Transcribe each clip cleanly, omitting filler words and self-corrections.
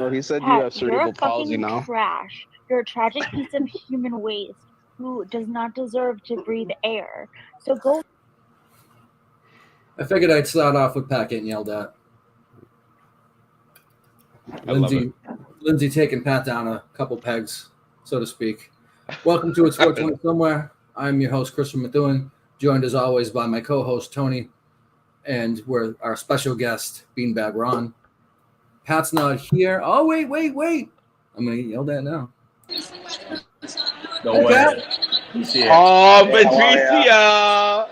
Well, he said you Pat, have you're cerebral a palsy fucking now. trash. You're a tragic piece of human waste who does not deserve to breathe air. So go. I figured I'd start off with Pat getting yelled at. Lindsay taking Pat down a couple pegs, so to speak. Welcome to It's 420 Somewhere. I'm your host, Christian Methuen, joined as always by my co-host, Tony, and we're our special guest, Beanbag Ron. Pat's not here. Oh, wait. I'm going to get yelled at now. No way. Oh, Patricia!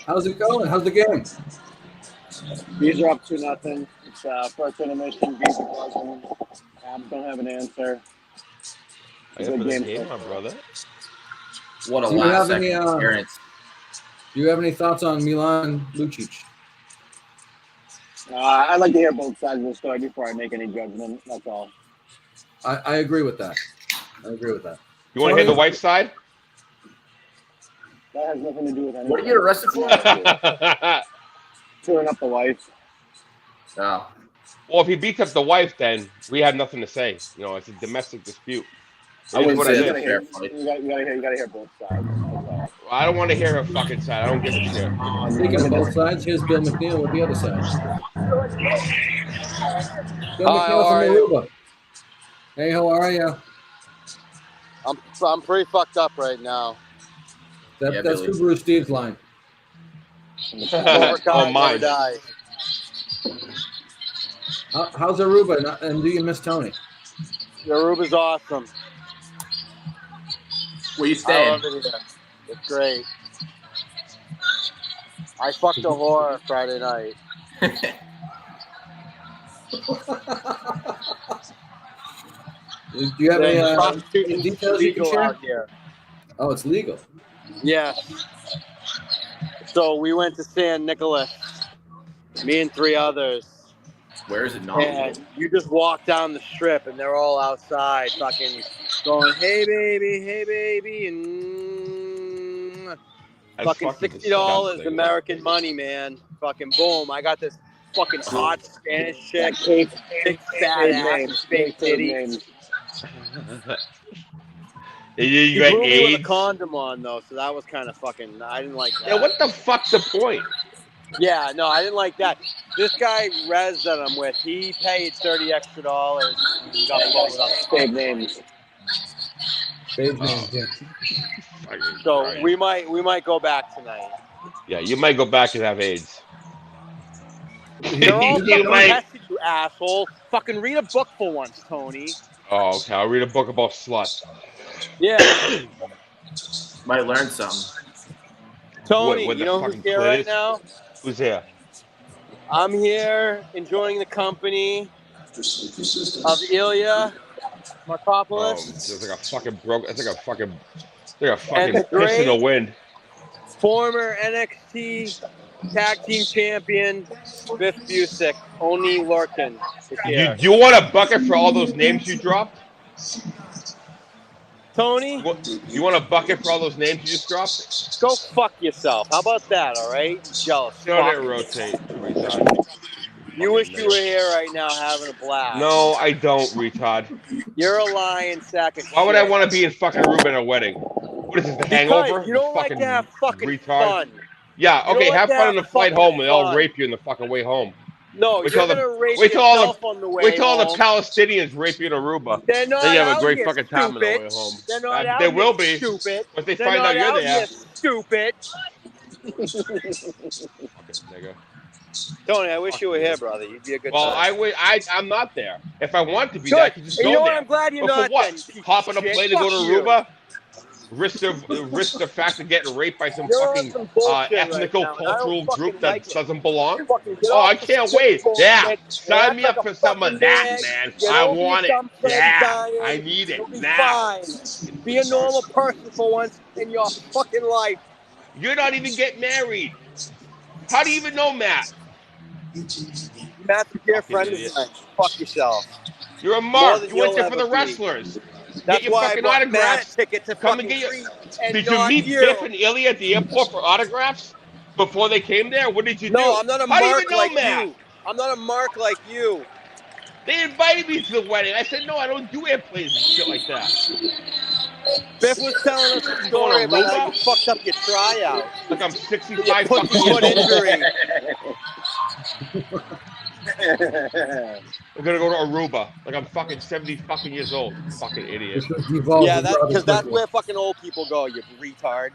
How's it going? How's the game? Bees are up 2-0. It's first intermission. Bees are buzzing. Abs don't have an answer. Good game, my brother. What a last second experience. Do you have any thoughts on Milan Lucic? I'd like to hear both sides of the story before I make any judgment. That's all. I agree with that. You want to hear the wife side? That has nothing to do with anything. What are you get arrested for? Touring up the wife. Oh. Well, if he beats up the wife, then we have nothing to say. You know, it's a domestic dispute. I wouldn't say You that's fair fight. gotta hear both sides. I don't want to hear her fucking side. I don't give a shit. Speaking of both sides, here's Bill McNeil with the other side. Bill McNeil from Aruba. Hey, how are you? I'm pretty fucked up right now. That's Subaru Steve's line. Oh, mine. How's Aruba? And do you miss Tony? Aruba's awesome. Where you staying? I love it here. It's great. I fucked a whore Friday night. Do you have any details you can share? Out here. Oh, it's legal. Yeah. So we went to San Nicolas, me and 3 others. Where is it not? And you just walk down the strip and they're all outside fucking going, hey baby, and fucking $60 American money, man. Fucking boom. I got this fucking hot Spanish chick, big fat ass, big titty. You got blew me with AIDS? a condom on though, so that was kind of fucking. I didn't like that. Yeah, what the fuck's the point? Yeah, no, I didn't like that. This guy Rez that I'm with, he paid $30 extra. He got blown without Save names. Yeah. So we might go back tonight. Yeah, you might go back and have AIDS. They're all fucking tested, you asshole. Fucking read a book for once, Tony. Oh, okay. I'll read a book about sluts. Yeah. Might learn something. Tony, what you know who's here right now? Who's here? I'm here enjoying the company of Ilya Markopoulos. It's like a fucking broke. It's like a fucking piss in the wind. Former NXT Tag Team Champion Biff Busick, Oni Lorcan is here. You want a bucket for all those names you dropped? Tony? You want a bucket for all those names you just dropped? Go fuck yourself. How about that, all right? Jealous. Don't rotate. You wish you were here right now having a blast. No, I don't, retard. You're a lying sack of shit. Why would I want to be in fucking Aruba at a wedding? What is this, The Hangover? You don't like to have fucking retard. fun. Yeah, okay, have fun on the flight home and they'll fun. rape you on the fucking way home. No, you're going to rape yourself on the way home. Wait till all the Palestinians rape you in Aruba. They're not then you have out a great here, fucking time on the way stupid. home. They're not out They here, will be. stupid. But they They're find not out you're out there. here, stupid. Fucking nigga. Tony, I wish you were here, brother. You'd be a good Well, time. I'm not there. If I want to be there, I can just go you know there. what? I'm glad you're but not for what? then, Hop on a shit. plane to go Fuck to you. Aruba? Risk the fact of getting raped by some fucking ethnical cultural group that doesn't belong? Oh, I can't wait. Yeah, sign me up for some of that, man. I want it. Yeah, I need it now. Fine. Be a normal person for once in your fucking life. You're not even getting married. How do you even know Matt? Matt's a dear friend of mine. Fuck yourself. You're a mark. You went there for the wrestlers. That's get your why fucking I bought autographs. ticket to Come and get your. Did you meet Biff and Ilya at the airport for autographs before they came there? What did you do? No, I'm not a How mark do you even know like Matt? you. I'm not a mark like you. They invited me to the wedding. I said, no, I don't do airplanes and shit like that. Biff was telling us a story about how you fucked up your tryout. Like I'm 65 Foot fucking years old. injury. I'm gonna go to Aruba. Like I'm fucking 70 fucking years old. Fucking idiot. Yeah, because that's where fucking old people go, you retard.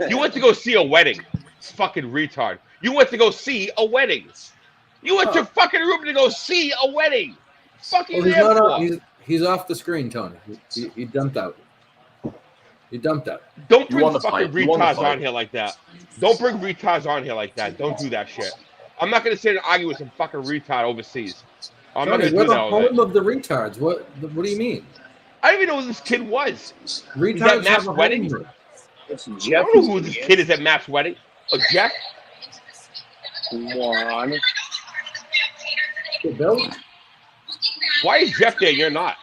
You went to go see a wedding. Fucking retard. You went to go see a wedding. You went to fucking Aruba to go see a wedding. Fucking he's off the screen, Tony. He dumped out. He dumped out. Don't bring fucking retards on here like that. Don't bring retards on here like that. Don't do that shit. I'm not gonna sit and argue with some fucking retard overseas. I'm not gonna do that. We're the home of the retards. What do you mean? I don't even know who this kid was. Retards at Matt's wedding? It's I Jeff. don't know who this kid is at Matt's wedding. Oh, Jeff? One. Bill? Why is Jeff there? You're not.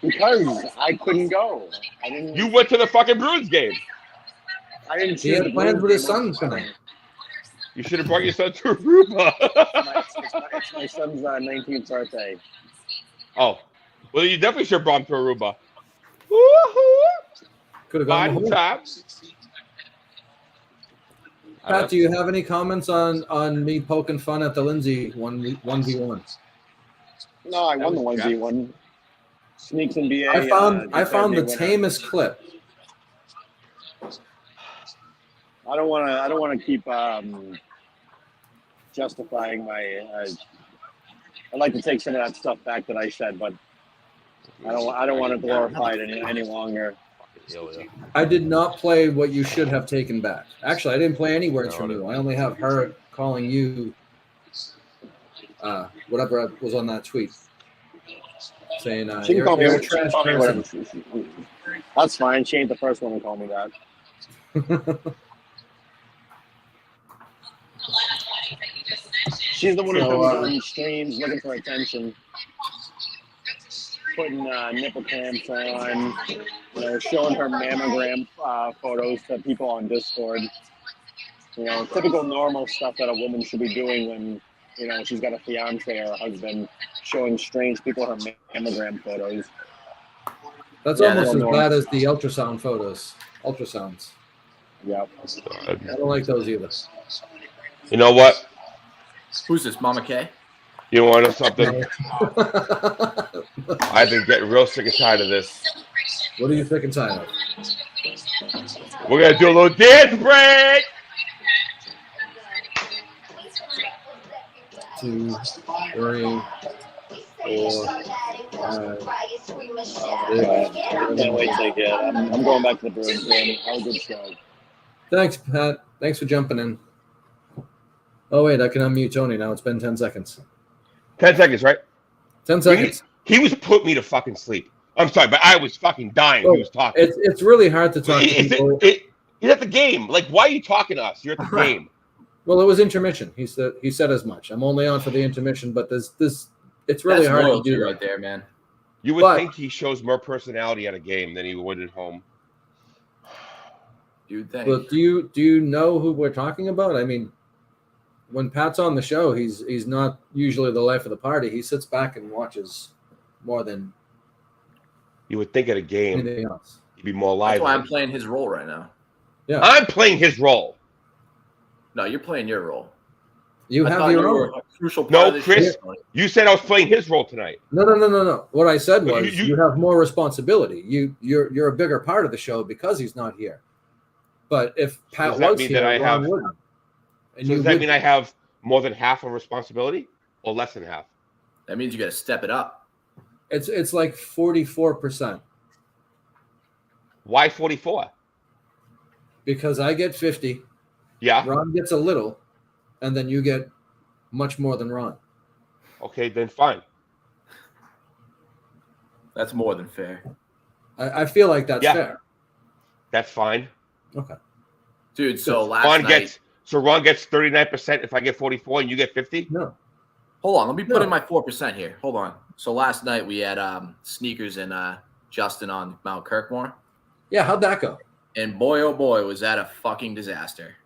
Because I couldn't go. I didn't. You went to the fucking Bruins game. I didn't. He had plans with his son tonight. You should have brought your son to Aruba. It's my son's 19th birthday. Oh, well, you definitely should have brought him to Aruba. Woohoo! Could have gone home. Tops. Pat, do you have any comments on me poking fun at the Lindsay 1v1? No, I won the 1v1. Sneaks and BA. I found the tamest clip. I don't want to keep justifying my. I'd like to take some of that stuff back that I said, but I don't want to glorify it any longer. I did not play what you should have taken back. Actually, I didn't play any words from you. I only have her calling you whatever was on that tweet. Saying she can call me you're a trash person. That's fine. She ain't the first one to call me that. She's the one who comes on streams looking for attention, putting nipple clamps on, showing her mammogram photos to people on Discord. Typical normal stuff that a woman should be doing when she's got a fiance or a husband, showing strange people her mammogram photos. That's almost as bad as the ultrasound photos. Ultrasounds. Yep. I don't like those either. You know what? Who's this, Mama K? You want to know something? I've been getting real sick and tired of this. What are you sick and tired of? We're going to do a little dance break. 2, 3, 4, 5. Can't wait to get. I'm going back to the Bruins game. Have a good show. Thanks, Pat. Thanks for jumping in. Oh, wait, I can unmute Tony now. It's been 10 seconds. 10 seconds, right? 10 seconds. He was putting me to fucking sleep. I'm sorry, but I was fucking dying. He was talking. It's really hard to talk to people. He's at the game. Like, why are you talking to us? You're at the game. Well, it was intermission. He said as much. I'm only on for the intermission, but this it's really hard to do right there, man. You would think he shows more personality at a game than he would at home. You'd think. But do you know who we're talking about? I mean, when Pat's on the show, he's not usually the life of the party. He sits back and watches more than you would think at a game. Anything else. He'd be more lively. That's why I'm playing his role right now. Yeah, I'm playing his role. No, you're playing your role. You have your own. A crucial part of this Chris, show. you said I was playing his role tonight. No. What I said was you have more responsibility. You're a bigger part of the show because he's not here. But if Pat was here, Ron wouldn't. So does that mean I have more than half of responsibility or less than half? That means you got to step it up. It's like 44%. Why 44? Because I get 50. Yeah. Ron gets a little, and then you get much more than Ron. Okay, then fine. That's more than fair. I feel like that's fair. That's fine. Okay. Dude, so Ron gets 39% if I get 44 and you get 50? No. Hold on, let me put in my 4% here. Hold on. So last night we had Sneakers and Justin on Mount Kirkmore. Yeah, how'd that go? And boy, oh boy, was that a fucking disaster.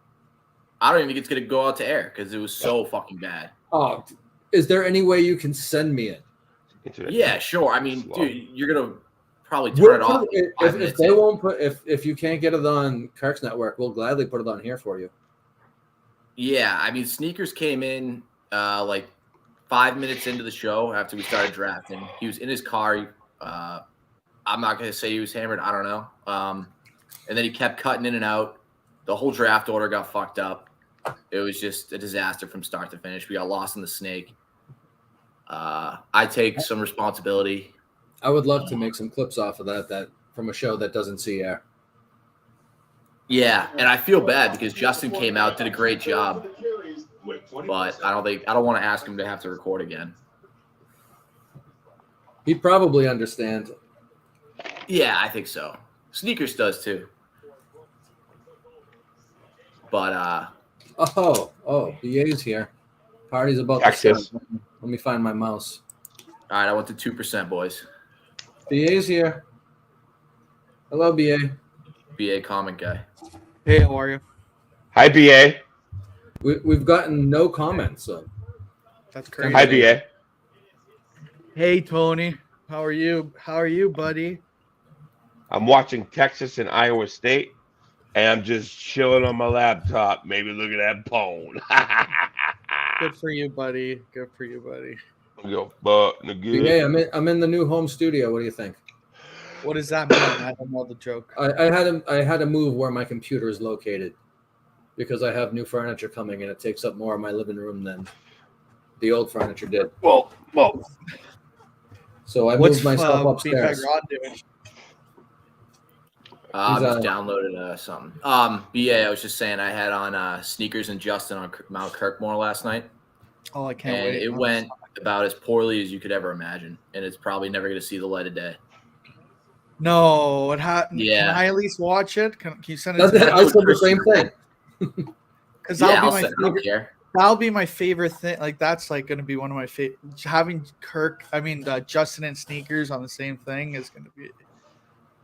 I don't even think it's going to go out to air because it was so fucking bad. Oh, Is there any way you can send me it? Yeah, sure. I mean, Slow. dude, you're gonna probably turn it off. If they won't put if you can't get it on Kirk's network, we'll gladly put it on here for you. Yeah, I mean, Sneakers came in like 5 minutes into the show after we started drafting. He was in his car. I'm not gonna say he was hammered. I don't know. And then he kept cutting in and out. The whole draft order got fucked up. It was just a disaster from start to finish. We got lost in the snake. I take some responsibility. I would love to make some clips off of that from a show that doesn't see air. Yeah, and I feel bad because Justin came out, did a great job, but I don't want to ask him to have to record again. He'd probably understand. Yeah, I think so. Sneakers does too. But BA's here. Party's about Texas. to start. Let me find my mouse. all right, I went to 2%, boys. BA's here. Hello, BA. BA comment guy. Hey, how are you? Hi, BA. We've gotten no comments. So That's crazy. Hi, BA. Hey, Tony. How are you? How are you, buddy? I'm watching Texas and Iowa State, and I'm just chilling on my laptop, maybe looking at porn. Good for you, buddy. Good for you, buddy. BA, I'm in the new home studio. What do you think? What does that mean? I don't know the joke. I had to move where my computer is located because I have new furniture coming and it takes up more of my living room than the old furniture did. Whoa. So I moved myself upstairs. Beefhead Rod doing? I just downloaded something. BA, I was just saying I had on Sneakers and Justin on Mount Kirkmore last night. Oh, I can't And wait. it went about as poorly as you could ever imagine. And it's probably never going to see the light of day. No, Yeah. Can I at least watch it? Can you send it to I said the me? same thing. Because Yeah, that'll I'll be my send it. I don't favorite. care. That'll be my favorite thing. Like that's like going to be one of my favorite. Having Justin and Sneakers on the same thing is going to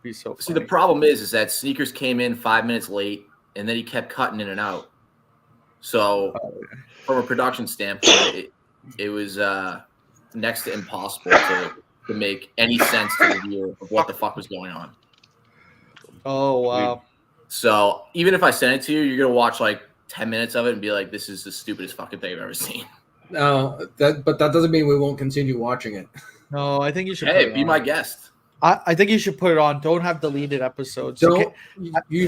be so funny. See, the problem is that Sneakers came in 5 minutes late, and then he kept cutting in and out. So, from a production standpoint, it was next to impossible to make any sense to the viewer of what the fuck was going on. Oh wow! So, even if I send it to you, you're gonna watch like 10 minutes of it and be like, "This is the stupidest fucking thing I've ever seen." No, but that doesn't mean we won't continue watching it. No, I think you should. Hey, put it be on. my guest. I think you should put it on. Don't have deleted episodes. You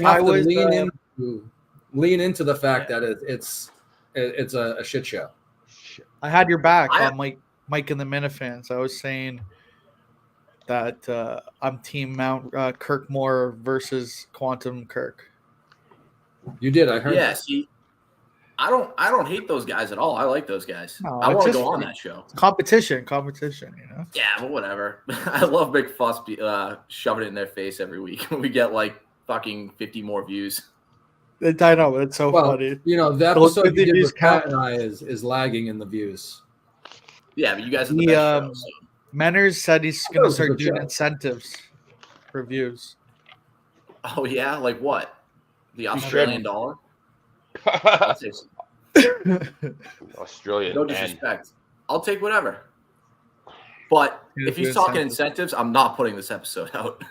have to lean into the fact that it's a shit show. I had your back on Mike and the Minifans. I was saying that I'm Team Mount Kirkmore versus Quantum Kirk. You did, I heard. Yeah, see, I don't hate those guys at all. I like those guys. No, I want to just- go on that show. Competition, Yeah, but whatever. I love Big Fuss shoving it in their face every week. We get like fucking 50 more views. I know, it's so funny. You know, the Look episode at you did these with Pat and I is lagging in the views. Yeah, but you guys are the best show, so. Menners said he's going to was a start good doing show. incentives for views. Oh yeah, like what? The You Australian dollar? Australian. No disrespect. I'll take whatever. But if he's talking incentives, I'm not putting this episode out.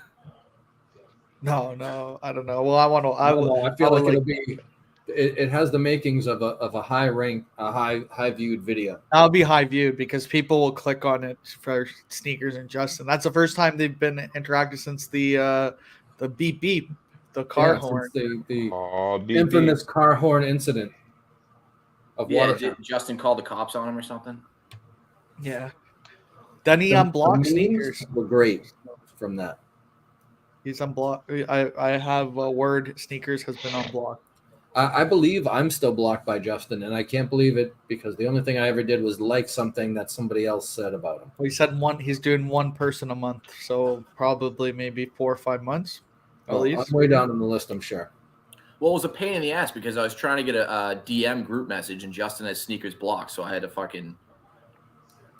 No, I don't know. Well, I feel like it'll be. It has the makings of a high rank, a high viewed video. I'll be high viewed because people will click on it for Sneakers and Justin. That's the first time they've been interactive since the beep beep, the car horn. The infamous car horn incident of Watertown. Did Justin call the cops on him or something? Yeah. Then he unblocked Sneakers. Were great from that. He's unblocked. I have a word. Sneakers has been unblocked. I believe I'm still blocked by Justin, and I can't believe it because the only thing I ever did was like something that somebody else said about him. Well, he said he's doing one person a month, so probably maybe 4 or 5 months at least. I'm way down on the list, I'm sure. Well, it was a pain in the ass because I was trying to get a DM group message and Justin has Sneakers blocked, so I had to fucking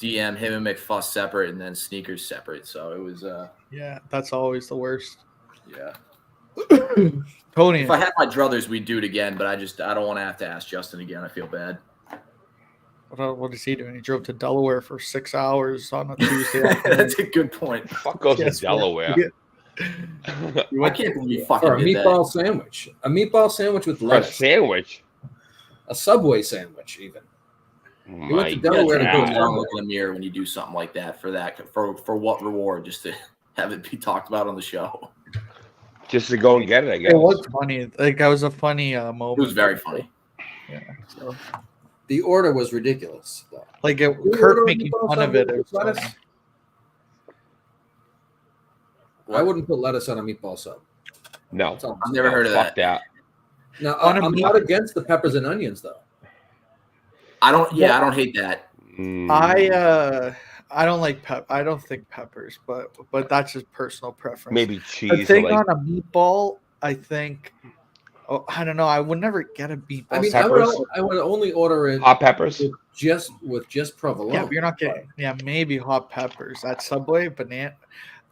DM him and McFuss separate and then Sneakers separate. So it was yeah, that's always the worst. Yeah. Tony, if I had my druthers, we'd do it again, but I don't want to have to ask Justin again. I feel bad. What is he doing? He drove to Delaware for 6 hours on a Tuesday afternoon. That's a good point. Fuck goes to Delaware. I can't believe you fucking For a did meatball sandwich. A meatball sandwich with For a lettuce. sandwich. A Subway sandwich, even. My You went to that. Delaware You to gotta go take a to long look in the mirror when you do something like that. For what reward? Just to have it be talked about on the show. Just to go and get it, I guess. It was funny. Like, that was a funny moment. It was very funny. Yeah. So, The order was ridiculous, though. like, You Kirk order a making meatball fun of it. sandwich It with was lettuce? funny. I wouldn't put lettuce on a meatball sub. No. That's all. I've never heard of Fuck that. that. Now, On a I'm not against the peppers and onions, though. I don't hate that. I don't like I don't think peppers, but that's just personal preference. Maybe The cheese. thing Or like, on a meatball, I think. Oh, I don't know. I would never get a meatball. I mean, peppers? I would only order it hot peppers. with just provolone. Yeah, but you're not getting. Yeah, maybe hot peppers at Subway. Banana.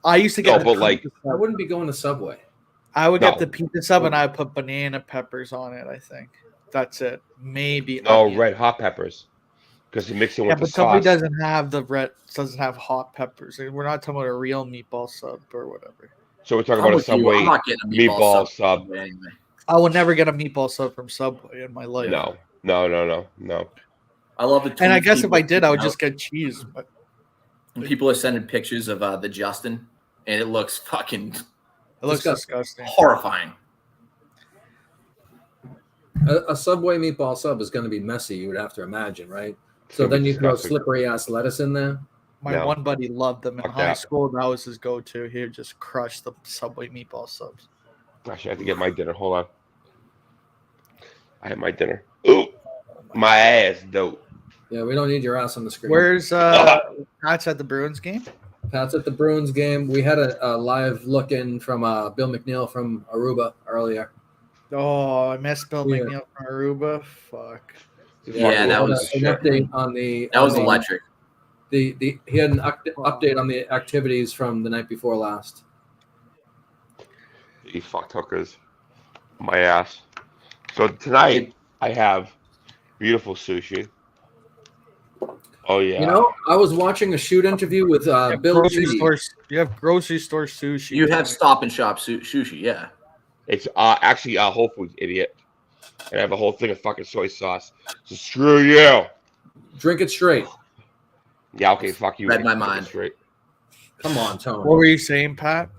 I used to No, get. but like, I wouldn't be going to Subway. I would No. get the pizza sub and I would put banana peppers on it. I think that's it. Maybe. no onion. red hot peppers. Because you mix it Yeah, with the but Subway sauce. doesn't have the red. Doesn't have hot peppers. We're not talking about a real meatball sub or whatever. So we're talking I'm about a with you. Subway I'm not getting a meatball sub. anyway. I will never get a meatball sub from Subway in my life. No. I love the tweets. And I guess if people I did, I would tweet just out. get cheese. But And people are sending pictures of the Justin, and it looks fucking it looks disgusting. horrifying. A Subway meatball sub is going to be messy, you would have to imagine, right? So It's gonna then be you throw disgusting. slippery ass lettuce in there. My No. one buddy loved them in Fuck high that. school. That was his go-to. He would just crush the Subway meatball subs. Actually, I have to get my dinner. Hold on. I have my dinner. Ooh, my ass, dope. Yeah, we don't need your ass on the screen. Where's Pat's at the Bruins game? Pat's at the Bruins game. We had a live look in from Bill McNeil from Aruba earlier. Oh, I missed Bill Yeah. McNeil from Aruba. Fuck. Yeah, that An was update on the. that was on the- electric. He had an update on the activities from the night before last. You fucked hookers. My ass. So tonight I have beautiful sushi. Oh yeah. You know, I was watching a shoot interview with Bill. Grocery G. stores. You have grocery store sushi. You have Stop and Shop sushi, yeah. It's actually Whole Foods, idiot. And I have a whole thing of fucking soy sauce. So screw you. Drink it straight. Yeah, okay, fuck you. Read my Fucking mind. Straight. Come on, Tony. What were you saying, Pat?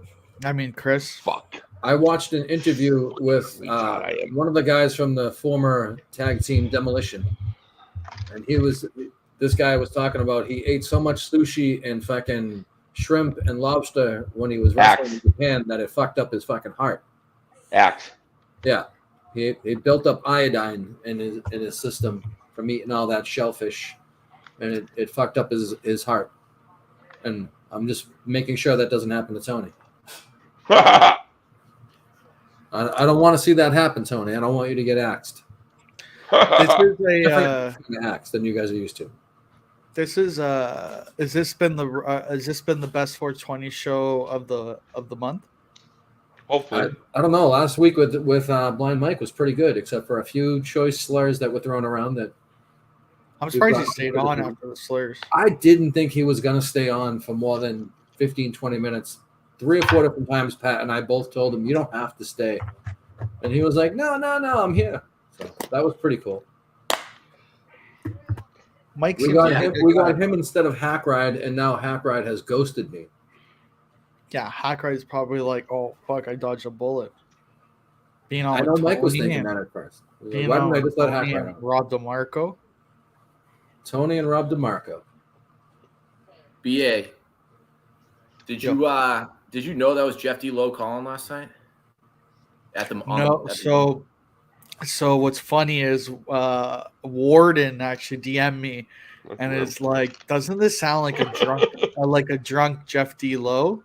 I mean, Chris. Fuck. I watched an interview with God, I am. one of the guys from the former tag team Demolition, and this guy was talking about he ate so much sushi and fucking shrimp and lobster when he was wrestling in Japan that it fucked up his fucking heart. Act. Yeah, he built up iodine in his system from eating all that shellfish, and it fucked up his heart. And I'm just making sure that doesn't happen to Tony. I don't want to see that happen, Tony. I don't want you to get axed. This is Different axed than you guys are used to. This is has this been the best 420 show of the month? Hopefully. I don't know. Last week with Blind Mike was pretty good, except for a few choice slurs that were thrown around. That I'm surprised he stayed on after the slurs. I didn't think he was going to stay on for more than 15, 20 minutes. 3 or 4 different times, Pat and I both told him, you don't have to stay. And he was like, no, I'm here. So that was pretty cool. Mike, We got him instead of Hack Ride, and now Hack Ride has ghosted me. Yeah, Hackright is probably like, oh fuck, I dodged a bullet. Being on I know with Mike was Tony thinking and- that at first. He was like, being why on didn't I with just let Hack Tony Ride and on? Rob DeMarco. Tony and Rob DeMarco. BA. Did you know that was Jeff D. Lowe calling last night? So what's funny is Warden actually DM'd me and it's like, doesn't this sound like a drunk Jeff D. Lowe?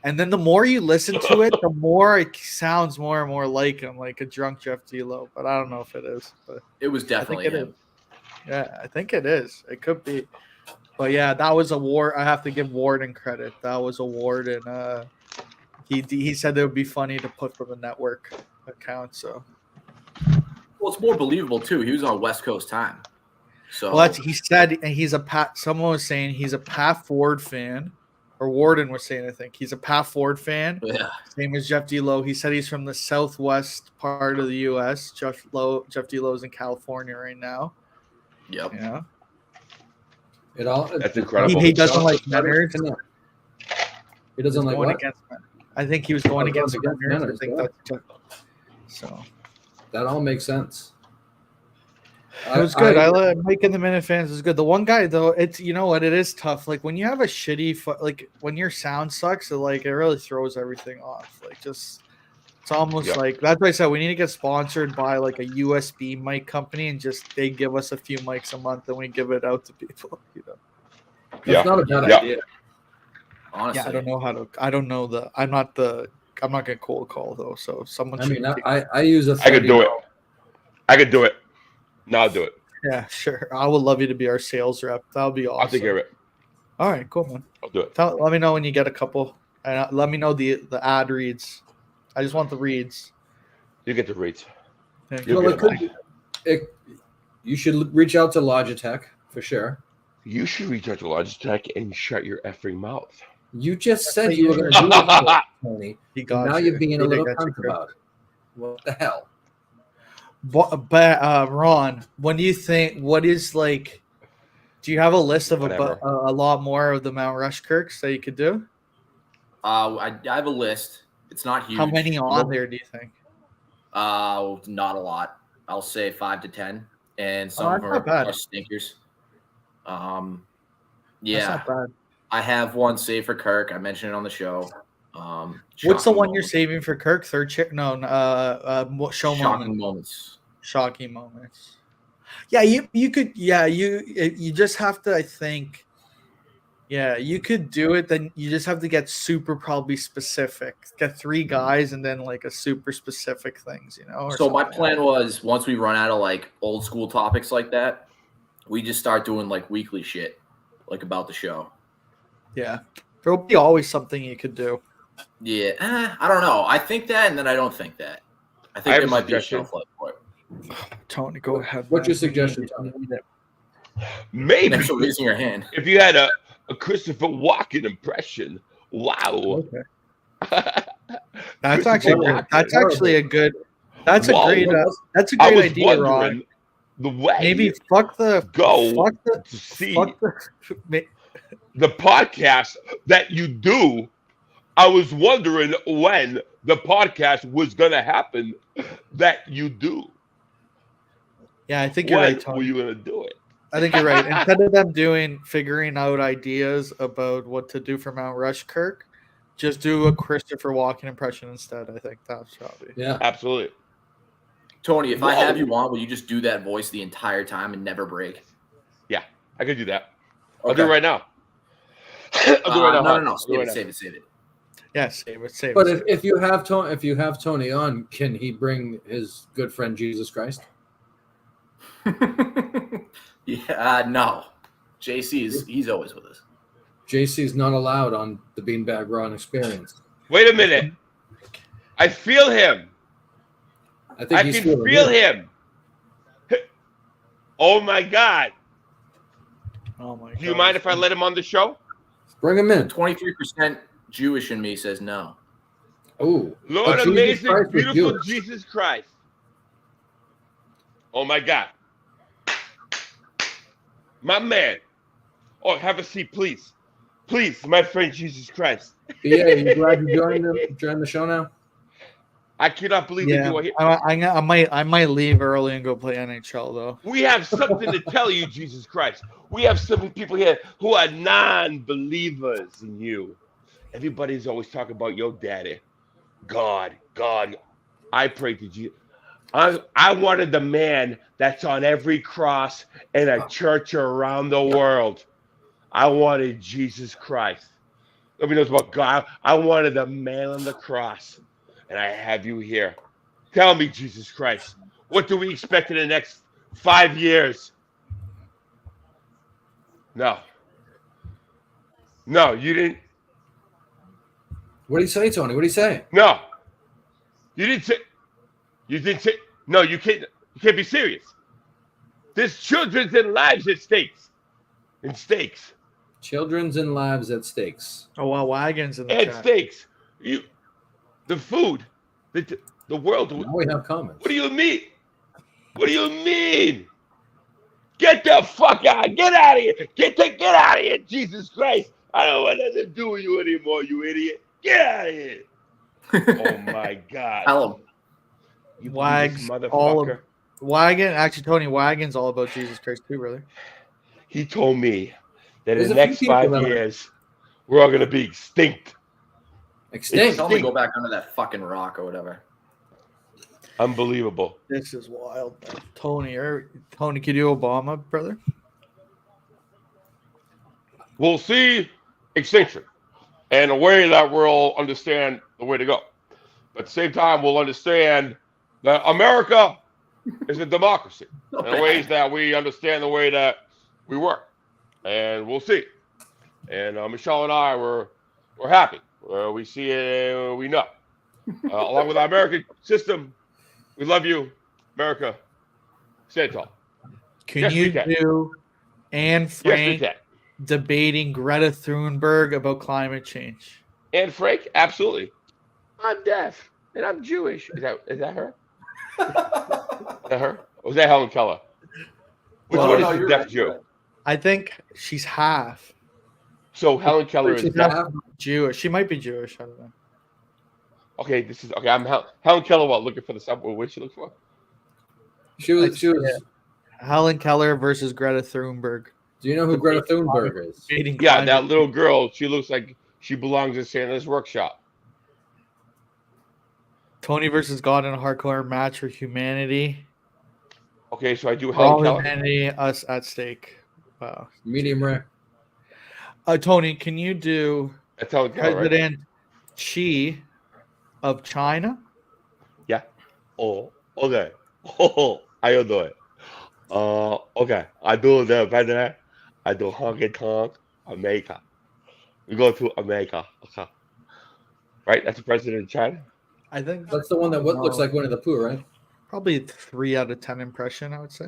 And then the more you listen to it, the more it sounds more and more like him, like a drunk Jeff D. Lowe. But I don't know if it is. But it was definitely him. Yeah, I think it is. It could be. But yeah, that was a war. I have to give Warden credit. That was a Warden. He said it would be funny to put from the network account. So Well, it's more believable too. He was on West Coast time. So Well, he said, and he's a Pat. Someone was saying he's a Pat Ford fan, or Warden was saying, I think he's a Pat Ford fan. yeah. Same as Jeff D. Lowe. He said he's from the southwest part of the U.S. Jeff D. Lowe's in California right now. Yep. Yeah. That's incredible. He doesn't like nerds. He doesn't like what? I think he was going against nerds. I think that's so. That all makes sense. It was good. I like making the Minute fans was good. The one guy though, it's you know what, it is tough. Like when you have a shitty like when your sound sucks, it really throws everything off. Like just it's almost like that's why I said we need to get sponsored by like a USB mic company and just they give us a few mics a month and we give it out to people. You know, that's not a bad idea. Honestly, yeah, I don't know I'm not gonna cold call though. So if someone. I use a. I could do it. I could do it. No, I'll do it. Yeah, sure. I would love you to be our sales rep. That'll be awesome. I'll take care of it. All right, cool, man. I'll do it. Let me know when you get a couple, and let me know the ad reads. I just want the reads. You get the reads. You should reach out to Logitech for sure. You should reach out to Logitech and shut your effing mouth. You just said you were going to do it, Tony. Now you're being a little cunt about it. What the hell? But Ron, when do you think? What is like? Do you have a list of a lot more of the Mount Rushkirks that you could do? I have a list. It's not huge. How many on there do you think? Not a lot. I'll say 5 to 10, and some of them are stinkers. Yeah, that's not bad. I have one saved for Kirk. I mentioned it on the show. What's the one you're saving for Kirk? Third chick? No, show Shocking moments. Shocking moments. Yeah, you could. Yeah, you just have to. I think. Yeah, you could do it. Then you just have to get super probably specific. Get 3 guys and then like a super specific things, you know. So my plan was once we run out of like old school topics like that, we just start doing like weekly shit, like about the show. Yeah, there will be always something you could do. Yeah, I don't know. I think that, and then I don't think that. I think there might be a shelf life for it. Tony, go ahead. What's your suggestion, Tony? Maybe. Thanks for raising your hand. If you had a Christopher Walken impression, wow. Okay. That's actually a good. That's a great idea, Ron. The way maybe fuck the podcast that you do. I was wondering when the podcast was going to happen that you do. Yeah, I think you're right, Tony. Were you going to do it? I think you're right. Instead of them figuring out ideas about what to do for Mount Rushkirk, just do a Christopher Walken impression instead. I think that's probably. Yeah, absolutely. Tony, if I have you on, will you just do that voice the entire time and never break? Yeah, I could do that. Okay. I'll do it right now. I'll do it right now. No. Save it. Yeah, save it. But if you have Tony on, can he bring his good friend Jesus Christ? Yeah, no. JC he's always with us. JC's not allowed on the Beanbag Ron Experience. Wait a minute. I feel him. I can feel him. Oh my God. Oh my God. Do you mind if I let him on the show? Bring him in. 23% Jewish in me says no. Oh, Lord, amazing, beautiful Jesus Christ. Oh my God. My man. Oh, have a seat, please. Please, my friend Jesus Christ. Yeah, you glad you joined the show now? I cannot believe that you are here. I might leave early and go play NHL though. We have something to tell you, Jesus Christ. We have some people here who are non-believers in you. Everybody's always talking about your daddy. God. I pray to Jesus. I wanted the man that's on every cross in a church around the world. I wanted Jesus Christ. Nobody knows about God. I wanted the man on the cross. And I have you here. Tell me, Jesus Christ, what do we expect in the next 5 years? No, you didn't. What did he say, Tony? What did he say? No, you didn't say. No, you can't be serious. There's children's and lives at stakes. In stakes. Children's and lives at stakes. Oh, wow, wagons in the At chat. stakes. The food. The world. Now we have comments. What do you mean? What do you mean? Get the fuck out! Get out of here! Get out of here! Jesus Christ! I don't want nothing to do with you anymore, you idiot! Get out of here! Oh my God! Tell You Wags, motherfucker! all of wagon. Actually, Tony, wagon's all about Jesus Christ too, brother. He told me that There's in the a few next people 5 that are- years, we're all gonna be extinct. Extinct. Tell me to go back under that fucking rock or whatever. Unbelievable. This is wild, man. Tony, can you do Obama, brother? We'll see extinction and a way that we'll understand the way to go. But at the same time, we'll understand that America is a democracy in ways that we understand the way that we work. And we'll see. And Michelle and I were happy. We see it, we know. Along with our American system, we love you, America. Stand tall. Can Yes, we you can. do Anne Yes, we Frank can. debating Greta Thunberg about climate change? And Frank, absolutely. I'm deaf and I'm Jewish. Is that her? Is that her? Or was that Helen Keller? Which Well, one no, is the you're deaf right, Jew? you're right. I think she's half So Helen Keller is She's deaf. half- Jewish. She might be Jewish. I don't know. Okay, this is okay. I'm Helen Keller. What looking for the subway? What she look for? She was. Helen Keller versus Greta Thunberg. Do you know who Greta Thunberg is? Debating Yeah, climate that little girl. She looks like she belongs in Santa's workshop. Tony versus God in a hardcore match for humanity. Okay, so I do For all Helen Keller. humanity, us at stake. Wow. Medium rare. Tony, can you do That's Helen Keller, right? President Xi of China? Oh, okay. Oh, I don't do it. Okay. I do the president. I do Hong Kong, America. We go to America. Okay. Right? That's the president of China? I think That's the one that looks like Winnie the Pooh, right? probably 3 out of 10 impression, I would say.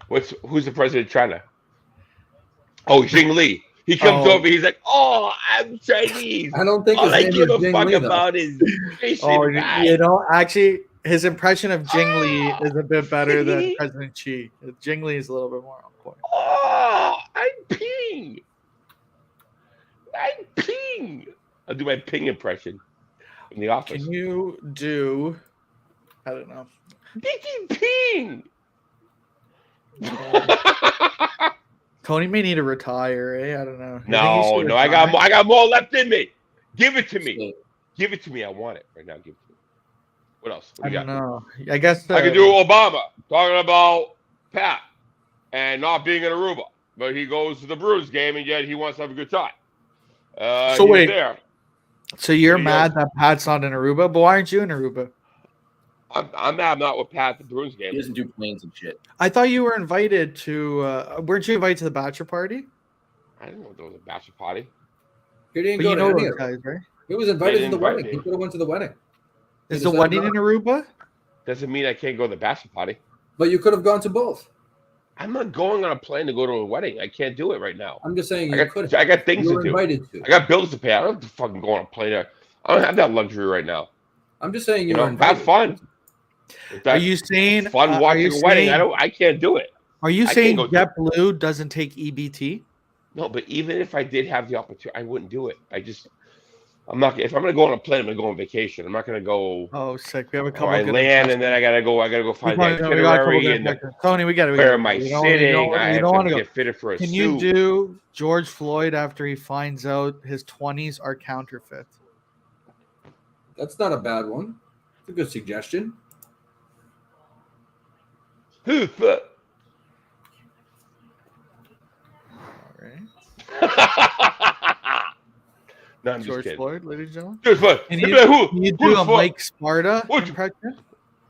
Who's the president of China? Oh, Xing Li. He comes Oh. over. He's like, "Oh, I'm Chinese. I don't think All his I name give is a Jing fuck Li, though. about is fishing." Oh, guy." you know, actually, his impression of Jing Li is a bit better than See? President Xi. Jing Li is a little bit more on point. Oh, I'm Ping. I'm Ping. I'll do my Ping impression in the office. Can you do? I don't know. Dickie Ping. Tony may need to retire. I don't know. You think he No, should no, I retire? got more left in me. Give it to me. Give it to me. I want it right now. Give it to me. What else? What I do you don't got? know. I guess I could do Obama talking about Pat and not being in Aruba, but he goes to the Bruins game and yet he wants to have a good time. So he's wait. there. So you're Yeah. mad that Pat's not in Aruba, but why aren't you in Aruba? I'm not with Pat at the Bruins He game. doesn't do planes and shit. I thought you were invited to. Weren't you invited to the bachelor party? I didn't know there was a bachelor party. He didn't But go you to know any those of them. guys, right? He was invited They to the didn't invite wedding. me. He could have went to the wedding. He Is the decided wedding not in to. Aruba? Doesn't mean I can't go to the bachelor party. But you could have gone to both. I'm not going on a plane to go to a wedding. I can't do it right now. I'm just saying I you got, could I have. got things You to were do. invited to. I got bills to pay. I don't have to fucking go on a plane. I don't have that luxury right now. I'm just saying You you were know, invited. have fun. If Are that's you saying fun are watching you a wedding? saying- I can't do it. Are you I can't saying go to- JetBlue doesn't take EBT? No, but even if I did have the opportunity, I wouldn't do it. I'm not. If I'm gonna go on a plane, I'm gonna go on vacation. I'm not gonna go. Oh, sick. We have a Or couple. I good land and then I gotta go find the itinerary and Tony, we got it. where am I sitting? I You have don't want to to go. get fitted for a Can suit. you do George Floyd after he finds out his 20s are counterfeit? That's not a bad one. It's a good suggestion. Who the- All right. No, I'm just George kidding. Floyd, ladies and gentlemen. George Floyd. Can He'd you, be like, can you who do the a fuck- Mike Sparta What you- impression?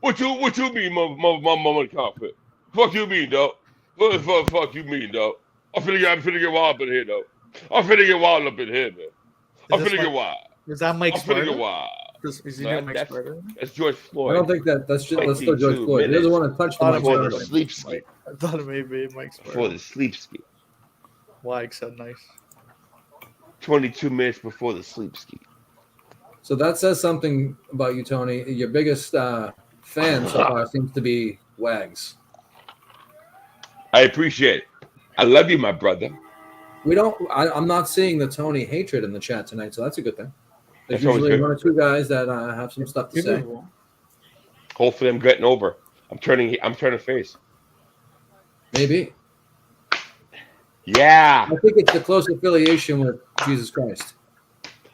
What you mean, my mama confident? Fuck you mean, dog? What the fuck you mean, dog? I'm finna get wild up in here, though. I'm finna get wild up in here, man. I'm Is this finna get Mike- wild. Is that Mike I'm finna get Sparta? wild. Is he No, doing Mike Spider? That's George Floyd. I don't think that's just. Let's go 22 George Floyd. He doesn't minutes want to touch the Thought mic. before the Spider. sleep ski. I thought it may be Mike Before Spider. the sleep ski. Wag said nice. 22 minutes before the sleep ski. So that says something about you, Tony. Your biggest fan so far seems to be Wags. I appreciate it. I love you, my brother. We don't. I'm not seeing the Tony hatred in the chat tonight, so that's a good thing. There's That's always usually good. one or two guys that have some stuff to say. Hopefully, I'm getting over. I'm turning face. Maybe. Yeah. I think it's the close affiliation with Jesus Christ.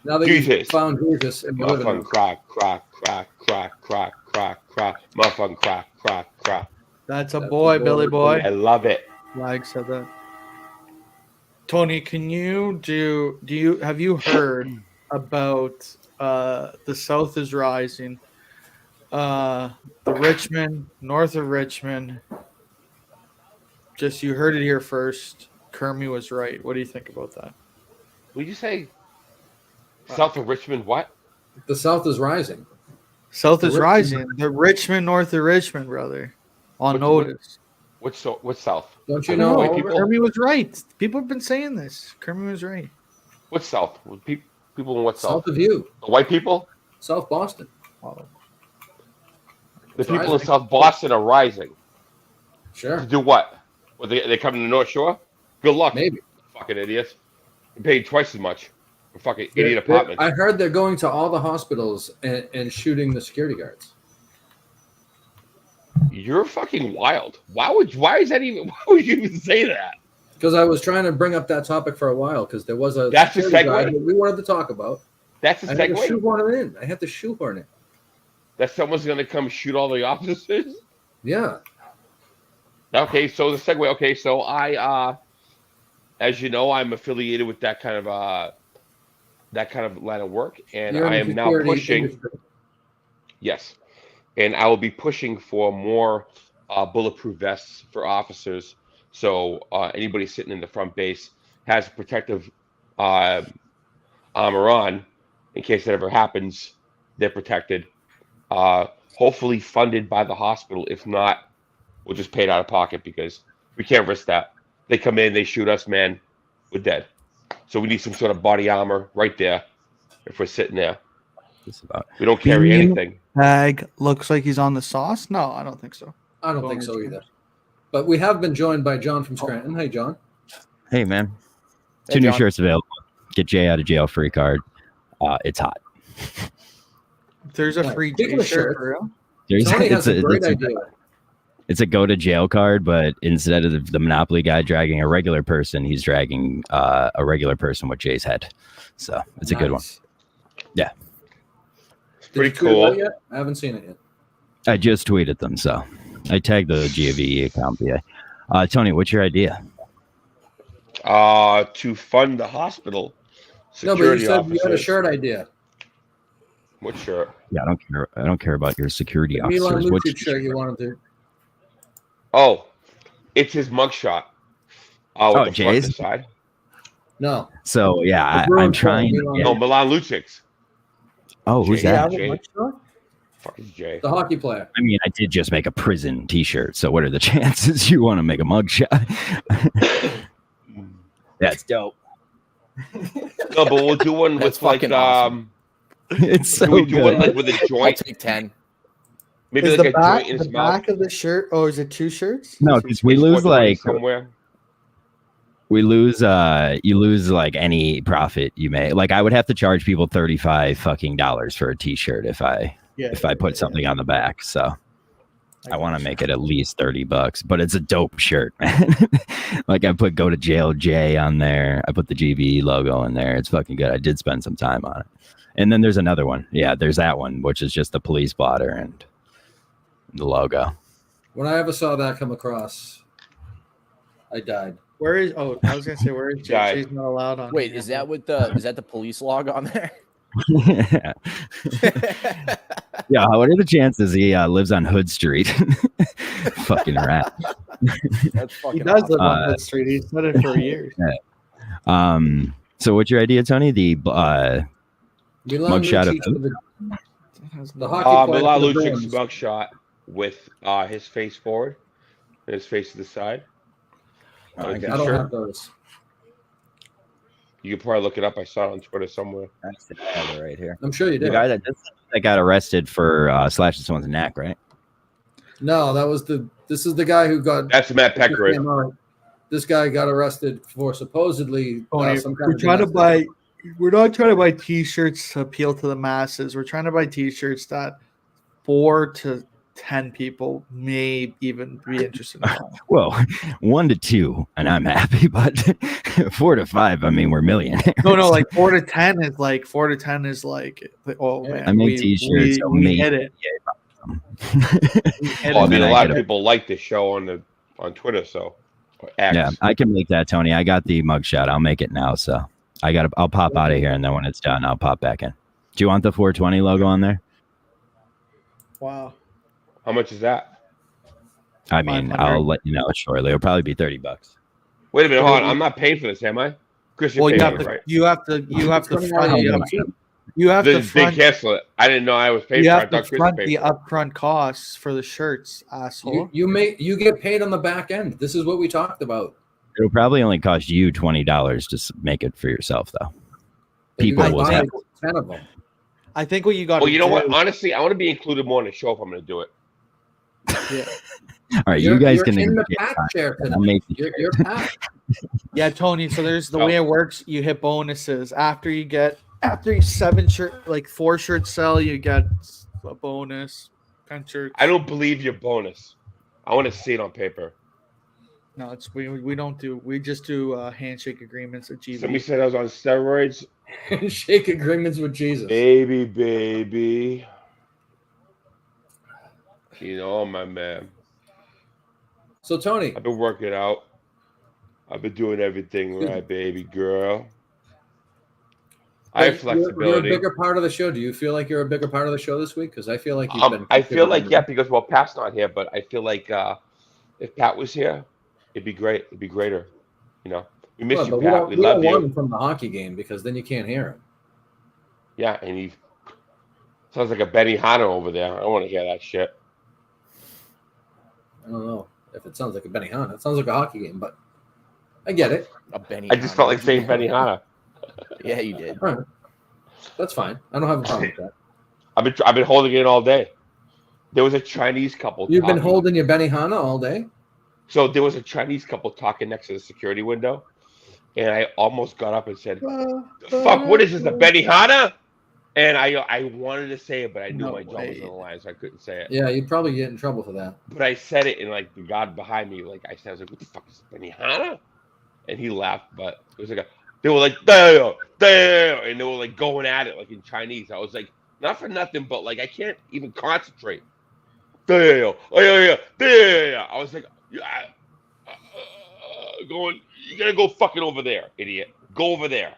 Now that Jesus. you found Jesus and you're living Motherfucking him. crack. Motherfucking crack. That's a boy, Billy boy. I love it. Wag said that. Tony, can you have you heard about the South is rising? The Richmond, north of Richmond. Just you heard it here first. Kermie was right. What do you think about that? What did you say? South of Richmond, what? The South is rising. South is rising. The Richmond, north of Richmond, brother. On notice. What's South? Don't you No, know? white people? Kermie was right. People have been saying this. Kermie was right. What's South? People in what South? South of you. The white people? South Boston. Oh. The people in South Boston are rising. Sure. To do what? Well, they come to the North Shore? Good luck. Maybe. Fucking idiots. You're paid twice as much for fucking idiot apartments. I heard they're going to all the hospitals and shooting the security guards. You're fucking wild. Why would you even say that? Because I was trying to bring up that topic for a while because there was a That's a security guard segue? that we wanted to talk about. That's a I had to segue. shoehorn it in. I had to shoehorn it. That someone's gonna come shoot all the officers? Yeah. Okay, so the segue. Okay, so I as you know, I'm affiliated with that kind of line of work, and You're in I the am now security pushing. industry. Yes, and I will be pushing for more bulletproof vests for officers. So anybody sitting in the front base has a protective armor on in case that ever happens. They're protected. Hopefully funded by the hospital. If not, we'll just pay it out of pocket because we can't risk that. They come in, they shoot us, man, we're dead. So we need some sort of body armor right there if we're sitting there. We don't carry anything. Bag looks like he's on the sauce. No, I don't think so. I don't think so either. But we have been joined by John from Scranton. Hey, John. Hey, man. Hey, Two new John. shirts available. Get Jay out of jail free card. It's hot. There's a free Speaking of T-shirt shirts, for real. Tony has a great idea. It's a go to jail card, but instead of the Monopoly guy dragging a regular person, he's dragging a regular person with Jay's head. So it's a good one. Yeah. Pretty Did you tweet it out cool. yet? I haven't seen it yet. I just tweeted them, so I tagged the GAVE account. Yeah. Tony, what's your idea? To fund the hospital No, but security you said you had a officers. shirt idea. What shirt? Yeah, I don't care about your security Milan officers. What's Lucic shirt you wanted to. Oh, it's his mugshot. Oh, with the front Jay's? and side. No. So yeah, The I'm Bruins trying. Milan. To No, get, Milan Lucic's. oh, who's Jay. that? Jay. Mugshot? Fuck is Jay. The hockey player. I mean, I did just make a prison T-shirt. So what are the chances you want to make a mugshot? That's dope. No, but we'll do one That's with like fucking awesome. It's so Can we do one good. like with a I'll joint? take 10. Maybe Is like the a back joint in his the mouth. back of the shirt? Oh, is it two shirts? No, because we It's lose 420 like somewhere. you lose like any profit you make. Like I would have to charge people $35 for a T-shirt if I put something on the back. So I want to make it at least $30, but it's a dope shirt, man. Like I put "Go to Jail J" on there. I put the GBE logo in there. It's fucking good. I did spend some time on it. And then there's another one. Yeah, there's that one, which is just the police blotter and the logo. When I ever saw that come across, I died. Where is? Oh, I was gonna say where is Jay? Guy. Jay's not allowed on. Wait, here. is that the police log on there? Yeah, what are the chances he lives on Hood Street? Fucking rat. That's He fucking does awesome. live on that street. He's done it for years. So what's your idea, Tony? The Milan Mugshot of Lucic with the The hockey player for the Milaluchik's Bruins. mugshot with his face forward and his face to the side. On a I don't have those. You can probably look it up. I saw it on Twitter somewhere. I have it right here. I'm sure you did. The guy that got arrested for slashing someone's neck, right? No, this is the guy who got. That's Matt Peckering. This guy got arrested for supposedly some kind of we're not trying to buy T-shirts to appeal to the masses. We're trying to buy T-shirts that 4 to 10 people may even be interested in. Well, 1 to 2, and I'm happy, but 4 to 5, I mean, we're millionaires. No, like 4 to 10 is like oh man, I make T-shirts. We hit it. I mean, a lot of people like this show on Twitter, so X. Yeah, I can make that, Tony. I got the mugshot. I'll make it now, so I'll pop out of here, and then when it's done, I'll pop back in. Do you want the 420 logo on there? Wow. How much is that? I mean, I'll let you know shortly. It'll probably be $30. Wait a minute, hold on. I'm not paying for this, am I? Chris, well, you have to They cancel it. I didn't know I was paying for it. I thought Chris paid the for it. upfront costs for the shirts, asshole. You get paid on the back end. This is what we talked about. It'll probably only cost you $20 to make it for yourself, though. People will have 10 of them. I think what you got. Well, you know what? Honestly, I want to be included more in the show if I'm going to do it. Yeah. All right, you guys can. In the pack chair. You're packed. Yeah, Tony. So there's the way it works. You hit bonuses after you 4 shirts sell, you get a bonus. 10 shirts. I don't believe your bonus. I want to see it on paper. No, we don't do. We just do handshake agreements at GB. Somebody said I was on steroids. Handshake agreements with Jesus. Baby. You know, my man. So, Tony. I've been working out. I've been doing everything right, baby girl. I have flexibility. You're a bigger part of the show. Do you feel like you're a bigger part of the show this week? Because I feel like you've been. I feel like, because, Pat's not here, but I feel like if Pat was here, it'd be great. It'd be greater. You know, we miss you, Pat. We love you. Won from the hockey game because then you can't hear him. Yeah, and he sounds like a Benny Hanna over there. I don't want to hear that shit. I don't know if it sounds like a Benny Hanna. It sounds like a hockey game, but I get it. A Benny. I just felt like saying Benny Hanna. Yeah, you did. All right. That's fine. I don't have a problem with that. I've been holding it all day. There was a Chinese couple. You've been holding your Benny Hanna all day? So there was a Chinese couple talking next to the security window, and I almost got up and said, "Fuck, what is this, a Benny Hanna?" And I wanted to say it, but I knew my jaw was on the line, so I couldn't say it. Yeah, you'd probably get in trouble for that. But I said it, and like the guy behind me, like I was like, "What the fuck is Benny Hanna?" And he laughed, but it was like they were like, "Damn," and they were like going at it like in Chinese. I was like, not for nothing, but like I can't even concentrate. Damn, yeah. I was like, going, you gotta go fucking over there, idiot. Go over there.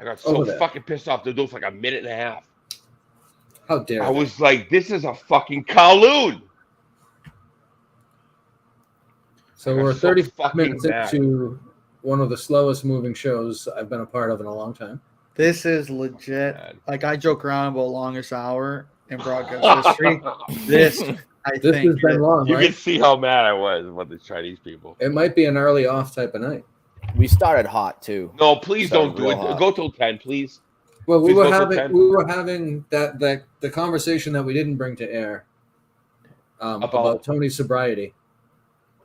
I got so fucking pissed off. They're doing for like a minute and a half. How dare I was like, this is a fucking Kowloon. So we're 35 minutes into one of the slowest moving shows I've been a part of in a long time. This is legit. Like I joke around about longest hour in broadcast history. This has been long. You can see how mad I was about the Chinese people. It might be an early off type of night. We started hot too. No, please don't do it. Hot. Go till 10, please. Well, we were having the conversation that we didn't bring to air about Tony's sobriety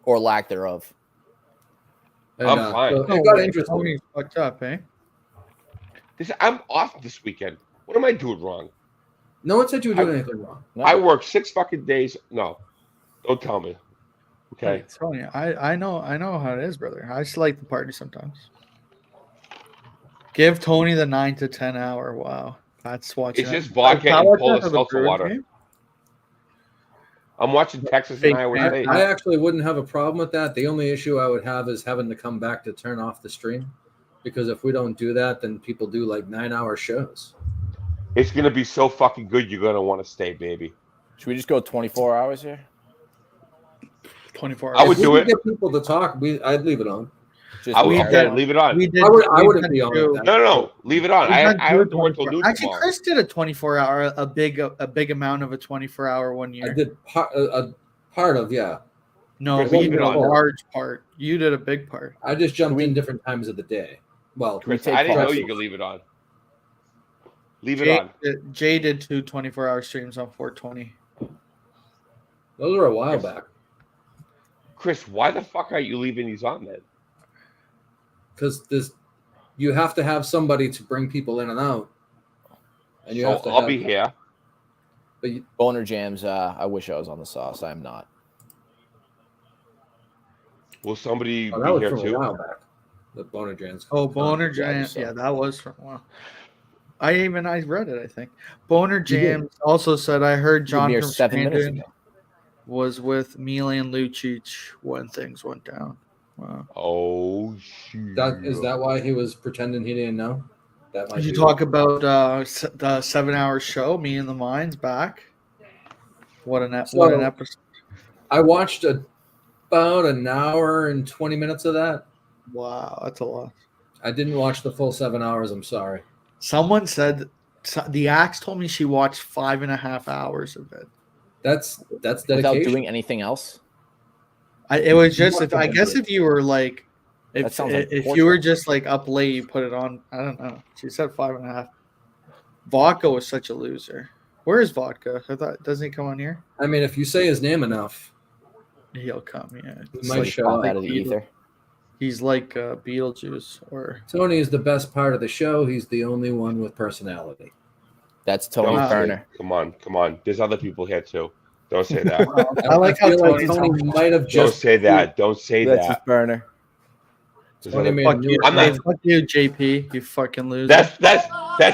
or lack thereof. And, I'm fine. So it got interesting. Tony's fucked up, eh? I'm off this weekend. What am I doing wrong? No one said you were doing anything wrong. No. I work 6 fucking days. No, don't tell me. Okay. Tony, I know how it is, brother. I just like the party sometimes. Give Tony the 9 to 10 hour. Wow, that's watching. It's just vodka and Polish seltzer water. Game? I'm watching Texas and Iowa State. I actually wouldn't have a problem with that. The only issue I would have is having to come back to turn off the stream, because if we don't do that, then people do like 9-hour shows. It's gonna be so fucking good. You're gonna want to stay, baby. Should we just go 24 hours here? 24 hours. I would do it. Get people to talk. I'd leave it on. Okay, leave it on. We did. I wouldn't did be on two- it. No, leave it on. we've I done two have to work till 24 noon Actually, tomorrow. Chris did a 24-hour, a big amount of a 24-hour one year. I did a part of, yeah. No, Chris, we leave did it a on. large part. You did a big part. I just jumped in different times of the day. Well, Chris, I didn't know you could leave it on. Leave it on. Jay did two 24-hour streams on 420. Those were a while back. Chris, why the fuck are you leaving these on then? Because you have to have somebody to bring people in and out. And I'll be here. But Boner Jams, I wish I was on the sauce. I'm not. Will somebody that be was here from too? a while back. The Boner Jams. Oh, Boner Jams. Yeah, that was from a while. I read it, I think. Boner Jams also said, I heard John Mere from 7 minutes Scranton ago. was with Milan Lucic when things went down. Wow. Oh, shit. Is that why he was pretending he didn't know? That might Did you be talk about the 7-hour show, Me and the Mind's back? What an episode. I watched about an hour and 20 minutes of that. Wow, that's a lot. I didn't watch the full 7 hours. I'm sorry. Someone said the Axe told me she watched 5.5 hours of it. That's dedication. Without doing anything else? It was just if you were like if you were just like up late, you put it on. I don't know. She said 5.5. Vodka was such a loser. Where is Vodka? I thought doesn't he come on here? I mean, if you say his name enough, he'll come. Yeah, he might show up. Out of the ether. He's like Beetlejuice or Tony is the best part of the show. He's the only one with personality. That's Tony Turner. Come on. There's other people here too. Don't say that. I like how Tony might have just. Don't say that. Don't say That's that. his burner. Tony made fuck you, I'm not- fuck you, JP. You fucking loser. That's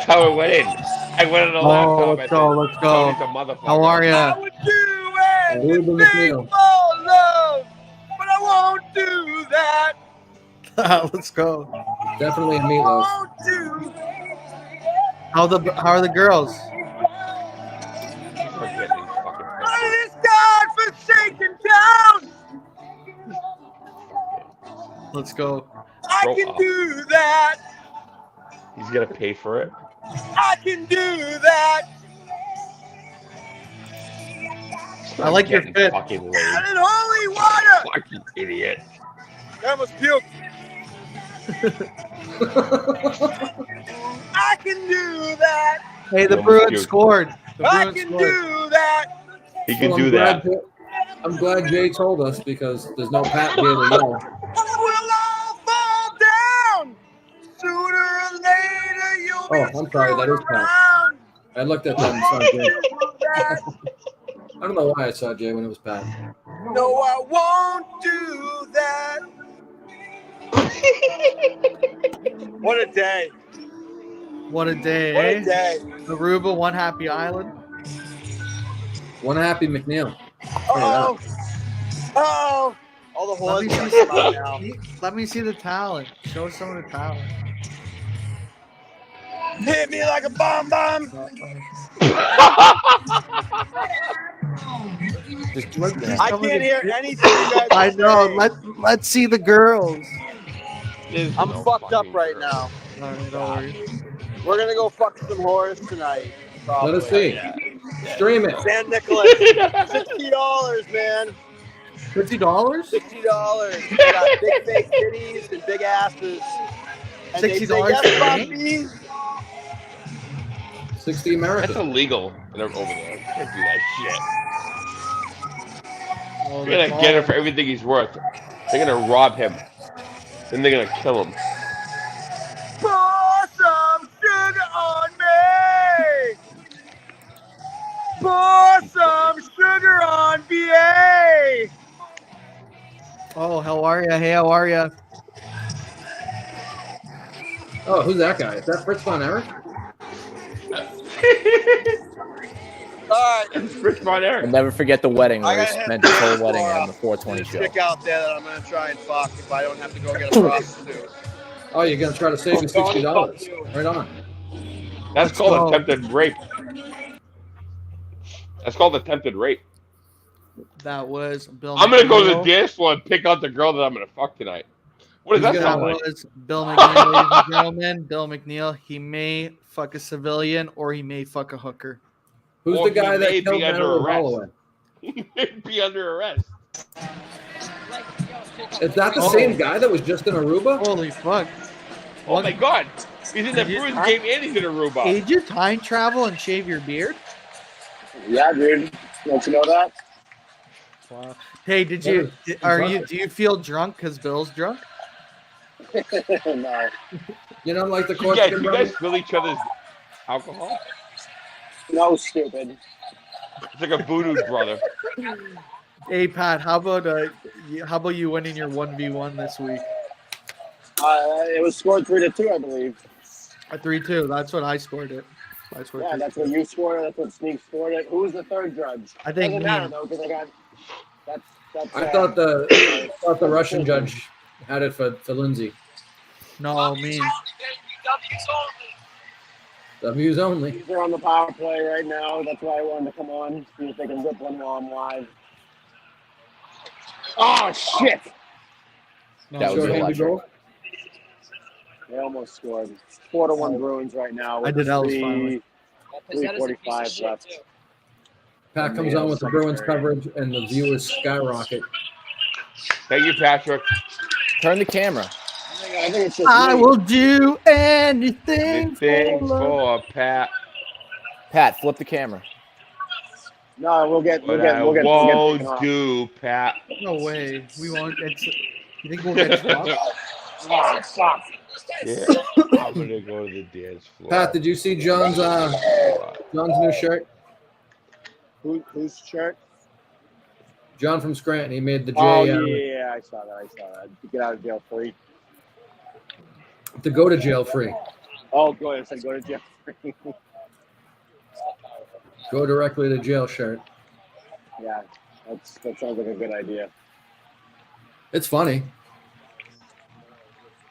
how it went in. I went on the laptop. Let's go. Let's go. Tony's a motherfucker. How are ya? I would do anything for love, but I won't do that. Let's go. Definitely a meatloaf. Won't do. How are the girls? This God-forsaken town. Let's go. I can do that. He's gonna pay for it. I can do that. I like your fit. Fucking lame. And in holy water. Fucking idiot. I almost puked. I can do that. Hey, the Bruins scored. The I Bruins can scored. do that. He can Well, do that. I'm glad Jay told us because there's no Pat here to yell. We'll all fall down. Sooner or later, you'll be I'm sorry, that is Pat. around. I looked at them and saw Jay. I don't know why I saw Jay when it was Pat. No, I won't do that. What a day. What a day, What eh? a day. Aruba, one happy island. One happy McNeil. Oh, oh. All the Let horns me, are see, coming out now. let me see the talent. Show some of the talent. Hit me like a bomb. I can't hear anything you guys I know. say. Let's see the girls. I'm fucked up right now. We're gonna go fuck some whores tonight. Probably. Let us see. Stream it. San Nicholas, $60, man. $50? $60. We got big fake titties and big asses. And they say, $60 yes, for me? puppy. 60 America. That's illegal over there. You can't do that shit. Oh, They're gonna get him for everything he's worth. They're gonna rob him. Then they're gonna kill him. Pour some sugar on me. Pour some sugar on BA. Oh, how are ya? Hey, how are ya? Oh, who's that guy? Is that Fritz Von Erich? All right. Rich Von Erich. I'll never forget the wedding I where gotta we hit spent his whole for, wedding on the 420 show. Chick out there that I'm gonna try and fuck if I don't have to go get a prostitute. Oh, you're going to try to save me $60. Right on. That's called attempted rape. That's called attempted rape. That was Bill. I'm gonna go to McNeil. the dance floor and pick out the girl that I'm gonna fuck tonight. What does that He's sound gonna- like? Was Bill McNeil, ladies and gentlemen. Bill McNeil. He may fuck a civilian or he may fuck a hooker. Who's Or the guy he may that killed be under Marilyn arrest. Holloway? He may be under arrest. Is that the Oh. same guy that was just in Aruba? Holy fuck! Oh my God! He's in the Did you- Bruins game and he's in Aruba. Did you time travel and shave your beard? Yeah, dude. Don't you know that? Wow. Hey, did That you? is Are you? impressive. Do you feel drunk because Bill's drunk? No. You know, like the Yeah, Corsican you brothers? guys fill each other's alcohol? No, stupid. It's like a voodoo brother. Hey Pat, how about you winning your 1v1 this week? It was scored 3-2, I believe. A 3-2. That's what I scored it. I scored Yeah, 3-2. that's what you scored it. That's what Sneak scored it. Who was the third judge? I think Doesn't me matter and- though, because I got. That's. I thought the Russian judge had it for Lindsay. No, me. W's only. These are on the power play right now. That's why I wanted to come on, see if they can rip one while I'm live. Oh shit! No, That was Short-handed electric. goal. They almost scored. 4-1 Bruins right now. I With did L's finally. 3:45 left. Pat comes on with the Bruins coverage, and the viewers skyrocket. Thank you, Patrick. Turn the camera. I think it's just I me. will do anything. Anything for love. for Pat. Pat, flip the camera. No, we'll get But I taken won't off. do, Pat. No way. We won't. You think we'll get dropped? Oh, fuck. Yeah, I'm gonna go to the dance floor. Pat, did you see John's new shirt? Whose shirt? John from Scranton. He made the J Oh yeah, I saw that. Get out of jail free. to go to jail free. Oh, go ahead. I said go to jail free. Go directly to jail shirt. Yeah, that sounds like a good idea. It's funny.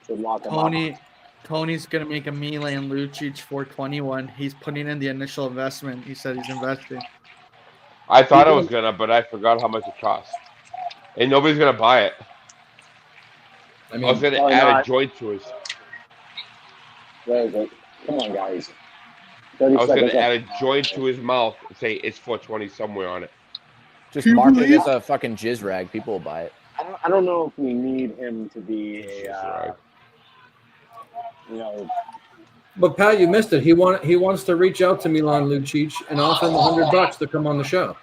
Should lock him up. Tony's gonna make a Milan Lucic 421. He's putting in the initial investment. He said he's investing. I thought I was gonna, but I forgot how much it cost. And nobody's gonna buy it. I I mean, was gonna probably add a not. joint to his. Where is it? Come on, guys. I 30 was seconds gonna add left. a joint to his mouth and say it's 420 somewhere on it. Just mark it as a fucking jizz rag. People will buy it. I don't know if we need him to be a, Right. you know, but Pat, you missed it. He wants to reach out to Milan Lucic and offer him $100 to come on the show.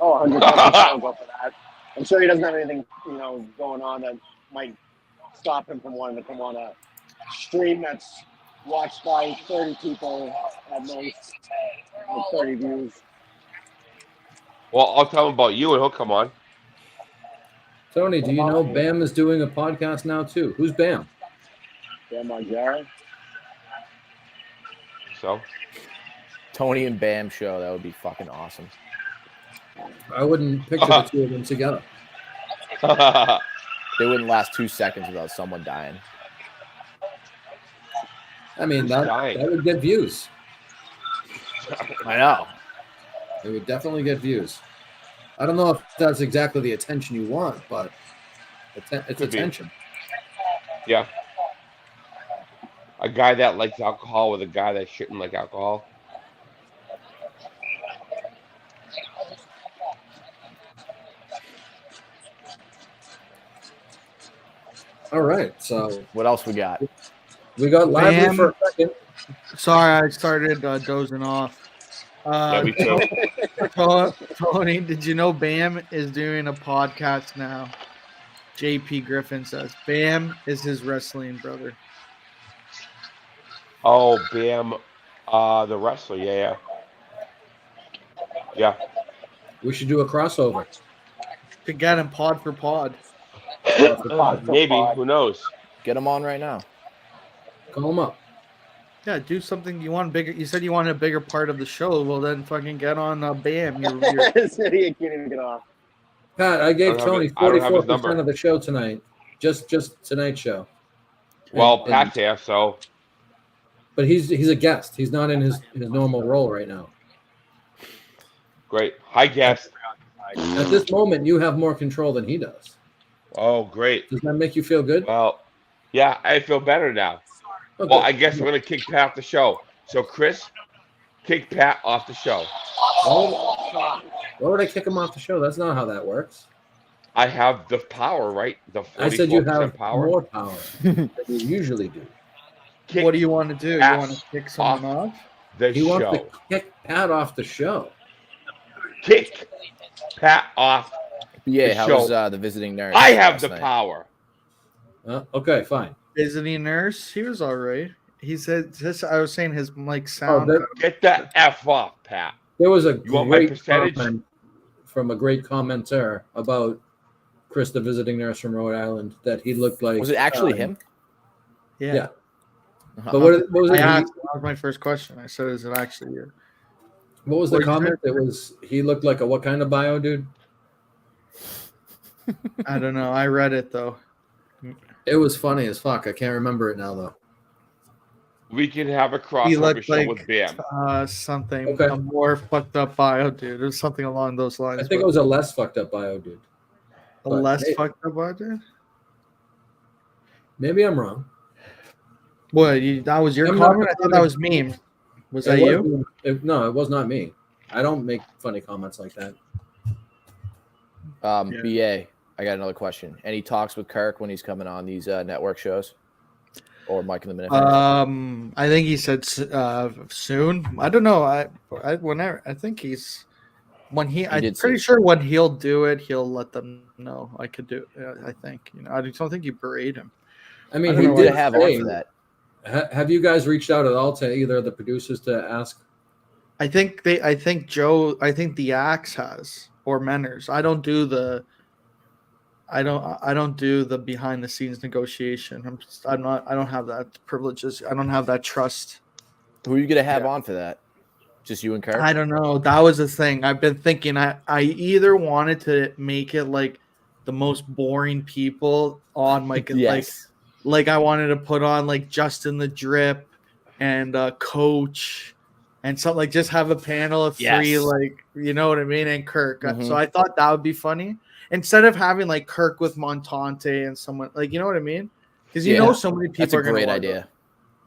oh, 100 I'll go for that. I'm sure he doesn't have anything, going on that might stop him from wanting to come on a stream that's watched by 30 people at most, with 30 views. Well, I'll tell him about you and he'll come on. Tony, do you know Bam is doing a podcast now too? Who's Bam? Dan Margera. So Tony and Bam show. That would be fucking awesome. I wouldn't picture the two of them together. They wouldn't last 2 seconds without someone dying. I mean, Who's that dying? would get views. I know. It would definitely get views. I don't know if that's exactly the attention you want, but it's Could be. attention. yeah. A guy that likes alcohol with a guy that shouldn't like alcohol. All right, so What else we got? we got lively Bam. for a second. Sorry, I started dozing off. Yeah, me too. Tony, did you know Bam is doing a podcast now? JP Griffin says Bam is his wrestling brother. Oh, Bam, the wrestler. Yeah. We should do a crossover. Could get him pod for pod. Maybe. Who knows? Get them on right now. Call him up. Yeah, do something you want bigger. You said you wanted a bigger part of the show. Well, then fucking get on Bam. This idiot can't even get off. Pat, I gave I don't Tony have his 44% number. of the show tonight. Just tonight's show. Well, And- Pat's here, so but he's a guest. He's not in his normal role right now. great. Hi, guest. At this moment, you have more control than he does. Oh, great. Does that make you feel good? Well, Yeah, I feel better now. Okay. Well, I guess we're gonna kick Pat off the show. So Chris, kick Pat off the show. Why would I kick him off the show? That's not how that works. I have the power, right? The 44% I said you have power. more power than you usually do. What do you want to do? You want to kick someone off? The He wants show. to kick Pat off the show. Kick Pat off. Yeah, the how show. was the visiting nurse? I have last the night? power. Okay, fine. Visiting nurse, he was all right. He said, I was saying his mic sound. Get the F off, Pat. There was a You want my great percentage? comment from a great commenter about Chris, the visiting nurse from Rhode Island, that he looked like. Was it actually him? Yeah. Yeah. But what was it? That was my first question. I said, is it actually you? What was the What'd you comment? It was he looked like a what kind of bio dude? I don't know. I read it though. It was funny as fuck. I can't remember it now though. We can have a He crossover looked show like with Bam. something Okay. a more fucked up bio dude. It was something along those lines. I think it was a less fucked up bio dude. a but less hey. fucked up bio dude. Maybe I'm wrong. What? That was your I'm not comment? I thought that was meme. Was that It you? No, it was not me. I don't make funny comments like that. BA, I got another question. Any talks with Kirk when he's coming on these network shows? Or Mike in the Minute? I think he said soon. I don't know. I think he's when I'm pretty sure when he'll do it, he'll let them know. I could do it. I think. I don't think you berate him. I mean, Who did have on for that? Have you guys reached out at all to either of the producers to ask? I think Joe. I think the Axe has or Menners. I don't do the behind the scenes negotiation. I don't have that privileges. I don't have that trust. Who are you gonna have on for that? Just you and Kirk? I don't know. That was the thing. I've been thinking. I either wanted to make it like the most boring people on Yes. like I wanted to put on like Justin the Drip and Coach and something like just have a panel of three, like you know what I mean, and Kirk. So I thought that would be funny. Instead of having like Kirk with Montante and someone like you know what I mean? Because you know so many people That's a are going to great idea.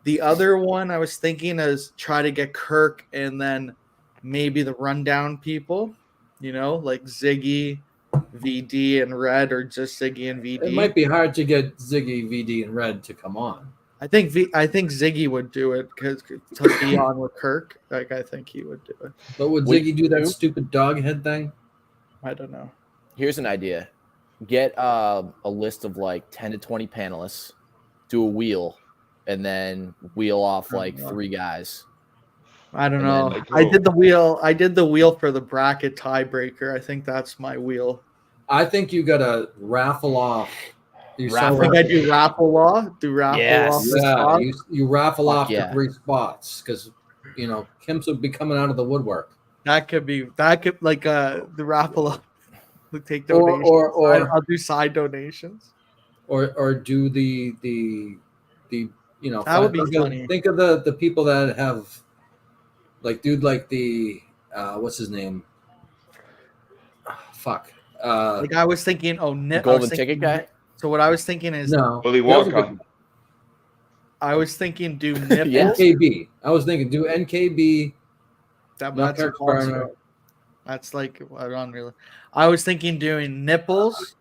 The other one I was thinking is try to get Kirk and then maybe the rundown people, like Ziggy, VD, and Red, or just Ziggy and VD. It might be hard to get Ziggy, VD, and Red to come on. I think Ziggy would do it because to be on with Kirk. Like I think he would do it. But would Ziggy do that stupid dog head thing? I don't know. Here's an idea. Get a list of like 10 to 20 panelists, do a wheel, and then wheel off like 3 guys. I don't know. I did the wheel for the bracket tiebreaker. I think that's my wheel. I think you gotta raffle off. I think I do raffle off. Do raffle off the spot. You raffle off yeah. the 3 spots because Kim's would be coming out of the woodwork. That could like the raffle off. Take donations. Or I'll do side donations. Or do the that would be funny. Think of the people that have like the what's his name? Fuck. Like I was thinking, golden ticket guy. So what I was thinking is Willy Wonka. I was thinking do nipples. NKB. I was thinking do NKB. That's a concert. That's like unreal. I was thinking doing nipples,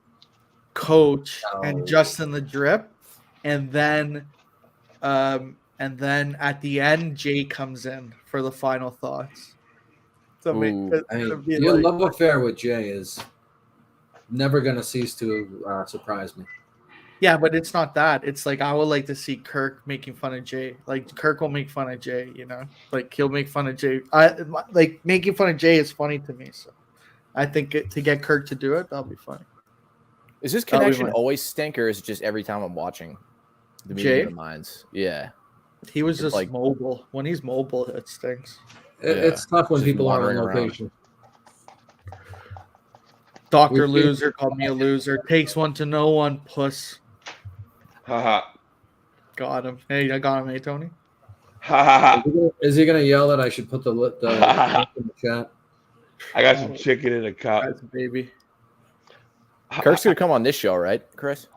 Coach, and Justin the Drip, and then at the end Jay comes in for the final thoughts. So your love affair with Jay is never gonna cease to surprise me. Yeah, but it's not that. It's like I would like to see Kirk making fun of Jay. Like Kirk will make fun of Jay, Like he'll make fun of Jay. Like making fun of Jay is funny to me. So I think to get Kirk to do it, that'll be funny. Is his connection always stink, or is it just every time I'm watching the Meeting of the Minds? Yeah. He was just like mobile. When he's mobile, it stinks. It's tough when people are on location. Dr. Loser called me a loser. Takes one to know one, puss. Haha. Got him. Hey, I got him. Hey, Tony. Is he gonna yell that I should put the link in the chat? I got some chicken in a cup. That's a baby. Kirk's gonna come on this show, right, Chris?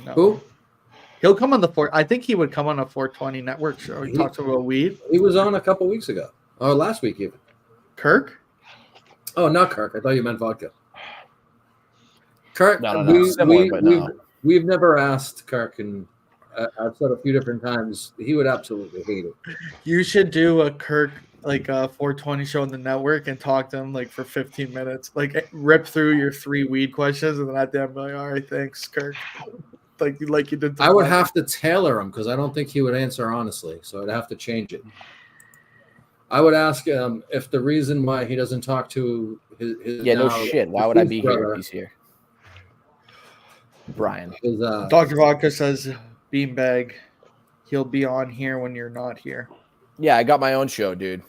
No. Who? He'll come on the I think he would come on a 420 network show. He talks about weed. He was on a couple weeks ago, or last week even. Kirk? Oh, not Kirk. I thought you meant vodka. Kirk. No. Similar, we've never asked Kirk, and I've said a few different times he would absolutely hate it. You should do a Kirk like a 420 show on the network and talk to him like for 15 minutes. Like rip through your 3 weed questions, and then at the end be like, all right, thanks, Kirk. Like you did. I would have to tailor him because I don't think he would answer honestly. So I'd have to change it. I would ask him if the reason why he doesn't talk to his no shit. Why would I be here if he's here? Brian. Dr. Vodka says beanbag. He'll be on here when you're not here. Yeah, I got my own show, dude.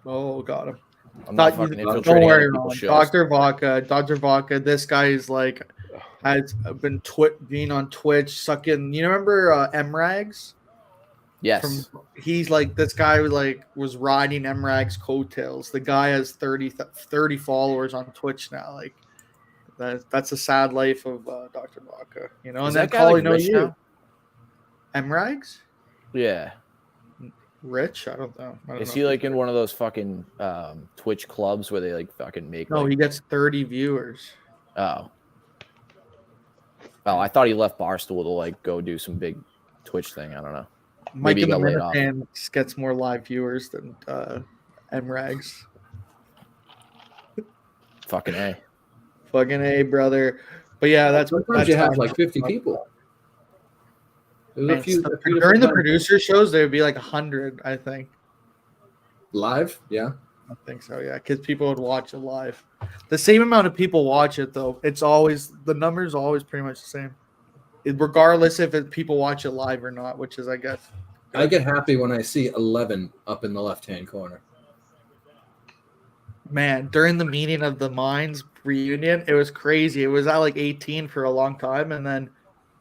Oh, got him. I'm not fucking infiltrating don't worry, other people's shows. Dr. Vodka. This guy is like has been being on Twitch, sucking. You remember MRags? Yes. He's like this guy was riding MRag's coattails. The guy has 30 followers on Twitch now. Like that's a sad life of Dr. Vodka. You know, Is and then that guy like knows rich you. now? MRags? Yeah. Rich? I don't know. Is he like in one of those fucking Twitch clubs where they like fucking make? No, he gets 30 viewers. Oh, I thought he left Barstool to like go do some big Twitch thing. I don't know. Mike Maybe in he the got laid off. Minuteman gets more live viewers than MRags. Fucking A. Fucking A, brother. But yeah, that's sometimes you have like 50 people. Man, during the producer shows, there would be like 100, I think. Live? Yeah. I think so, yeah, because people would watch it live. The same amount of people watch it, though. It's always, the numbers are always pretty much the same. Regardless if people watch it live or not, which is, I guess. I get happy when I see 11 up in the left-hand corner. Man, during the meeting of the Minds reunion, it was crazy. It was at like 18 for a long time, and then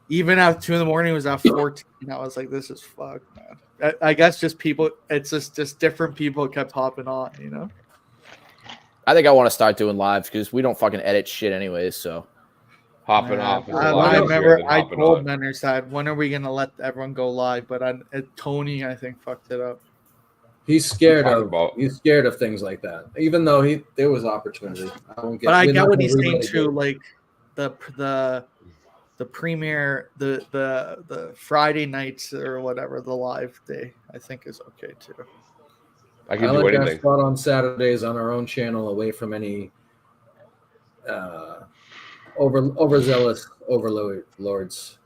even at 2 a.m, it was at 14. I was like, this is fucked, man. I guess just people, it's just different people kept hopping on, you know? I think I want to start doing lives because we don't fucking edit shit anyways, so. Hopping off. I remember I told Menners that, when are we going to let everyone go live? But Tony, I think, fucked it up. He's scared of things like that, even though there was opportunity. I get what he's saying too, like the premiere, the Friday nights or whatever, the live day, I think is okay too. I can do anything. Our spot on Saturdays on our own channel, away from any overzealous overlords.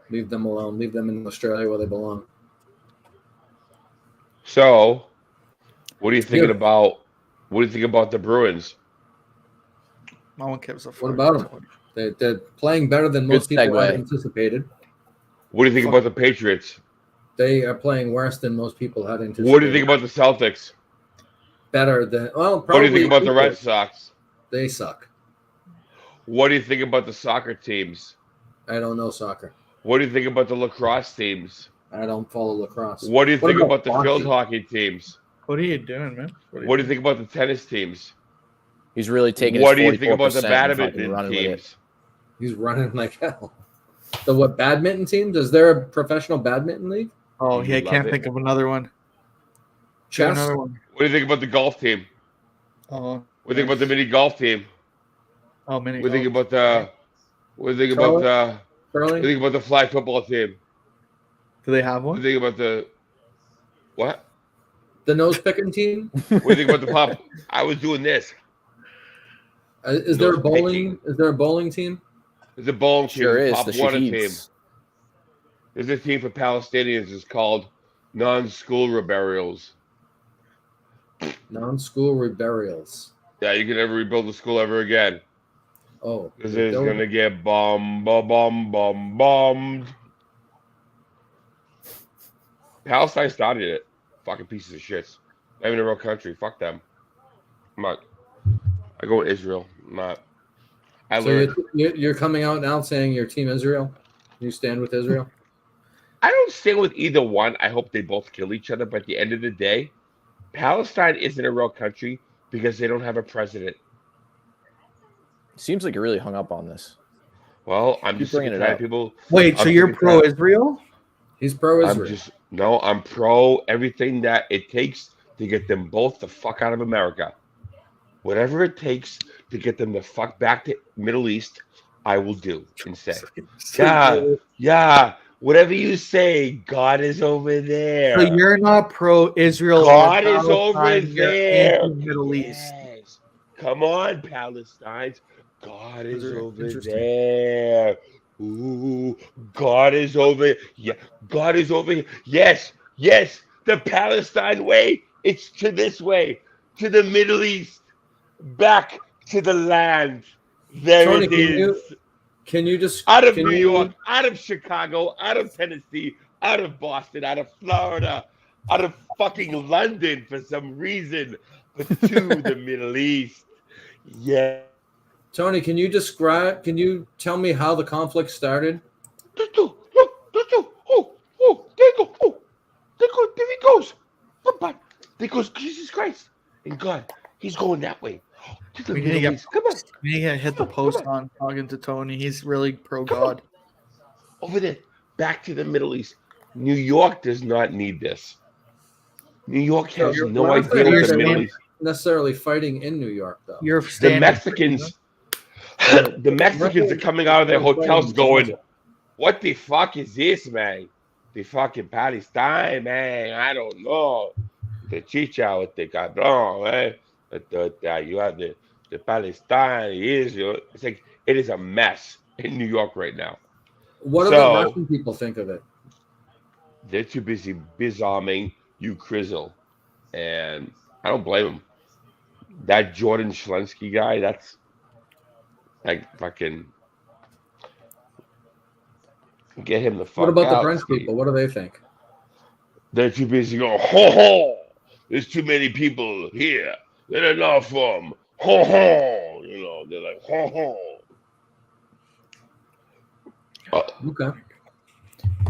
Leave them alone. Leave them in Australia where they belong. So, what are you thinking about? What do you think about the Bruins? No one cares. What about them? They're playing better than most people had anticipated. What do you think about the Patriots? They are playing worse than most people had anticipated. What do you think about the Celtics? Better than What do you think about the Red Sox? They suck. What do you think about the soccer teams? I don't know soccer. What do you think about the lacrosse teams? I don't follow lacrosse. What do you think about the field hockey teams? What are you doing, man? What do you think about the tennis teams? He's really taking. What do you think about the badminton teams? He's running like hell. The what badminton teams? Is there a professional badminton league? Oh, yeah, I can't think of another one. Chess. Another one. What do you think about the golf team? Oh. What do you think about the mini golf team? Oh, mini. What do you think about the? What do you think about the? What do you think about the flag football team? Do they have one? What do you think about the? What? The nose picking team? What do you think about the pop? I was doing this. Is there a bowling? Is there a bowling team? There's a bowling team. Sure is. Pop The water Shaheeds. team. There's a team for Palestinians. It's called non-school reburials. Non-school reburials. Yeah, you can never rebuild the school ever again. Oh, because it's gonna get bombed. Palestine started it. Fucking pieces of shits. Not even a real country. Fuck them. I'm not. I go with Israel. I'm not. So you're coming out now saying your team Israel? You stand with Israel? I don't stand with either one. I hope they both kill each other. But at the end of the day, Palestine isn't a real country because they don't have a president. Seems like you're really hung up on this. Well, I'm just bringing it tired up. of people. Wait, so you're pro-Israel? He's pro-Israel. I'm pro everything that it takes to get them both the fuck out of America. Whatever it takes to get them the fuck back to Middle East, I will do and say. Yeah. Whatever you say, God is over there. So you're not pro-Israel God or is over Palestine, you're there. anti-Middle East. Yes. Come on, Palestine. God is over Interesting. there. Ooh, God is over. Yeah, God is over here. Yes, the Palestine way. It's to this way, to the Middle East, back to the land. There Tony, it is. Can you just Out of New York, out of Chicago, out of Tennessee, out of Boston, out of Florida, out of fucking London for some reason, but to the Middle East. Yeah. Tony, can you tell me how the conflict started? There he goes. There goes Jesus Christ. And God, he's going that way. To the Middle East. Come on. We need to hit the post on talking to Tony. He's really pro-God. Over there. Back to the Middle East. New York does not need this. New York has no idea what the Middle East. Necessarily fighting in New York, though. The Mexicans are coming out of their hotels going, what the fuck is this, man? The fucking Palestine, man. I don't know. The chicha with the cabron, man. You have the Palestine, Israel. It's like it is a mess in New York right now. What do the Russian people think of it? They're too busy bizarming you, Krizzle. And I don't blame them. That Jordan Schlensky guy, that's like fucking get him the fuck out. What about the French people? What do they think? They're too busy going, ho ho, there's too many people here. They're enough from ho ho. You know, they're like ho ho. Okay.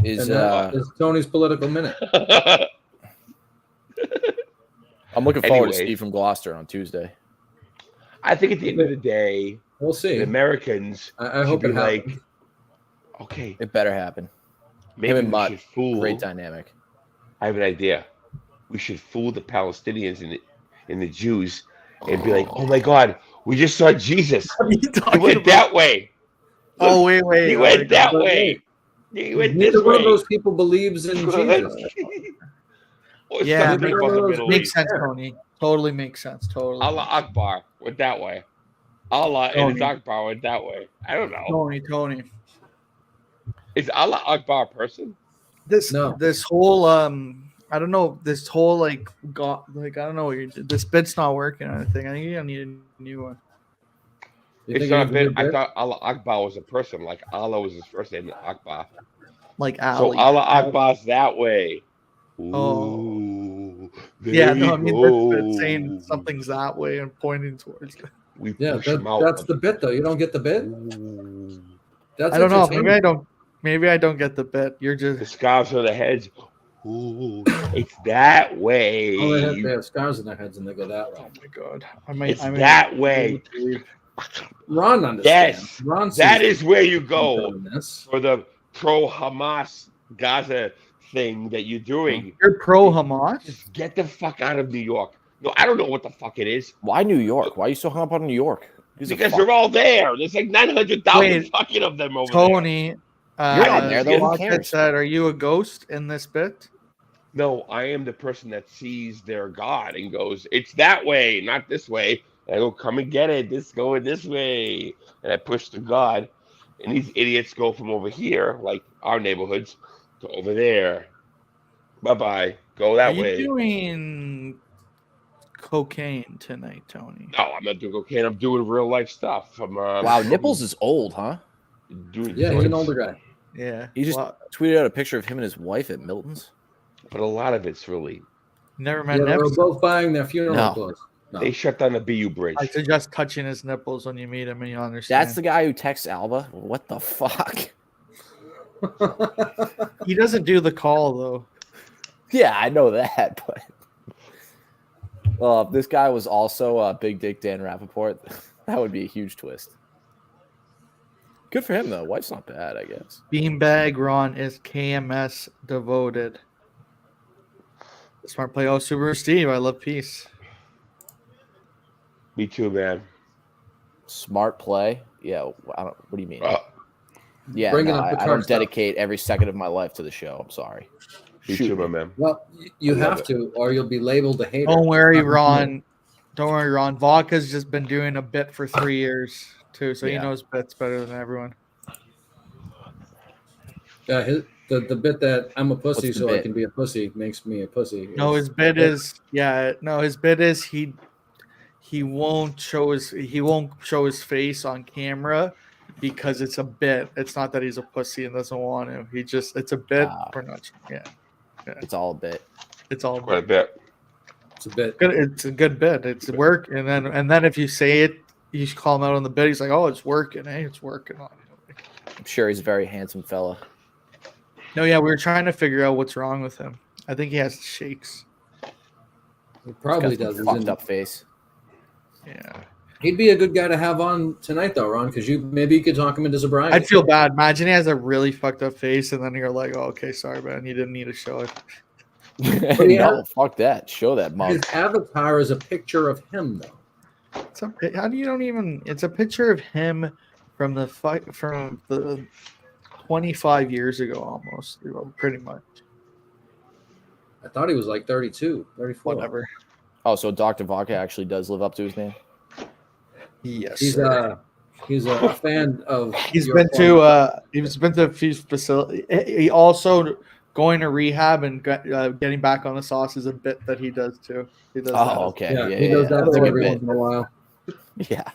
Is Tony's political minute. I'm looking forward to Steve from Gloucester on Tuesday. I think at the end of the day, we'll see. The Americans I hope it happens. Okay. It better happen. Maybe we should fool. Great dynamic. I have an idea. We should fool the Palestinians and the Jews and be like, oh my God, we just saw Jesus. He went that way. Oh, wait. He went that way. He went this Neither one way. of those people believes in Jesus. Yeah, makes sense, Tony. Totally makes sense. Totally. Allah Akbar went that way. Allah and his Akbar went that way. I don't know. Tony. Is Allah Akbar a person? This whole I don't know, this whole I don't know, this bit's not working or anything. I think you need a new one. It's not a bit. I thought Allah Akbar was a person, like Allah was his first name, Akbar. Like Ali. So Allah Akbar's that way. Ooh, yeah, no, I mean that's saying something's that way and pointing towards it. That's the bit though. You don't get the bit. I don't know. Maybe I don't get the bit. You're just the scars on the heads. Ooh, it's that way. Oh, they have scars on their heads and they go that way. Oh my God! It's that way. Ron understands. Yes, Ron that is where you go for the pro-Hamas Gaza thing that you're doing. You're pro-Hamas? Just get the fuck out of New York. No, I don't know what the fuck it is. Why New York? Why are you so hung up on New York? Because they're all there. There's like 900,000 fucking of them over there. Tony, you're not there though. Who cares? Are you a ghost in this bit? No, I am the person that sees their God and goes, it's that way, not this way. And I go, come and get it. This going this way. And I push the God. And these idiots go from over here, like our neighborhoods, to over there. Bye-bye. Go that way. Are you doing cocaine tonight, Tony? No, I'm not doing cocaine. I'm doing real life stuff. Wow, Nipples is old, huh? Doing he's an older guy. Yeah. He just tweeted out a picture of him and his wife at Milton's. But a lot of it's really... Never met They were both buying their funeral clothes. No. They shut down the BU bridge. I suggest touching his nipples when you meet him and you understand. That's the guy who texts Alba? What the fuck? He doesn't do the call, though. Yeah, I know that, but... Well, if this guy was also Big Dick Dan Rappaport, that would be a huge twist. Good for him though. Wife's not bad, I guess. Beanbag Ron is KMS devoted. Smart play. Oh, Super Steve. I love peace. Me too, man. Smart play. Yeah. What do you mean? Yeah. Bringing No, up the I car don't stuff. dedicate every second of my life to the show. I'm sorry. Me too, my man. Well, you have to, or you'll be labeled a hater. Don't worry, Ron. Don't worry, Ron. Vodka's just been doing a bit for 3 years too, so he knows bits better than everyone. Yeah, the bit that I'm a pussy, so I can be a pussy makes me a pussy. No, his bit is his bit is he won't show his face on camera because it's a bit. It's not that he's a pussy and doesn't want to. It's a bit for not. Yeah. It's all a bit. It's all quite a bit. It's a bit. Good. It's a good bit. It's work, and then if you say it, you call him out on the bit. He's like, "Oh, it's working. Hey, it's working on." I'm sure he's a very handsome fella. No, yeah, we were trying to figure out what's wrong with him. I think he has shakes. He probably does. Fucked up face. Yeah. He'd be a good guy to have on tonight, though, Ron, because maybe you could talk him into sobriety. I'd feel bad. Imagine he has a really fucked up face, and then you're like, "Oh, okay, sorry, man, you didn't need to show it." No, fuck that. Show that mug. His avatar is a picture of him, though. It's a picture of him from the 25 years ago, almost, pretty much. I thought he was like 32, 34. Whatever. Oh, so Dr. Vodka actually does live up to his name? Yes. He's a fan of. He's been to a few facilities. He also going to rehab and getting back on the sauce is a bit that he does too. He does that. Okay. Yeah, he does that every once in a while. Yeah.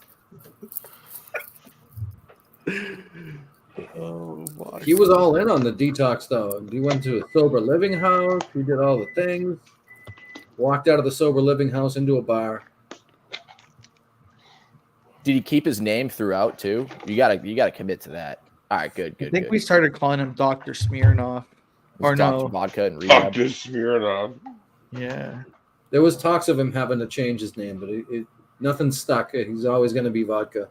Oh my. He was all in on the detox, though. He went to a sober living house. He did all the things. Walked out of the sober living house into a bar. Did he keep his name throughout too? You gotta commit to that. All right, good. I think we started calling him Dr. Smirnoff. Or Dr. no. Vodka and rehab. Dr. Smirnoff. Yeah. There was talks of him having to change his name, but nothing stuck. He's always going to be Vodka.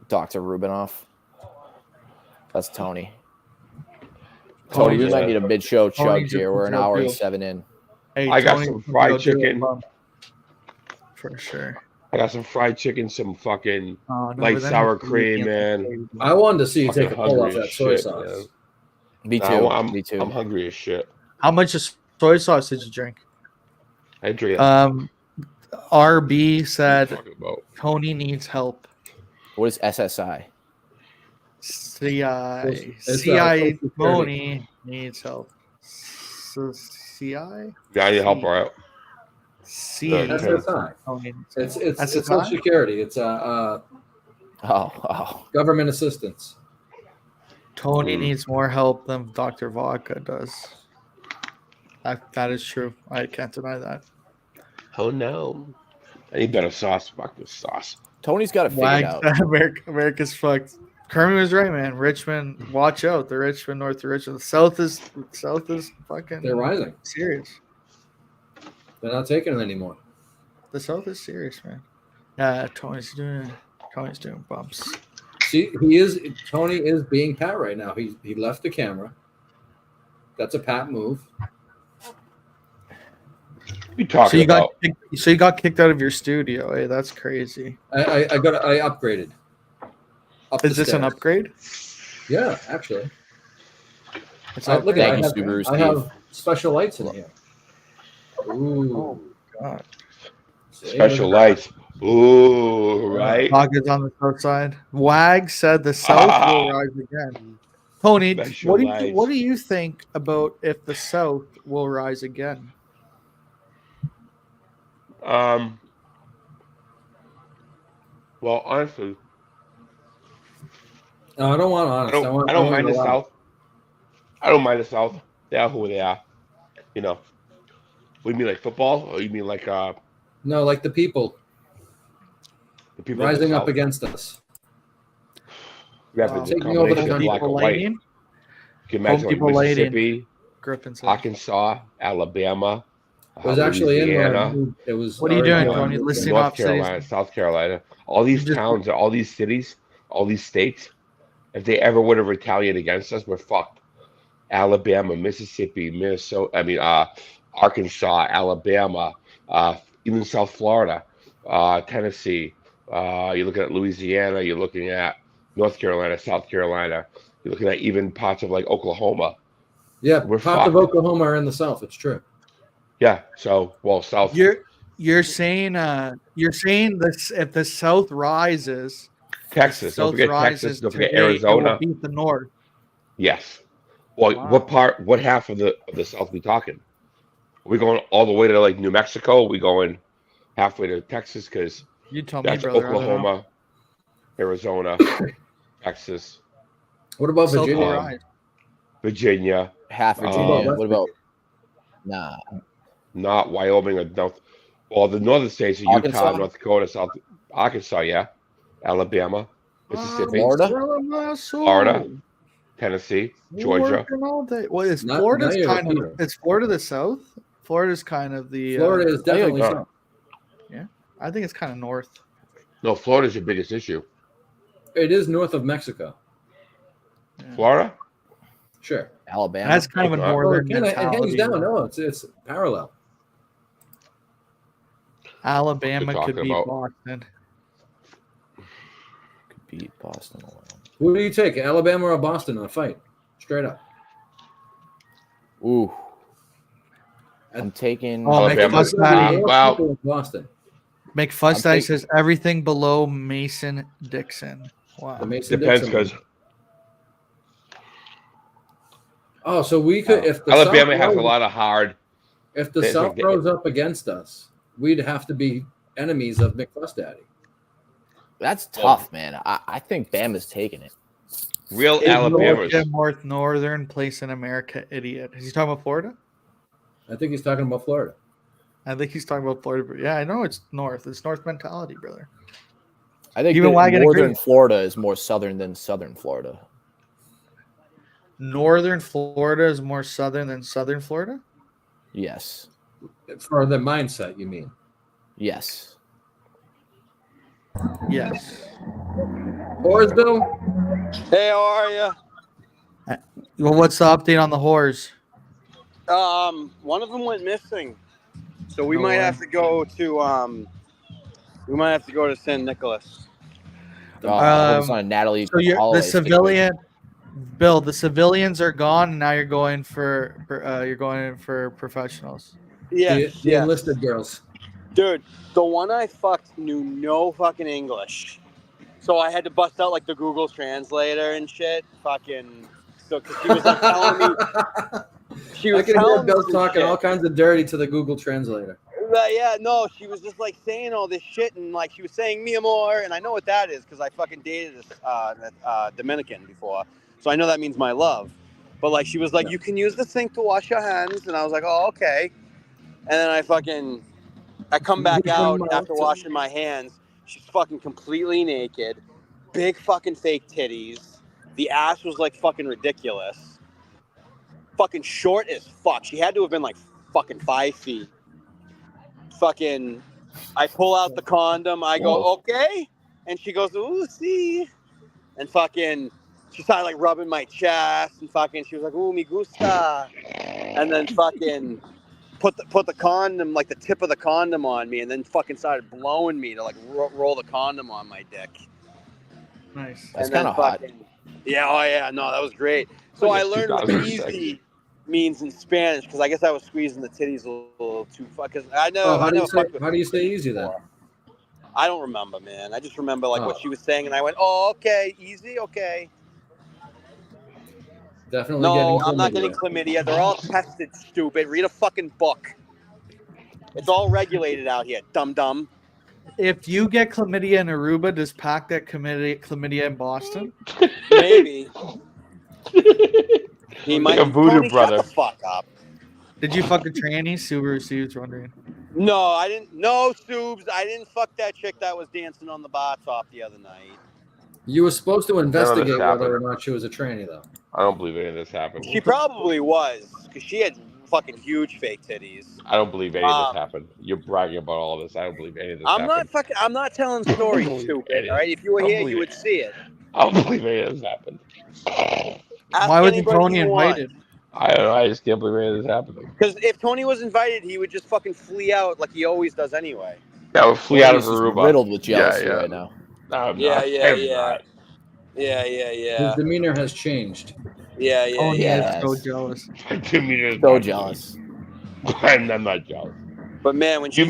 Dr. Rubinoff. That's Tony. Tony, we might need a mid-show chug here. We're an hour and 7 in. Hey, I got some fried chicken. For sure. I got some fried chicken, some fucking light but then sour it's cream, man. I wanted to see you Fucking take a pull off hungry that as soy shit, sauce. man. Me too. No, Me too. I'm hungry as shit. How much soy sauce did you drink? I drink. RB said Talking about. Tony needs help. What is SSI? CI Tony needs help. CI? Yeah, I need help, all right. C. SSI. It's Social Security. It's government assistance. Tony needs more help than Dr. Vodka does. That is true. I can't deny that. Oh no. I need better sauce. Fuck this sauce. Tony's got to figure it out. America's fucked. Kermit was right, man. Richmond, watch out. The Richmond, North of Richmond. The South is fucking. They're rising. Serious. They're not taking it anymore. The South is serious, man. Tony's doing bumps. See, Tony is being Pat right now. He left the camera. That's a Pat move. You talking about? So you got kicked out of your studio. Hey, that's crazy. I upgraded. Is this an upgrade? Yeah, actually. Look at I have special lights in here. Ooh. Oh God. Special lights. Ooh, right. Pockets on the south side. Wag said the South will rise again. Tony, what do you think about if the South will rise again? Well, honestly, no, I don't want honest. I don't mind the South. I don't mind the South. They are who they are. You know. What do you mean, like football, or you mean like No, like the people. The people rising up against us. Taking over the country. Black and white. You can imagine like Mississippi, Arkansas, Alabama. It was actually Louisiana. It was. What are you doing, Tony? Listening North Carolina, South Carolina. All these towns, all these cities, all these states. if they ever would have retaliated against us, we're fucked. Alabama, Mississippi, Minnesota. I mean, Arkansas, Alabama, even South Florida, Tennessee. You're looking at Louisiana. You're looking at North Carolina, South Carolina. You're looking at even parts of like Oklahoma. Yeah, We're parts fucked. of Oklahoma are in the South. It's true. Yeah. So, well, South. You're saying this if the South rises, Texas. Don't forget Texas. Don't forget Arizona. It will beat the North. Yes. Well, Wow. what half of the South are we talking? Are we going all the way to like New Mexico? Are we going halfway to Texas? Because You tell me, that's brother. I don't know. Oklahoma, Arizona, Texas, What about South will Virginia? rise. Virginia, Half Virginia. West What about? Nah. not Wyoming or North. Well, the northern states are Utah, Arkansas? North Dakota, South Arkansas, yeah, Alabama, Mississippi, Florida? Florida, Tennessee, Georgia. All day. Well, is Not- Florida's now you're kind of repeating. is Florida the South? Florida's kind of the Florida is definitely uh, South. I think it's kind of north. No, Florida's your biggest issue. It is north of Mexico. Yeah. Florida? Sure. Alabama. That's kind of a Okay. northern It hangs mentality. down. No, it's parallel. Alabama What could you're be talking Boston. Could beat Boston alone. Who do you take, Alabama or Boston in a fight? Straight up. Ooh. I'm taking. Oh, Alabama. McFuss Daddy. Well, Boston. McFuss I'm Daddy taking- says everything below Mason Dixon. Wow. The Mason depends Dixon. because Oh, so we could if the Alabama South has a rose- lot of hard. If the There's South no- rose up against us, we'd have to be enemies of McFuss Daddy. That's tough, man. I think Bama's taking it. Real Is Alabama's. Georgia more northern place in America, idiot? Is he talking about Florida? I think he's talking about Florida. I think he's talking about Florida. But yeah, I know it's north. It's north mentality, brother. I think Even that Wagon northern agrees. Florida is more southern than southern Florida. Northern Florida is more southern than southern Florida? Yes. For the mindset, you mean? Yes. Yes. Horseville? Hey, how are you? Well, what's the update on the whores? One of them went missing, so we No might way. have to go to San Nicolas. Focus on Natalie. So you're the Holloway civilian, Bill. The civilians are gone, and now you're going for professionals. Yeah, The enlisted girls. dude. The one I fucked knew no fucking English, so I had to bust out like the Google Translator and shit. Fucking, so because she was like telling me, she was I can hear telling me Bill some talking shit. all kinds of dirty to the Google Translator. But yeah, no, she was just like saying all this shit, and like she was saying "mi amor," and I know what that is because I fucking dated a Dominican before, so I know that means my love. But like she was like, "You can use the sink to wash your hands," and I was like, "Oh, okay." And then I come back out after washing my hands. She's fucking completely naked, big fucking fake titties. The ass was like fucking ridiculous. Fucking short as fuck. She had to have been like fucking 5 feet. Fucking, I pull out the condom. I go, okay. And she goes, ooh, see. And fucking, she started like rubbing my chest. And fucking, she was like, ooh, me gusta. And then fucking put the condom, like the tip of the condom on me. And then fucking started blowing me to like roll the condom on my dick. Nice. That's And then kind of hot. fucking- Yeah, oh yeah, no, that was great. So I learned what 2006. easy means in Spanish because I guess I was squeezing the titties a little too far. Because I know. Oh, how I do know you say easy then? I don't remember, man. I just remember like what Oh. she was saying, and I went, "Oh, okay, easy, okay." Definitely No, getting I'm not getting chlamydia. They're all tested, stupid. Read a fucking book. It's all regulated out here, dum. If you get chlamydia in Aruba, does Pac get chlamydia in Boston? Maybe. He might. Like a voodoo Tony, brother. Shut the fuck up. Did you fucking tranny? Subaru was wondering. No, I didn't. No, Subes. I didn't fuck that chick that was dancing on the bar top the other night. You were supposed to investigate happened. whether or not she was a tranny, though. I don't believe any of this happened. She probably was, because she had fucking huge fake titties. I don't believe any of this happened. You're bragging about all this. I don't believe any of this I'm happened. not telling stories, believe stupid. any. All right, if you were I don't here, you believe would see it. I don't believe any of this happened. Ask Why wasn't anybody Tony you want. invited? I don't know. I just can't believe any of this happening. Because if Tony was invited, he would just fucking flee out like he always does anyway. That would flee out of He's just Aruba. riddled with jealousy right now. No, I'm Yeah, not. yeah, I'm yeah. not. Yeah. His demeanor has changed. Yeah. Tony yeah. is so jealous. My demeanor is So not jealous. I'm not jealous. But man, when she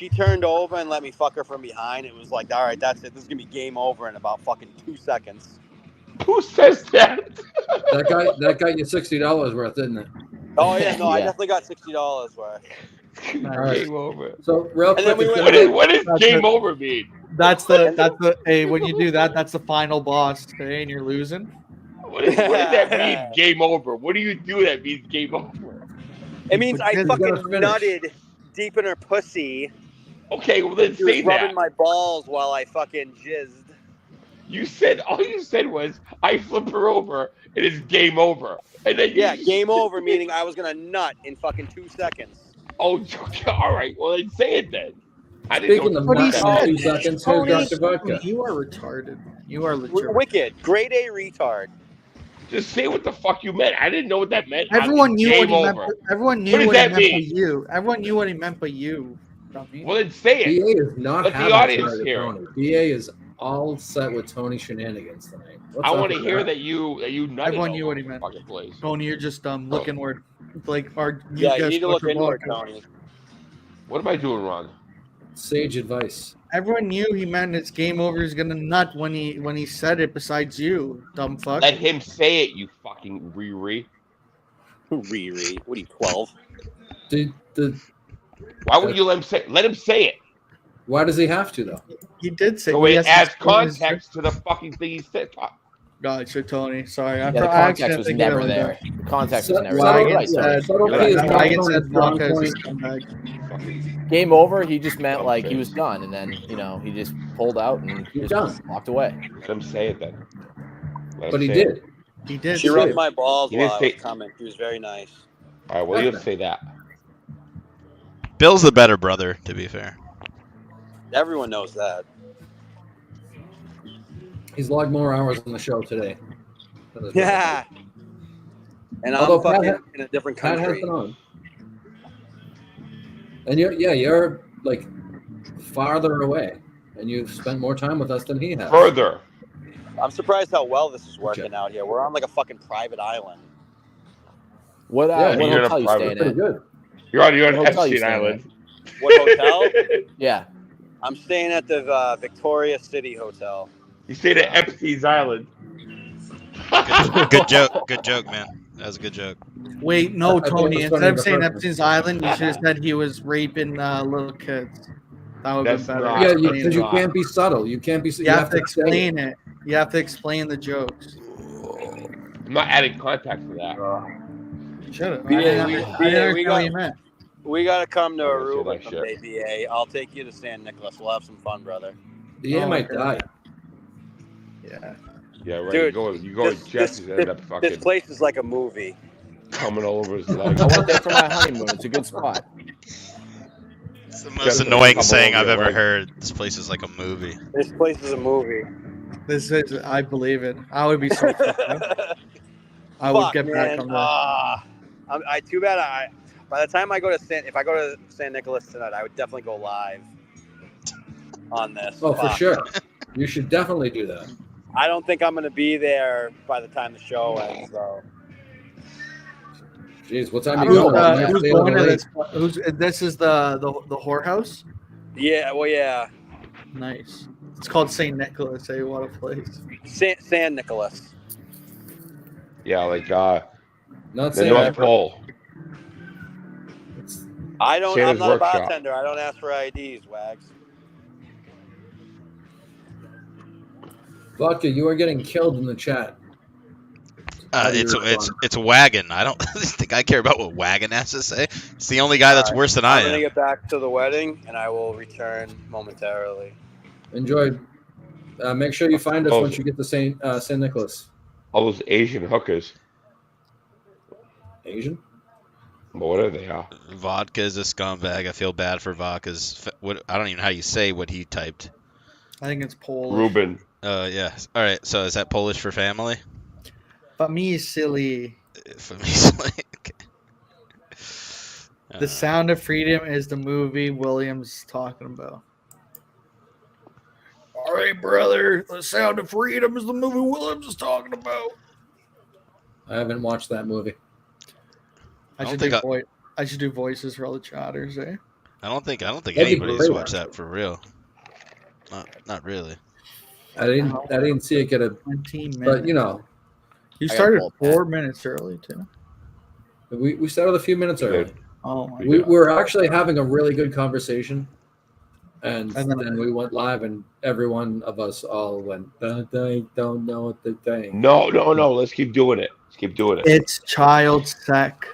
turned over and let me fuck her from behind, it was like, all right, that's it. This is gonna be game over in about fucking 2 seconds. Who says that? That got you $60 worth, didn't it? Oh yeah, no, I Yeah. definitely got $60 worth. Game over. So real And then quick, we went- What does That's game it. over mean? That's the hey, when you do that, that's the final boss. Okay, and you're losing. What does that mean? Game over. What do you do that means game over? It means I Because fucking you gotta finish. nutted deep in her pussy. Okay, well then She was say rubbing that. my balls while I fucking jizzed. All you said was I flip her over and it's game over. And then Yeah, game over, meaning I was gonna nut in fucking 2 seconds. Oh, all right. Well, then say it then. I didn't Speaking know of what he nuts said. in 2 seconds, Tony, here's Dr. Vodka. you are retarded. You are legit. Wicked, grade A retard. Just say what the fuck you meant. I didn't know what that meant. Everyone knew what Game he meant. over. Everyone knew What does what he that meant by mean? you. Everyone knew what he meant by you. Dummy. Well, then say it. BA is not Let the having audience tonight, hear Tony. BA is all set with Tony shenanigans tonight. What's I up want to with hear that? that you nutted Everyone all knew what over he the meant. fucking place. Tony, you're just look inward. Like, Yeah, you guys need to look Dr. inward, Vodka. Tony. What am I doing wrong? Sage advice. Everyone knew he meant it's game over. He's gonna nut when he said it. Besides you, dumb fuck. Let him say it, you fucking Riri. Riri, what are you, 12? Why would you let him say it? Why does he have to though? He did say. So he it has to adds explain his- context to the fucking thing he said. Gotcha, Tony. Sorry, Yeah, the context was never there. The context was never there. Wagon You're right, Tony. said, Subtlety is not Wagon Tony's said strong Vodka is a point. scumbag. Game over. He just meant like he was done, and then he just pulled out and You're just done. walked away. Let him say it then. Let him But he say did. it. He did. She say rubbed it. my balls He while didn't I was say- coming. She was very nice. All right, well, you say that. Bill's the better brother, to be fair. Everyone knows that. He's logged more hours on the show today. than his brother. Yeah. And Although I'm fucking Pat in a different Pat has country. been on. And you're like farther away, and you've spent more time with us than he has. Further. I'm surprised how well this is working out here. We're on like a fucking private island. What Yeah, what you're in a hotel you private- staying Pretty at? good. You're on What hotel you Epstein staying Island. What hotel? Yeah. I'm staying at the Victoria City Hotel. You stayed at Epstein's Island. Good joke. Good joke, man. That was a good joke. Wait, no, I thought it Tony. was Instead funny of the saying first one. Epstein's Island, you should have said he was raping little kids. That would That's be better. not- Yeah, Explain because it. you can't be subtle. You can't be. You have to say it. explain it. You have to explain the jokes. I'm not adding context to that. Shut up. Yeah, I didn't we understand what got- you meant. We gotta come to Yeah, say Aruba that someday, BA. I'll take you to San Nicolas. We'll have some fun, brother. The Oh, might okay. die. Yeah. Yeah, right. Dude, you go with Jess, he's end up This fucking place is like a movie. coming all over his leg. I went there for my honeymoon. It's a good spot. It's the most Just annoying couple saying of I've your ever legs. heard. This place is like a movie. This place is a movie. This is. I believe it. I would be so. fucked up. I would Fuck, get back man. on that. Too bad. By the time I go to if I go to San Nicolas tonight, I would definitely go live on this. Oh, for Fuck. sure. You should definitely do that. I don't think I'm gonna be there by the time the show ends, though. Jeez, what time I you don't going? know, Might who's stay a little going to late. this? This is the whorehouse. Yeah, well, yeah. Nice. It's called St. Nicholas. Hey, what a place. San Nicolas. Yeah, like Not the saying North that. Pole. I'm Santa's not a workshop. bartender. I don't ask for IDs, Wags. Vodka, you are getting killed in the chat. It's Wagon. I don't think I care about what Wagon has to say. It's the only guy that's Alright, worse than I'm I gonna am. get back to the wedding, and I will return momentarily. Enjoy. Make sure you find us Oh. once you get to San Nicolas. All those Asian hookers. Asian? But whatever they are. Vodka is a scumbag. I feel bad for Vodka's. I don't even know how you say what he typed. I think it's Polish. Ruben. Yeah. All right. So is that Polish for family? Family. Family. Okay. The Sound of Freedom is the movie Williams talking about. All right, brother. The Sound of Freedom is the movie Williams is talking about. I haven't watched that movie. I should do voices for all the chatters, eh? I don't think That'd be anybody's great, watched actually. that for real. Not really. I didn't see it get a 19 minutes. but you know, You started 4 minutes early too. we started a few minutes early. Oh my We god. were actually having a really good conversation. And And then- then we went live, and every one of us all went, they don't know what they're saying. No. Let's keep doing it. Let's keep doing it. It's child sec.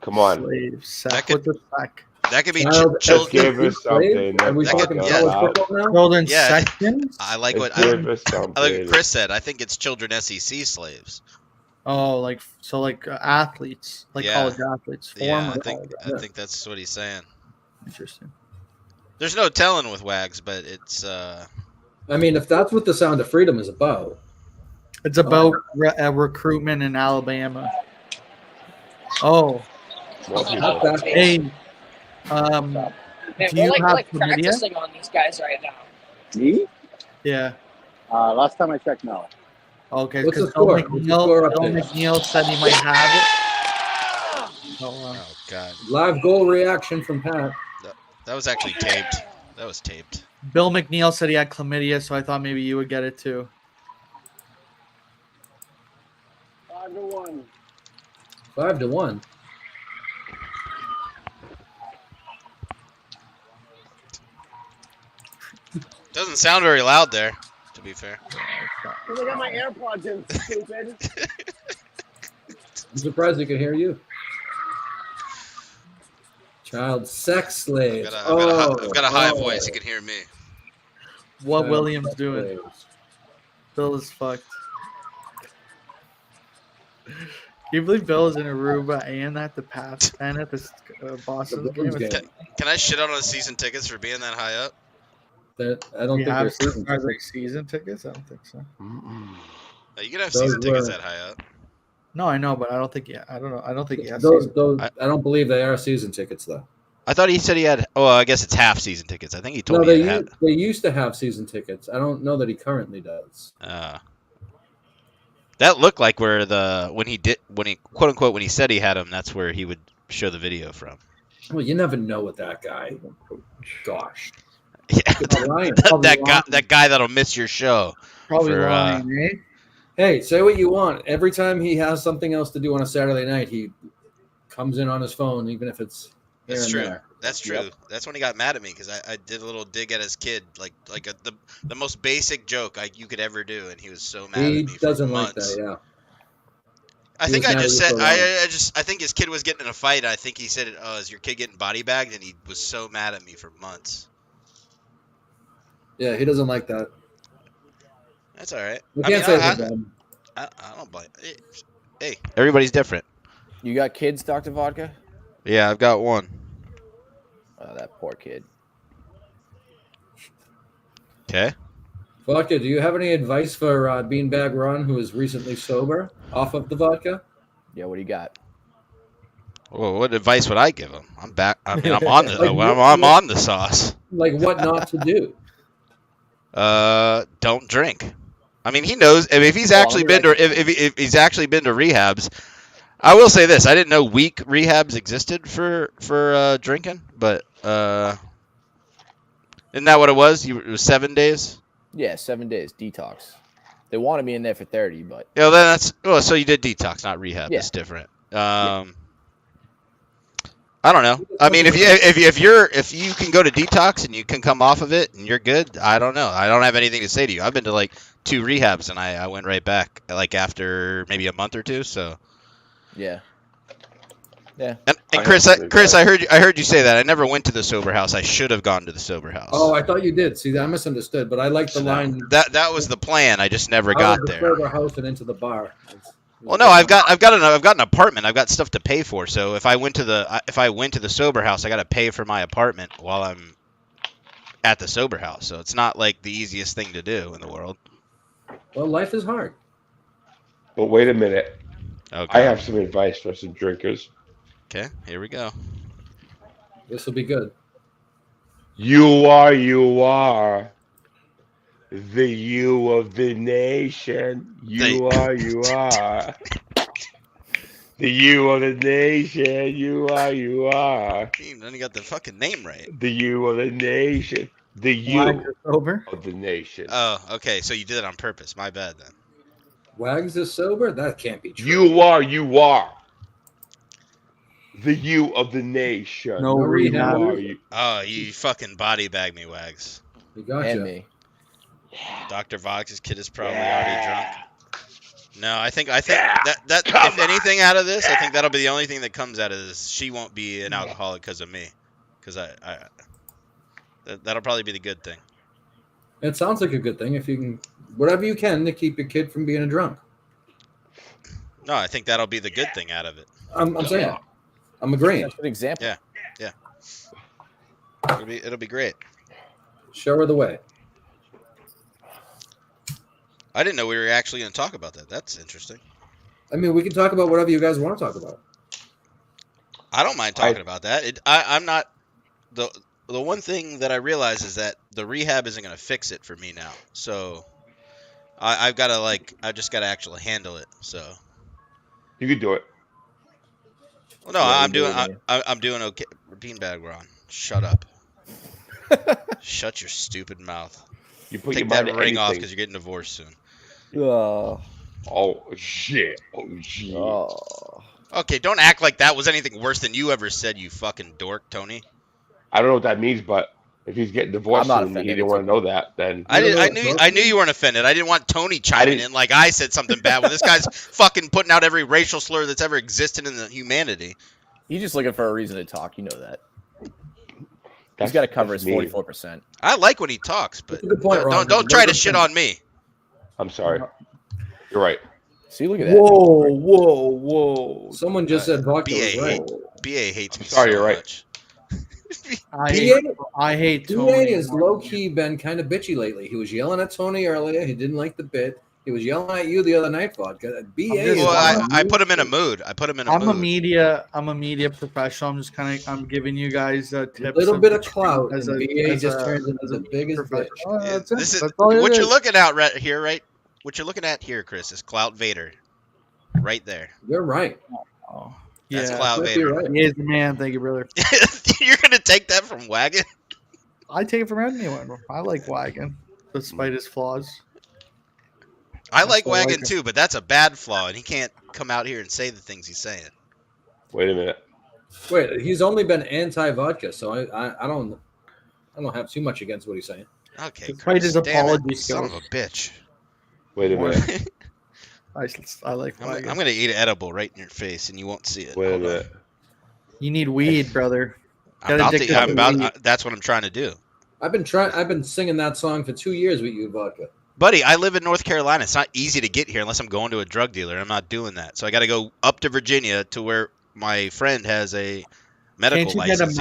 Come on. Slave sec. That could- What's a sec? That could be Child- children. Give us something. Are we That could- talking yeah. college football now? Children Yeah. sections? I like what Give us I like what something. Chris said. I think it's children SEC slaves. Oh, like athletes, like Yeah. college athletes, Yeah, former I think college. I think that's what he's saying. Interesting. There's no telling with Wags, but it's I mean, if that's what the Sound of Freedom is about. It's about recruitment in Alabama. Oh, More people. That's that. hey, Man, do we're you like, have like chlamydia? practicing on these guys right now. Me? Yeah. Last time I checked, no. Okay, What's because the score? What's the score Bill update? McNeil said he might have it. Oh, wow. oh god, Live goal reaction from Pat. that was actually taped. That was taped. Bill McNeil said he had chlamydia, so I thought maybe you would get it too. 5-1. 5-1. Doesn't sound very loud there, to be fair. Because I got my AirPods in, stupid. I'm surprised he could hear you. Child sex slaves. I've got a high voice. You can hear me. What Child Williams sex doing? slaves. Bill is fucked. Can you believe Bill is in Aruba and at the Pats and at the Boston The Bruins game? game. Can I shit on the season tickets for being that high up? That I don't You think have there's season are they tickets. season tickets? I don't think so. No, you can have Those season tickets were- that high up. No, I know, but I don't think. Yeah, I don't know. I don't think he has. Those, season. those, I- I don't believe they are season tickets though. I thought he said he had. Oh, I guess it's half season tickets. I think he told No, me they he had. they used to have season tickets. I don't know that he currently does. That looked like when he quote unquote when he said he had them, that's where he would show the video from. Well, you never know with that guy. Gosh, Yeah, Ryan, that guy that'll miss your show. Probably for, lying, eh? Hey, say what you want. Every time he has something else to do on a Saturday night, he comes in on his phone, even if it's here That's and true. there. That's true. Yep. That's when he got mad at me because I did a little dig at his kid, the most basic joke you could ever do, and he was so mad He at me doesn't for like months. that. Yeah. I He think was I mad just at said you for I think his kid was getting in a fight. I think he said, "Oh, is your kid getting body bagged?" And he was so mad at me for months. Yeah, he doesn't like that. That's all right. We I can't mean, say I, it's him. I don't blame. Hey, everybody's different. You got kids, Dr. Vodka? Yeah, I've got one. Oh, that poor kid. Okay. Vodka, do you have any advice for Beanbag Ron, who is recently sober off of the vodka? Yeah, what do you got? Well, what advice would I give him? I'm back. I mean, I'm on the Like, I'm on the sauce. Like what not to do? Don't drink. I mean, he knows. I mean, if he's actually been to if he's actually been to rehabs, I will say this: I didn't know week rehabs existed for drinking, but isn't that what it was? It was 7 days. Yeah, 7 days detox. They wanted me in there for 30, but Yeah, then that's so you did detox, not rehab. Yeah. That's different. I don't know. I mean, if you can go to detox and you can come off of it and you're good, I don't know. I don't have anything to say to you. I've been to like 2 rehabs and I went right back like after maybe a month or two. So yeah. Yeah. and Chris, I heard you say that. I never went to the sober house. I should have gone to the sober house. Oh, I thought you did. See, I misunderstood, but I like the line. That was the plan. I just never out got of the there. sober house and into the bar. Well, no, I've got an apartment. I've got stuff to pay for. So if I went to the sober house, I got to pay for my apartment while I'm at the sober house, so it's not like the easiest thing to do in the world. Well, life is hard. But wait a minute. Okay. I have some advice for some drinkers. Okay, here we go. This will be good. You are the you of the nation. You are the you of the nation. You are You only got the fucking name right. the you of the nation. The you of the nation. Oh, okay. So you did it on purpose. My bad then. Wags is sober? That can't be true. You are the you of the nation. No rehab. Oh, you fucking body bag me, Wags. You got And you. me. Dr. Vox's kid is probably already drunk. No, I think that if anything out of this, I think that'll be the only thing that comes out of this. She won't be an alcoholic because of me, because that'll probably be the good thing. It sounds like a good thing if you can, whatever you can to keep your kid from being a drunk. No, I think that'll be the good thing out of it. I'm saying, I'm agreeing. That's an example. Yeah. It'll be great. Show her the way. I didn't know we were actually going to talk about that. That's interesting. I mean, we can talk about whatever you guys want to talk about. I don't mind talking about that. I'm not the one thing that I realize is that the rehab isn't going to fix it for me now. So I've got to I just got to actually handle it. So you could do it. Well, no, I'm doing okay. Beanbag Ron, shut up. Shut your stupid mouth. You put Take your that mind to ring off anything. because you're getting divorced soon. Oh shit. Okay, don't act like that was anything worse than you ever said, you fucking dork, Tony. I don't know what that means, but if he's getting divorced I'm not soon and he offended, didn't want to know that, then I knew you weren't offended. I didn't want Tony chiming in like I said something bad when this guy's fucking putting out every racial slur that's ever existed in the humanity. He's just looking for a reason to talk. You know that. He's got to cover his 44%. I like when he talks, but Good point, Ron. don't try to shit on me. I'm sorry. You're right. See, look at that. Whoa. Someone just said vodka was right. BA hates me Sorry, so you're right. much. I hate BA Tony. has low-key been kind of bitchy lately. He was yelling at Tony earlier. He didn't like the bit. He was yelling at you the other night, vodka. I put him in a mood. I'm a media professional. I'm just I'm giving you guys tips. A little bit of clout, and BA just turns into the biggest bitch. This is what you're looking at right here, right? What you're looking at here, Chris, is Clout Vader, right there. You're right. That's Clout Vader. Right. He is the man. Thank you, brother. You're gonna take that from Wagon? I take it from anyone. I like Wagon, despite his flaws. I like Wagon too, but that's a bad flaw, and he can't come out here and say the things he's saying. Wait a minute. Wait, he's only been anti-vodka, so I don't have too much against what he's saying. Okay, despite his apology son skills. of a bitch. Wait a minute. I like Wagon. I'm gonna eat an edible right in your face, and you won't see it. Wait a minute. You need weed, brother. That's what I'm trying to do. I've been singing that song for 2 years with you, vodka. Buddy, I live in North Carolina. It's not easy to get here unless I'm going to a drug dealer. I'm not doing that. So I got to go up to Virginia to where my friend has a medical license.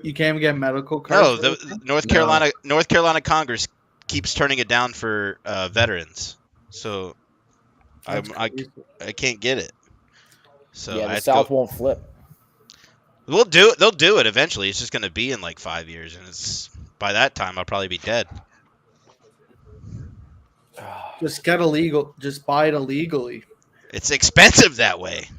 You can't get a medical card? No, the North Carolina Congress keeps turning it down for veterans. So I can't get it. So yeah, the South won't flip. We'll do it. They'll do it eventually. It's just going to be in like 5 years, and by that time I'll probably be dead. Just get illegal. Just buy it illegally. It's expensive that way.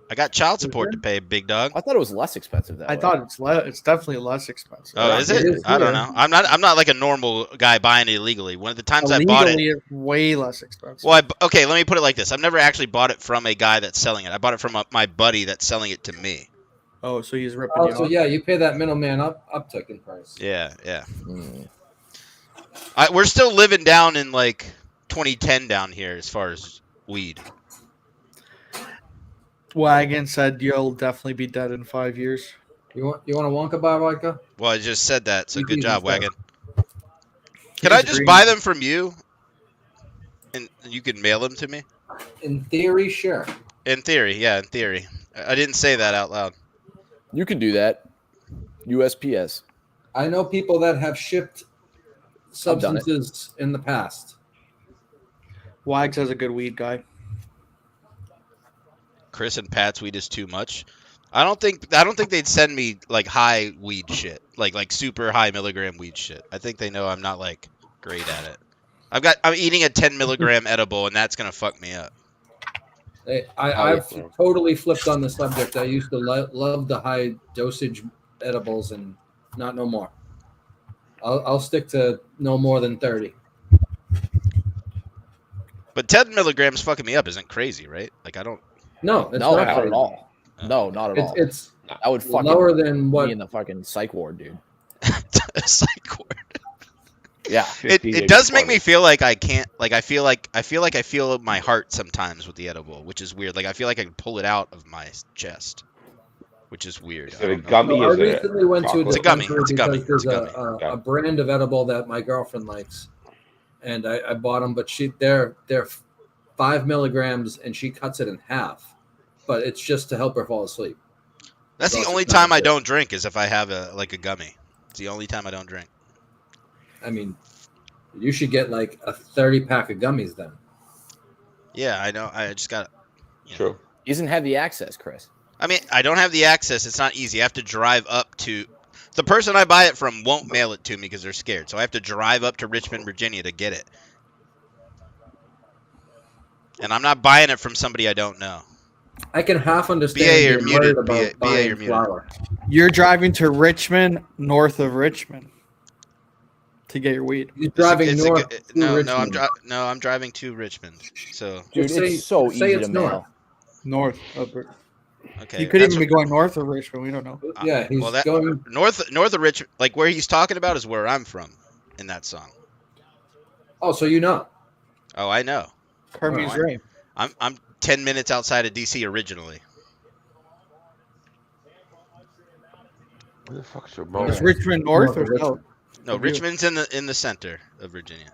I got child support to pay, big dog. I thought it was less expensive that way. I thought it's definitely less expensive. Oh, is it? I don't know. I'm not like a normal guy buying it illegally. One of the times I bought it, it's way less expensive. Well, okay, let me put it like this. I've never actually bought it from a guy that's selling it. I bought it from my buddy that's selling it to me. Oh, so he's ripping you off. So yeah, you pay that middleman uptick in price. Yeah. We're still living down in like 2010 down here as far as weed. Wagon said you'll definitely be dead in 5 years. You want a Wonka bar vodka? Well, I just said that, so good job, Wagon. Can I just buy them from you, and you can mail them to me? In theory, sure. In theory, yeah, in theory. I didn't say that out loud. You can do that. USPS. I know people that have shipped substances in the past? Wags has a good weed guy. Chris and Pat's weed is too much. I don't think they'd send me like high weed shit, like super high milligram weed shit. I think they know I'm not like great at it. I'm eating a 10 milligram edible, and that's gonna fuck me up. I've totally flipped on the subject. I used to love the high dosage edibles, and not no more. I'll stick to no more than 30. But 10 milligrams fucking me up isn't crazy, right? Like I don't. No, it's not crazy. at all. No, not at all. It's I would fucking lower than what be in the fucking psych ward, dude. Psych ward. Yeah. It does make me feel like I can't. Like I feel like I feel my heart sometimes with the edible, which is weird. Like I feel like I can pull it out of my chest, which is weird. Is it a gummy? I recently went to It's a gummy. It's a gummy. There's a brand of edible that my girlfriend likes, and I bought them, but they're 5 milligrams, and she cuts it in half, but it's just to help her fall asleep. That's the only time I don't drink is if I have a gummy. It's the only time I don't drink. I mean, you should get like a 30-pack of gummies then. Yeah, I know. I just got. True. He doesn't have the access, Chris. I mean, I don't have the access. It's not easy. I have to drive up to. The person I buy it from won't mail it to me because they're scared. So I have to drive up to Richmond, Virginia to get it. And I'm not buying it from somebody I don't know. I can half understand BA, you're you're muted. worried about BA, buying you're muted. flour. You're driving to Richmond, north of Richmond, to get your weed. You're driving north to I'm Richmond. driving to Richmond. So Dude, it's so easy to mail. North of Richmond. Okay. He could even be going north of Richmond. We don't know. Yeah, he's going north of Richmond. Like where he's talking about is where I'm from in that song. Oh, so you know? Oh, I know. Kirby's right. I'm 10 minutes outside of DC originally. Where the fuck's your Is Richmond north or south? No, Richmond's in the center of Virginia.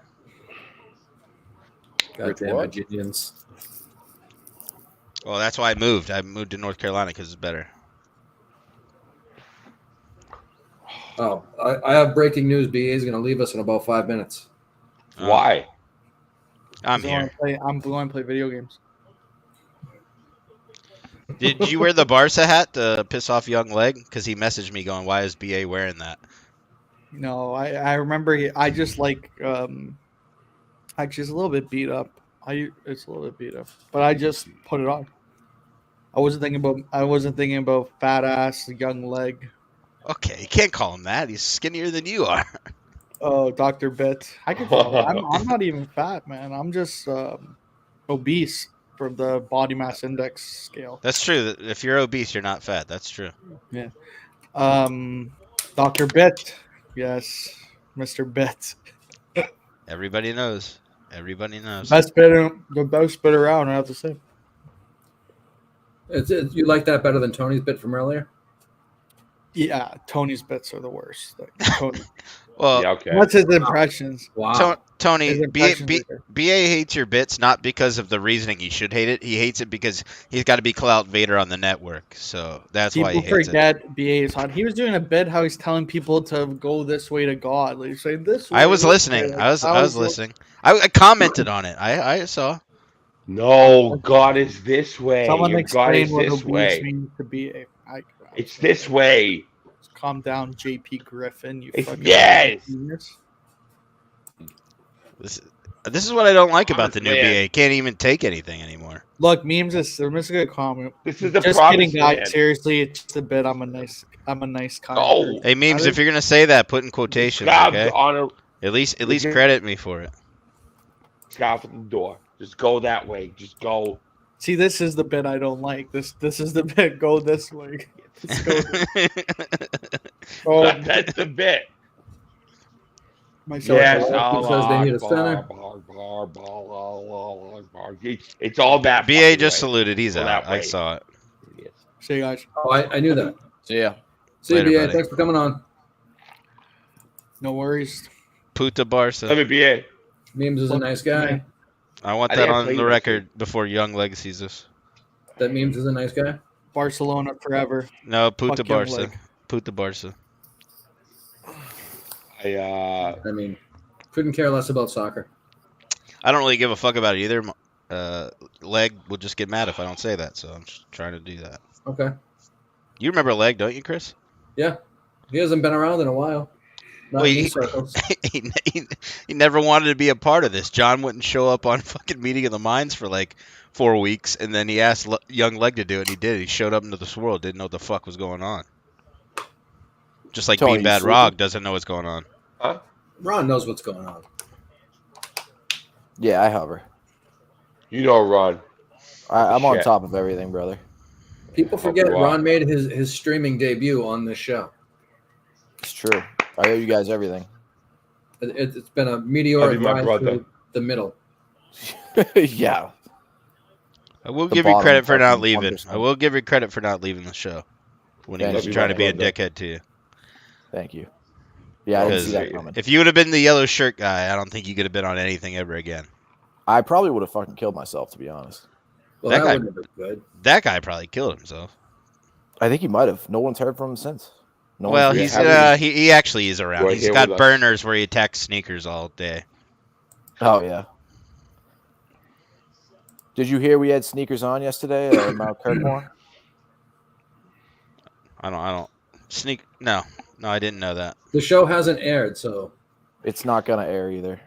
Goddamn Virginians. Well, that's why I moved. I moved to North Carolina because it's better. Oh, I have breaking news. BA is going to leave us in about 5 minutes. Why? I'm here. I'm going to play video games. Did you wear the Barca hat to piss off Young Leg? Because he messaged me going, "Why is BA wearing that?" No, I remember. I just like. Actually, it's a little bit beat up. It's a little bit beat up, but I just put it on. I wasn't thinking about fat ass Young Leg. Okay, you can't call him that. He's skinnier than you are. Oh, Dr. Bit. I can follow. I'm not even fat, man. I'm just obese from the body mass index scale. That's true. If you're obese, you're not fat. That's true. Yeah. Dr. Bit. Yes, Mr. Bit. Everybody knows. Everybody knows. The best bit around, I have to say. You like that better than Tony's bit from earlier? Yeah, Tony's bits are the worst. Tony. Well, yeah, okay. What's his impressions? Wow. Tony, BA hates your bits not because of the reasoning he should hate it. He hates it because he's got to be Clout Vader on the network. So that's why he hates it. People forget BA is hot. He was doing a bit how he's telling people to go this way to God. Like say this way. I was listening. I was listening. I commented on it. I saw. No, God is this way. Someone Your God explain is what this obese way. means to BA. It's this way. Calm down, JP Griffin. You fucking yes. genius. This is what I don't like about the new BA. Can't even take anything anymore. Look, memes they're missing a comment. This is the just kidding, guys. Seriously, it's just a bit. I'm a nice kind. Oh. Hey, memes, if you're gonna say that, put in quotations. Okay? At least credit me for it. Stop at the door. Just go that way. Just go. See, this is the bit I don't like. This is the bit. Go this way. That's the bit. Yes, says they need a center. It's all that. BA just saluted. He's out. I saw it. See you guys. Oh, I knew that. See ya. See you, Later, BA. buddy. Thanks for coming on. No worries. Puta Barca. Let me BA. Memes is a nice guy. I want that on the record before Young Leg sees this. That Memes is a nice guy. Barcelona forever. No, Puta Fuck Young Barca. Leg. Puta Barca. I mean, Couldn't care less about soccer. I don't really give a fuck about it either. Leg will just get mad if I don't say that, so I'm just trying to do that. Okay. You remember Leg, don't you, Chris? Yeah. He hasn't been around in a while. Not in these circles. he never wanted to be a part of this. John wouldn't show up on fucking Meeting of the Minds for like 4 weeks, and then he asked young Leg to do it, and he did. He showed up into this world, didn't know what the fuck was going on. Just like Tony, Bean Bad you Rog sleeping? doesn't know what's going on. Huh? Ron knows what's going on. Yeah, I hover. You know, Ron. I'm on Shit. top of everything, brother. People forget you are. Ron made his streaming debut on this show. It's true. I owe you guys everything. It's been a meteoric I'll be my rise brother. through the middle. Yeah. I will The give you bottom credit for not fucking leaving. 1%. I will give you credit for not leaving the show when he Thank was you. trying to be a Brother. dickhead to you. Thank you. Yeah, I didn't see Because that coming. if you would have been the yellow shirt guy, I don't think you could have been on anything ever again. I probably would have fucking killed myself, to be honest. Well, That that guy- wouldn't have been good. That guy probably killed himself. I think he might have. No one's heard from him since. No Well, one's he's haven't- he actually is around. Right He's here got with us. burners where he attacks sneakers all day. Oh, yeah. Did you hear we had sneakers on yesterday at Mount Kirkmore? I don't sneak. No, I didn't know that. The show hasn't aired, so It's not going to air either.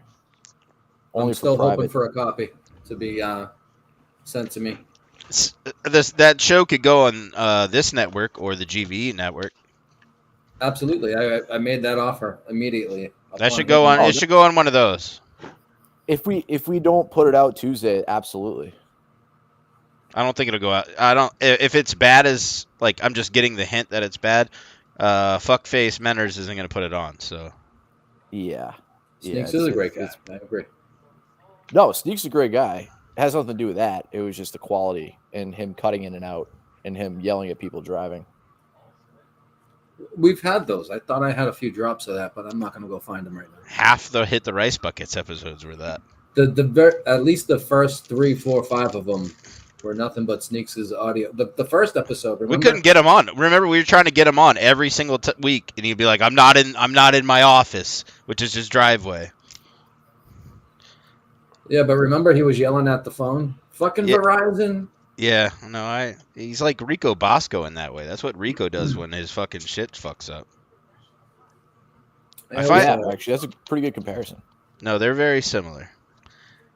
Only I'm still for hoping private. for a copy to be sent to me. That show could go on this network or the GVE network. Absolutely, I made that offer immediately. That should go on. It should go on one of those. If we don't put it out Tuesday, absolutely. I don't think it'll go out. I don't. If it's bad as like I'm just getting the hint that it's bad. Fuckface Menners isn't gonna put it on. So Yeah. Sneaks Yeah, is a great guy. I agree. No, Sneak's a great guy. It has nothing to do with that. It was just the quality and him cutting in and out and him yelling at people driving. We've had those. I thought I had a few drops of that, but I'm not going to go find them right now. half the Hit the Rice Buckets episodes were that. At least the first 3, 4, 5 of them were nothing but Sneaks' audio. The first episode, remember? We couldn't get him on. Remember, we were trying to get him on every single week, and he'd be like, "I'm not in my office," which is his driveway. Yeah, but remember he was yelling at the phone? Fucking Yeah. Verizon. Yeah, no, he's like Rico Bosco in that way. That's what Rico does when his fucking shit fucks up. I find- Yeah, actually, that's a pretty good comparison. No, they're very similar.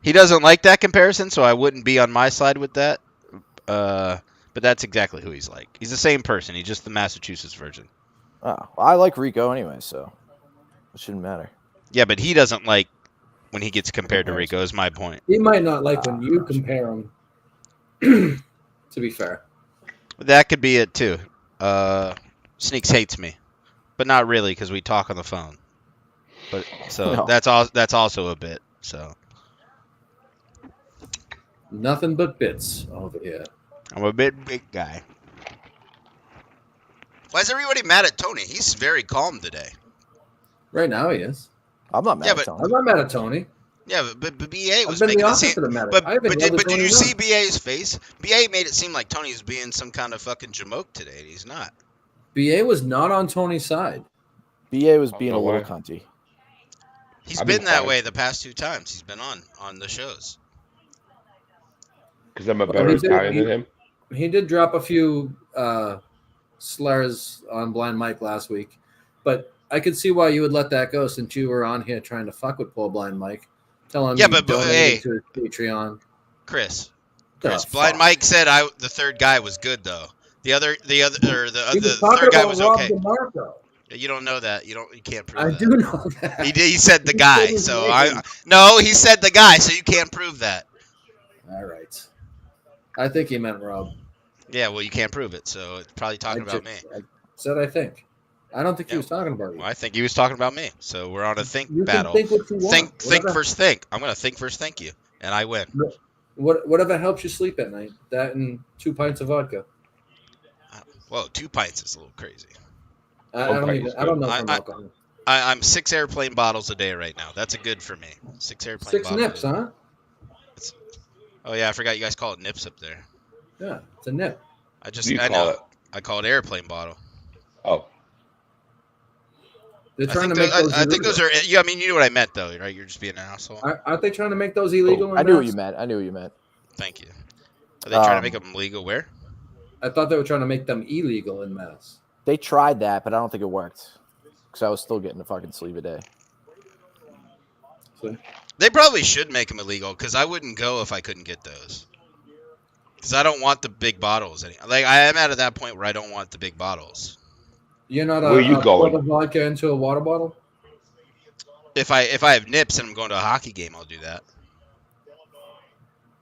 He doesn't like that comparison, so I wouldn't be on my side with that. But that's exactly who he's like. He's the same person. He's just the Massachusetts version. Oh, I like Rico anyway, so it shouldn't matter. Yeah, but he doesn't like when he gets compared to Rico, is my point. He might not like when you compare him, to be fair. That could be it, too. Sneaks hates me. But not really, because we talk on the phone. But so No. that's also a bit. So Nothing but bits over here. I'm a big guy. Why is everybody mad at Tony? He's very calm today. Right now he is. I'm not mad Yeah, at but- Tony. I'm not mad at Tony. Yeah, but BA was I've been making the it seem. opposite of mad at But I haven't did yelled at you Tony see once. BA's face? BA made it seem like Tony was being some kind of fucking jamoke today, and he's not. BA was not on Tony's side. BA was being no a little way. cunty. He's I've been been that fine. way the past 2 times he's been on the shows. Because I'm a Well, better he did- Italian he- than him. He did drop a few slurs on Blind Mike last week, but I could see why you would let that go since you were on here trying to fuck with poor Blind Mike. Tell him Yeah, you but donated hey. to his Patreon. Chris, The Blind fuck? Mike said the third guy was good though. The He was the talking third guy about was Rob okay. DeMarco. You don't know that. You can't prove I that. do know that. He said the He guy. said his So name. no, he said the guy. So you can't prove that. All right. I think he meant Rob. Yeah, well, you can't prove it. So it's probably talking about me. I said I think. I don't think he Yeah. was talking about you. Well, I think he was talking about me. So we're on a think You battle. can think what you want. Think Whatever- first. Think. I'm gonna think first. Thank you, and I win. Whatever helps you sleep at night. That and 2 pints of vodka. Whoa, 2 pints is a little crazy. I One don't pint even. is I don't know good. from alcohol. I'm 6 airplane bottles a day right now. That's a good for me. 6 airplane 6 bottles. nips, huh? Oh yeah, I forgot you guys call it nips up there. Yeah, it's a nip. I just You I call know. it. I call it airplane bottle. Oh, They're trying to make those. I think those are. Yeah, I mean, you know what I meant, though, right? You're just being an asshole. Aren't they trying to make those illegal? I knew what you meant. I knew what you meant. Thank you. Are they trying to make them legal? Where? I thought they were trying to make them illegal in Mass. They tried that, but I don't think it worked because I was still getting a fucking sleeve a day. So, they probably should make them illegal because I wouldn't go if I couldn't get those. Because I don't want the big bottles. Like I am at that point where I don't want the big bottles. You're not Where you going? Pour the vodka into a water bottle. If I have nips and I'm going to a hockey game, I'll do that.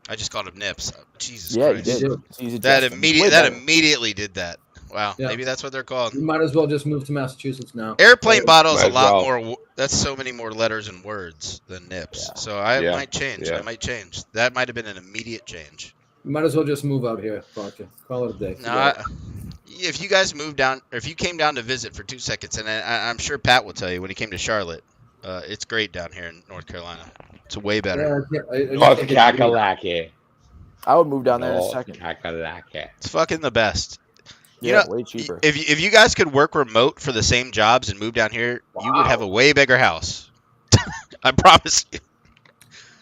I just called them nips. Jesus Christ. You did. That immediately did that. Wow. Yeah. Maybe that's what they're called. You might as well just move to Massachusetts now. Airplane bottle is a lot more. That's so many more letters and words than nips. Yeah. So I might change. Yeah. I might change. That might have been an immediate change. You might as well just move out here, vodka. Call it a day. No, if you guys moved down, or if you came down to visit for 2 seconds, and I'm sure Pat will tell you when he came to Charlotte, it's great down here in North Carolina. It's way better. North Kakalaki. I would move down there in a second. Kakalaki. It's fucking the best. Yeah, way cheaper. If you guys could work remote for the same jobs and move down here, you would have a way bigger house. I promise you.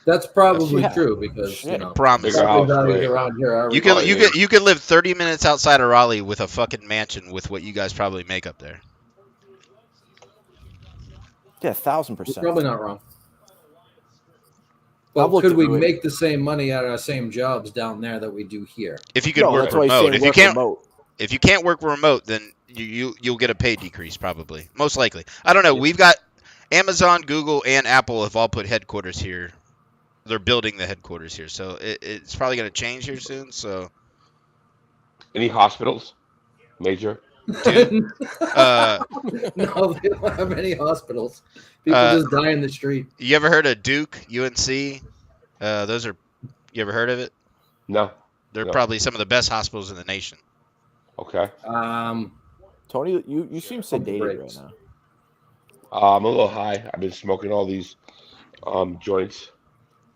That's probably true because you know, promise. Around here are you could live 30 minutes outside of Raleigh with a fucking mansion with what you guys probably make up there. Yeah, 1,000%. Probably not wrong. But could we make the same money at our same jobs down there that we do here? If you could work remote. If you can't work remote, then you'll get a pay decrease probably. Most likely. I don't know. We've got Amazon, Google, and Apple have all put headquarters here. They're building the headquarters here, so it's probably going to change here soon. So, any hospitals, major? Dude, no, they don't have any hospitals. People just die in the street. You ever heard of Duke, UNC? Those are. You ever heard of it? No. They're probably some of the best hospitals in the nation. Okay. Tony, you seem sedated right now. I'm a little high. I've been smoking all these joints.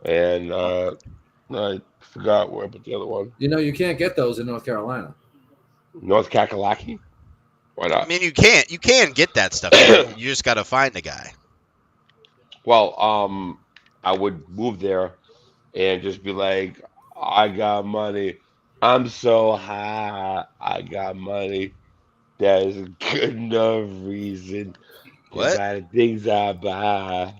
And I forgot where I put the other one. You know, you can't get those in North Carolina. North Kakalaki? Why not? I mean, you can get that stuff. You just got to find a guy. Well, I would move there and just be like, I got money. I'm so high. I got money. That is a good enough reason to buy the things I buy.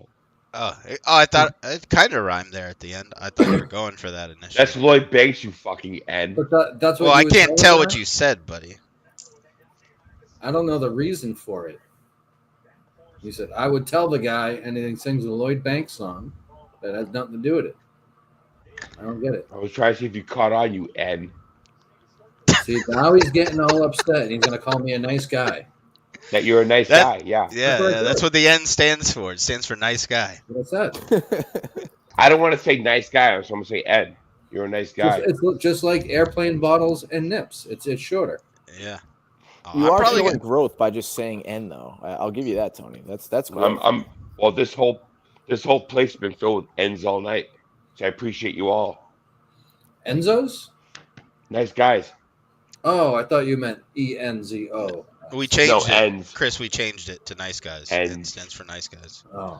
Oh, I thought it kind of rhymed there at the end. I thought you were going for that initially. That's Lloyd Banks, you fucking N. But that's what. Well, I can't tell what you said, buddy. I don't know the reason for it. You said I would tell the guy, and he sings a Lloyd Banks song that has nothing to do with it. I don't get it. I was trying to see if you caught on, you N. See, now he's getting all upset. He's gonna call me a nice guy. That you're a nice guy, yeah. Yeah, that's what the N stands for. It stands for nice guy. What's that? I don't want to say nice guy, so I'm gonna say N. You're a nice guy. It's just like airplane bottles and nips. It's shorter. Yeah. You are showing growth by just saying N, though. I'll give you that, Tony. That's growth. Well, this whole place has been filled with N's all night. So I appreciate you all. Enzos? Nice guys. Oh, I thought you meant ENZO. We changed it. N's. Chris, we changed it to nice guys. N stands for nice guys. Oh.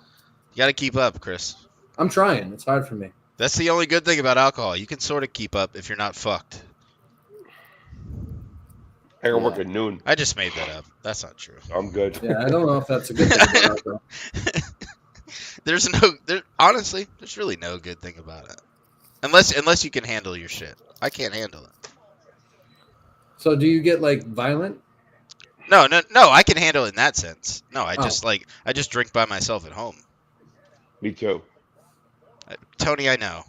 You got to keep up, Chris. I'm trying. It's hard for me. That's the only good thing about alcohol. You can sort of keep up if you're not fucked. I gotta work at noon. I just made that up. That's not true. I'm good. Yeah, I don't know if that's a good thing about it. Honestly, there's really no good thing about it. Unless you can handle your shit. I can't handle it. So do you get like violent? No, I can handle it in that sense. No, I just drink by myself at home. Me too. Tony, I know.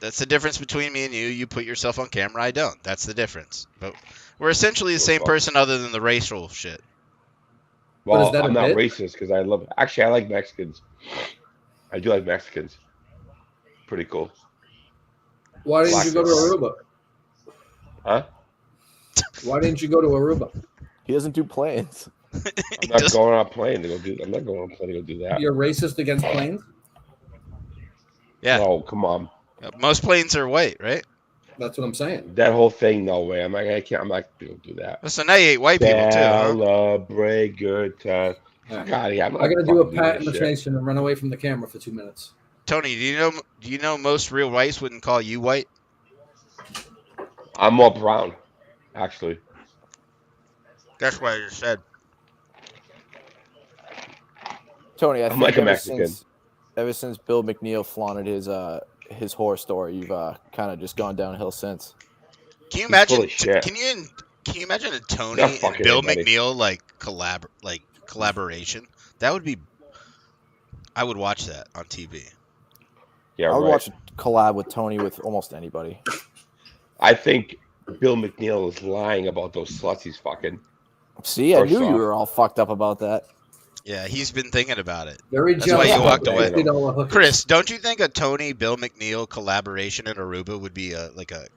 That's the difference between me and you. You put yourself on camera, I don't. That's the difference. But we're essentially the same person other than the racial shit. Well, I'm not racist because I love. Actually, I like Mexicans. I do like Mexicans. Pretty cool. Why didn't you go to Aruba? Huh? Why didn't you go to Aruba? He doesn't do planes. I'm not going on a plane to go do. I'm not going on a plane to go do that. You're racist against planes? Yeah. Oh, come on. Most planes are white, right? That's what I'm saying. That whole thing, no way. I'm not gonna do that. So now you hate white people too, huh? Celebrate good time. Right. God, yeah, I'm I gotta do a fucking pat doing in the this face and run away from the camera for 2 minutes. Tony, do you know most real whites wouldn't call you white? I'm more brown, actually. That's what I just said. Tony, I I'm think like a Mexican. ever since Bill McNeil flaunted his horror story, you've kind of just gone downhill since. Can you He's full imagine? of shit. Can you imagine a Tony Not and fucking Bill anybody. McNeil collaboration? That would be. I would watch that on TV. Yeah, I would right. watch a collab with Tony with almost anybody. I think Bill McNeil is lying about those sluts he's fucking. See, I First knew you off. were all fucked up about that. Yeah, he's been thinking about it. Very That's why jealous. you walked away. $60 Chris, don't you think a Tony Bill McNeil collaboration in Aruba would be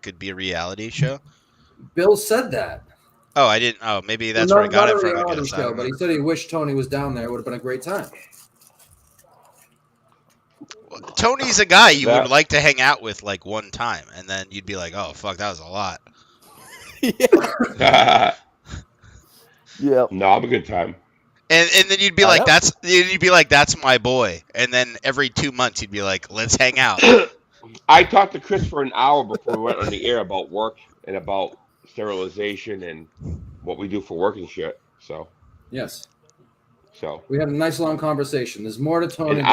could be a reality show? Bill said that. Oh, I didn't. Oh, maybe that's Well, where I got not it a from. I reality guess. I show, don't but know. he said he wished Tony was down there. It would have been a great time. Tony's a guy you would like to hang out with like one time, and then you'd be like, "Oh fuck, that was a lot." Yeah. No, I'm a good time. And then you'd be like, "That's my boy." And then every 2 months you'd be like, "Let's hang out." I talked to Chris for an hour before we went on the air about work and about sterilization and what we do for work and shit. So Yes. So we had a nice long conversation. There's more to Tony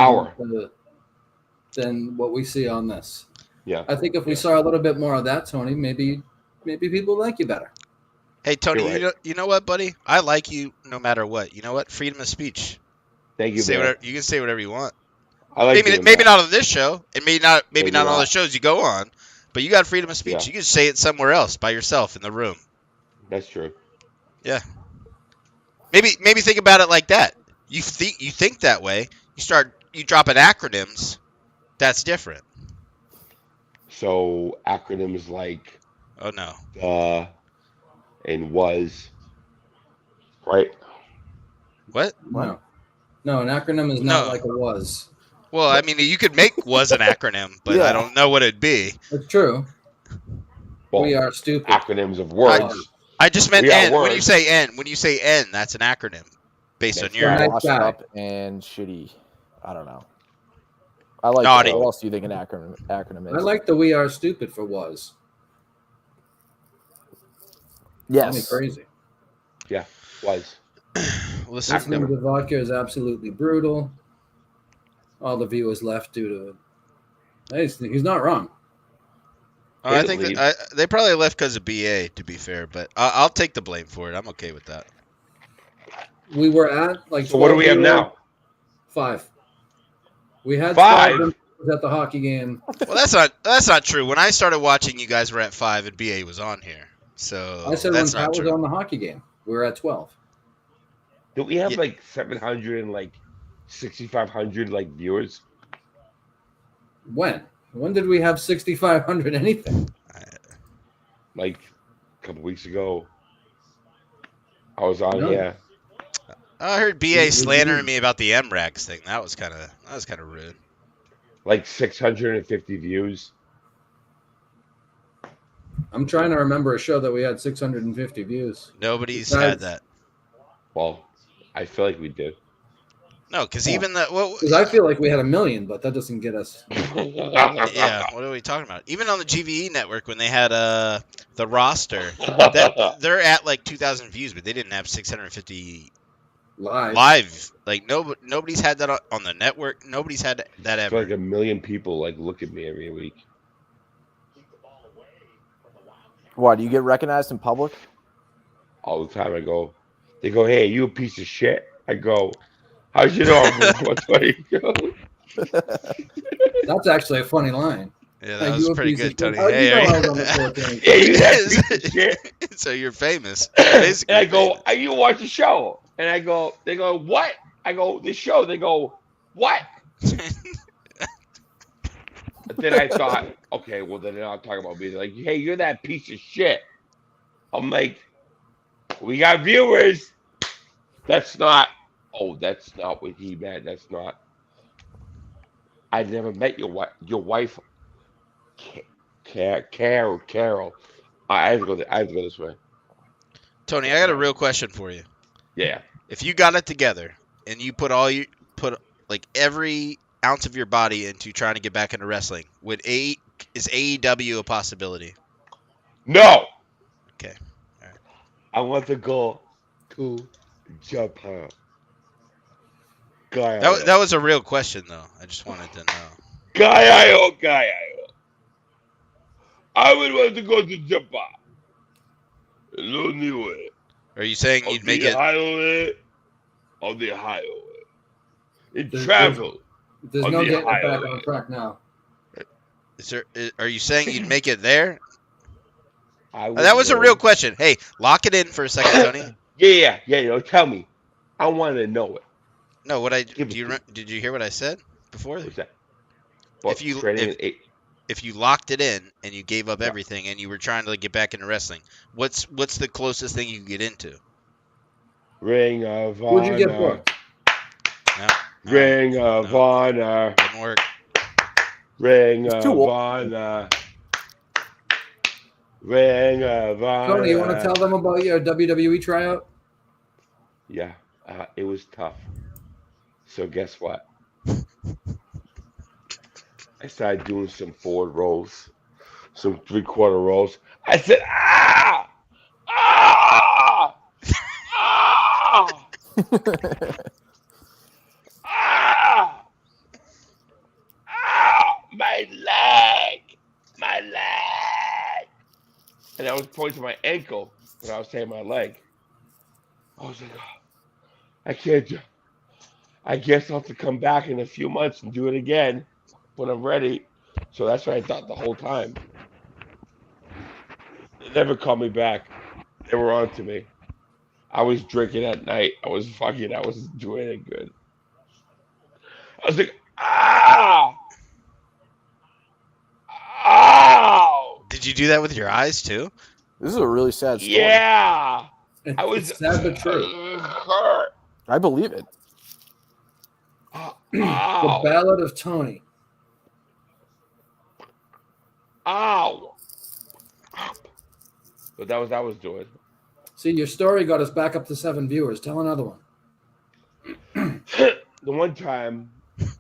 than what we see on this. Yeah. I think if we saw a little bit more of that, Tony, maybe people like you better. Hey Tony, You're right. you know what, buddy? I like you no matter what. You know what? Freedom of speech. Thank you, Say man. whatever, you can say whatever you want. I like maybe not on this show, and maybe not on all the not. shows you go on, but you got freedom of speech. Yeah. You can say it somewhere else by yourself in the room. That's true. Yeah. Maybe think about it like that. You think that way. You drop in acronyms. That's different. So acronyms like Oh no. And was, right? What? No, an acronym is not like a was. Well, I mean, you could make was an acronym, but I don't know what it'd be. It's true. Well, we are stupid. Acronyms of words. I just meant We are N. When you words. say N, that's an acronym based on your. Washed up and shitty. I don't know. I like. Naughty. What else do you think an acronym is? I like the "we are stupid" for was. Yes. Me crazy. Yeah, was. Listen, Listening to vodka is absolutely brutal. All the viewers left due to. Hey, he's not wrong. I think they probably left because of BA. To be fair, but I'll take the blame for it. I'm okay with that. We were at like. So what do we have now? 5. We had 5 at the hockey game. Well, that's not true. When I started watching, you guys were at 5 and BA was on here. So I said when that's Pat not was true. on the hockey game, we were at 12. Do we have like 700 and like 6,500 like viewers? When did we have 6,500 anything? Like a couple weeks ago. I was on No. here. I heard BA slandering me about the MRAX thing. That was kind of rude. Like 650 views. I'm trying to remember a show that we had 650 views. Nobody's had that. Well, I feel like we did. No, because even the Because I feel like we had 1 million, but that doesn't get us. yeah, what are we talking about? Even on the GVE network when they had the roster, they're at like 2,000 views, but they didn't have 650 live. Like nobody's had that on the network. Nobody's had that I ever. feel like 1 million people like look at me every week. Why, do you get recognized in public? All the time I go, they go, "Hey, you a piece of shit." I go, "How'd you know I'm 120?" That's actually a funny line. Yeah, Like, that you was a pretty piece of good, Tony. shit. How'd you know I was on the 420? Yeah, you that piece of shit. So you're famous. And I go, "You watch the show?" And I go, they go, "What?" I go, "The show." They go, "What?" But then I thought, okay, well then I'll talk about me. They're like, "Hey, you're that piece of shit." I'm like, "We got viewers." That's not. Oh, that's not what he meant. That's not. I never met your wife. Carol. I have to go this way. Tony, I got a real question for you. Yeah. If you got it together and you put like every ounce of your body into trying to get back into wrestling, is AEW a possibility? No. Okay. All right. I want to go to Japan. That was a real question, though. I just wanted to know. Gaio. I would want to go to Japan. No new way. Are you saying you'd make it on the highway? In travel. There's no getting it back on track now. Are you saying you'd make it there? That was a real question. Hey, lock it in for a second, Tony. Yeah. Tell me. I want to know it. No, did you hear what I said before? What's that? If you locked it in and you gave up everything and you were trying to get back into wrestling, what's the closest thing you can get into? Ring of Honor. Would you get booked? No. Ring of Honor. Didn't work. Ring of Honor. Ring of Honor. Tony, you want to tell them about your WWE tryout? Yeah, it was tough. So guess what? I started doing some forward rolls, some 3/4 rolls. I said, ah! My leg. And I was pointing to my ankle when I was saying my leg. I was like, oh, I can't do. I guess I'll have to come back in a few months and do it again when I'm ready. So that's what I thought the whole time. They never called me back. They were on to me. I was drinking at night. I was doing it good. I was like, ah! Ow! Did you do that with your eyes too? This is a really sad story. Yeah. I was sad but true. Hurt. I believe it. The Ballad of Tony. Ow. But that was doing. See, your story got us back up to 7 viewers. Tell another one. The one time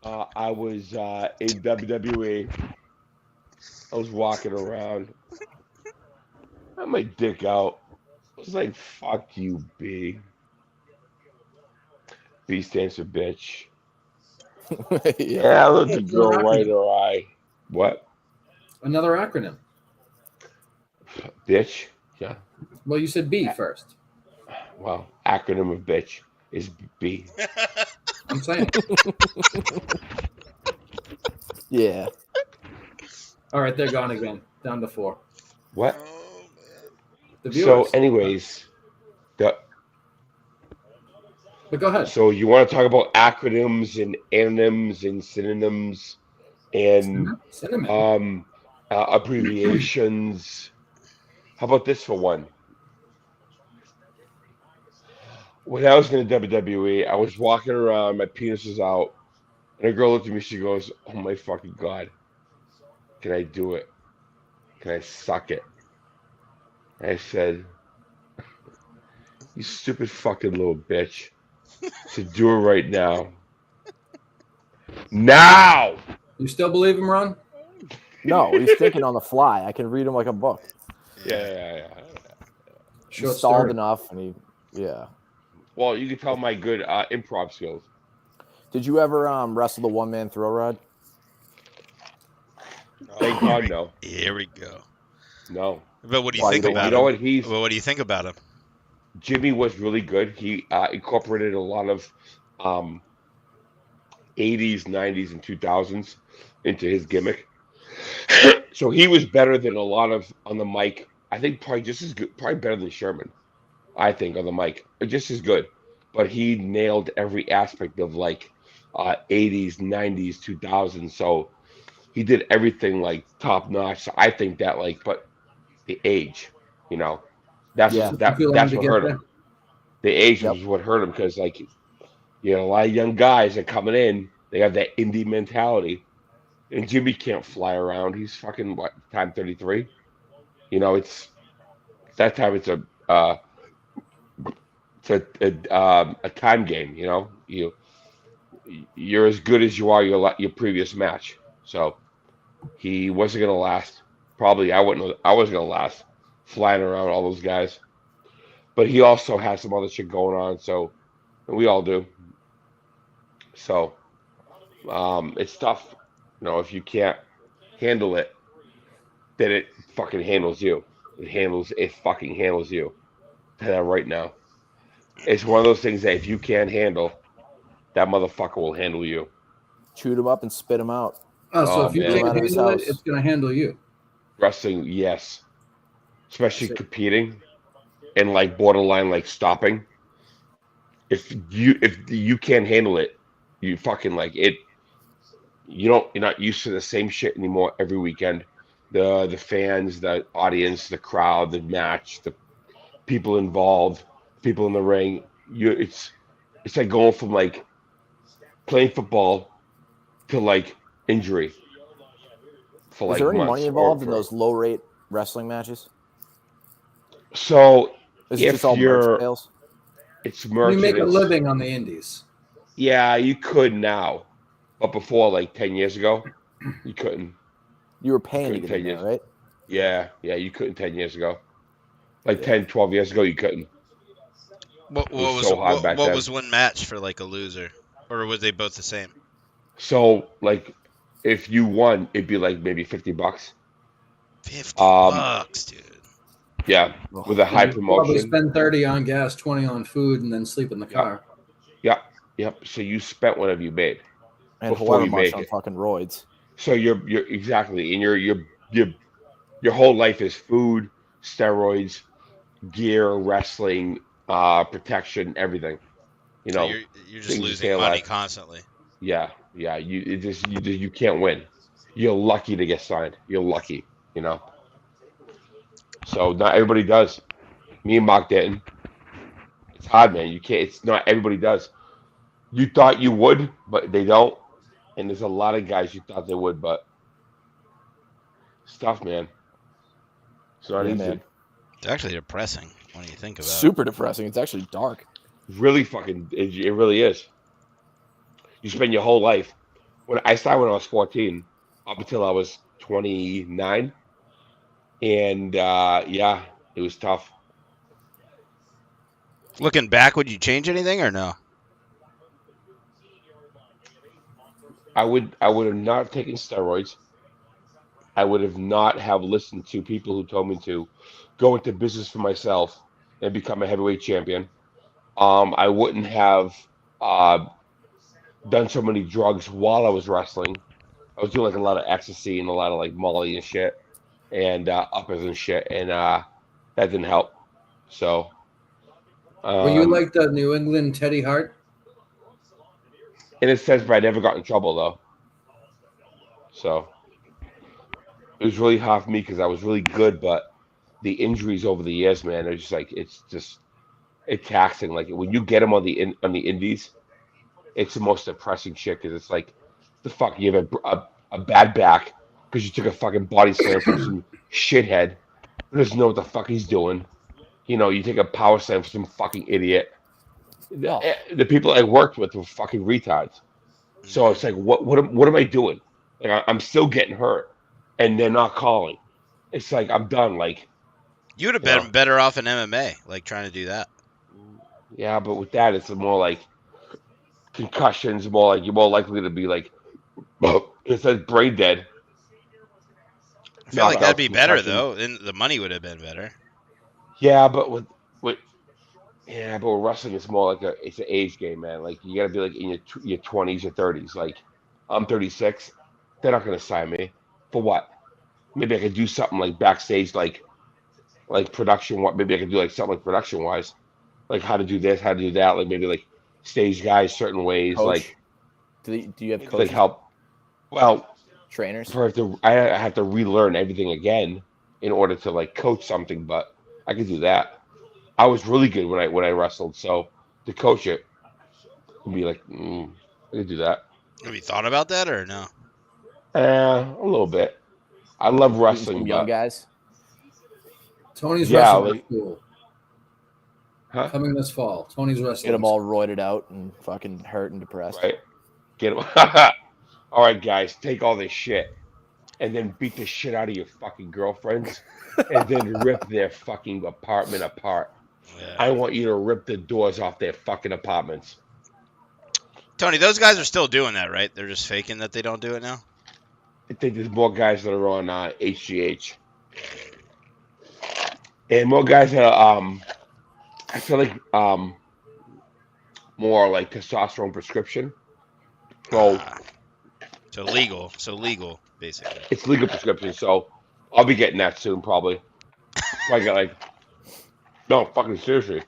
I was in WWE, I was walking around. I had my dick out. I was like, fuck you, B. B stands for bitch. Yeah, I looked the girl right in her eye. What? Another acronym. Bitch? Yeah. Well, you said B first. Well, acronym of bitch is B. I'm saying. Yeah. All right, they're gone again. Down to 4. What? The viewers. So, anyways, but go ahead. So you want to talk about acronyms and antonyms and synonyms and abbreviations? How about this for one? When I was in the WWE, I was walking around, my penis was out, and a girl looked at me, she goes, oh my fucking God, can I do it? Can I suck it? And I said, you stupid fucking little bitch. To do it right now. Now! You still believe him, Ron? No, he's thinking on the fly. I can read him like a book. Yeah. He's stalled enough, and yeah. Well, you can tell my good improv skills. Did you ever wrestle the one-man throw rod? Thank God, no. Here we go. No. But what do you think about him? What do you think about him? Jimmy was really good. He incorporated a lot of 80s, 90s, and 2000s into his gimmick. So he was better than a lot of on the mic. I think probably just as good, probably better than Sherman. I think on the mic, just as good. But he nailed every aspect of like 80s, 90s, 2000s. So he did everything like top notch. So I think that but the age, that's what hurt him. The age was what hurt him because a lot of young guys are coming in. They have that indie mentality, And Jimmy can't fly around. He's fucking what, time 33? You know, it's that time. It's a time game. You know, you're as good as you are your previous match. So he wasn't gonna last. Probably I wouldn't. I wasn't gonna last flying around all those guys. But he also has some other shit going on. So we all do. So it's tough. You know, if you can't handle it, then it fucking handles you. It fucking handles you. Tell you that right now. It's one of those things that if you can't handle, that motherfucker will handle you. Chewed him up and spit him out. Oh, so Oh if you man, can't handle it, it's gonna handle you. wrestling, yes, especially competing and like borderline like stopping. If you can't handle it, you fucking like it. You're not used to the same shit anymore every weekend. The fans, the audience, the crowd, the match, the people involved, people in the ring. It's like going from like playing football to like injury for Is like there any months money involved in those low rate wrestling matches? So Is it if just all merch you're, sales? it's merch. You make and a it's, living on the indies. Yeah, you could now, but before like 10 years ago, you couldn't. You were paying to Couldn't get in 10 there, years. right? Yeah, you couldn't 10 years ago. Like 10, 12 years ago, you couldn't. What It was was so hard back what then. was one match for like a loser, or was they both the same? So like, if you won, it'd be like maybe $50. 50 Um, bucks, dude. yeah, with a high You probably promotion. spend 30 on gas, 20 on food, and then sleep in the car. Yep. So you spent whatever you made And before however you much make on it. fucking roids. So you're exactly, and your whole life is food, steroids, gear, wrestling, protection, everything. You So know, you're just things to stay losing money alive. constantly. Yeah. You can't win. You're lucky to get signed. You're lucky. You know. So not everybody does. Me and Mark didn't. It's hard, man. You can't. It's not everybody does. You thought you would, but they don't. And there's a lot of guys you thought they would, but it's tough, man. It's not Yeah, easy. man. It's actually depressing when you think about Super depressing. It's actually dark. Really fucking. It really is. You spend your whole life. When I started when I was 14, up until I was 29, and yeah, it was tough. it. Looking back, would you change anything or no? I would have not taken steroids. I would have not have listened to people who told me to go into business for myself and become a heavyweight champion. I wouldn't have uh, done so many drugs while I was wrestling. I was doing like a lot of ecstasy and a lot of like Molly and shit and uppers and shit, and that didn't help. So, Were you like the New England Teddy Hart? in a sense, but I never got in trouble though. So it was really hard for me because I was really good, but the injuries over the years, man, it's taxing. Like when you get them on the indies, it's the most depressing shit because it's like the fuck you have a bad back because you took a fucking body slam from some shithead who doesn't know what the fuck he's doing. You know, you take a power slam from some fucking idiot. The people I worked with were fucking retards. So it's like, what am I doing? Like I'm still getting hurt, and they're not calling. It's like I'm done. Like You would have you know, been better off in MMA, like trying to do that. yeah, but with that, it's more like concussions. More like you're more likely to be like, it says brain dead. I feel like that'd Knockouts, be better concussions. though, and the money would have been better. Yeah, but with wrestling, it's more like it's an age game, man. Like you gotta be like in your 20s or 30s. Like I'm 36, they're not gonna sign me for what? Maybe I could do something like backstage, like production. What maybe I could do like something like production wise, like how to do this, how to do that. Like maybe like stage guys certain ways. Coach? Like Do you have maybe, like coaches? help. Well, Trainers? I have to relearn everything again in order to like coach something, but I could do that. I was really good when I wrestled, so to coach it would be like I could do that. Have you thought about that or no? A little bit. I love wrestling. Some young guys. Tony's Yeah, wrestling like- school Huh? coming this fall. Tony's wrestling. Get them all roided out and fucking hurt and depressed. Right. Get them. All right, guys, take all this shit and then beat the shit out of your fucking girlfriends and then rip their fucking apartment apart. Yeah. I want you to rip the doors off their fucking apartments. Tony, those guys are still doing that, right? They're just faking that they don't do it now? I think there's more guys that are on HGH. And more guys that are, I feel like more like testosterone prescription. So legal, basically. It's legal prescription, so I'll be getting that soon, probably. I got no, fucking seriously.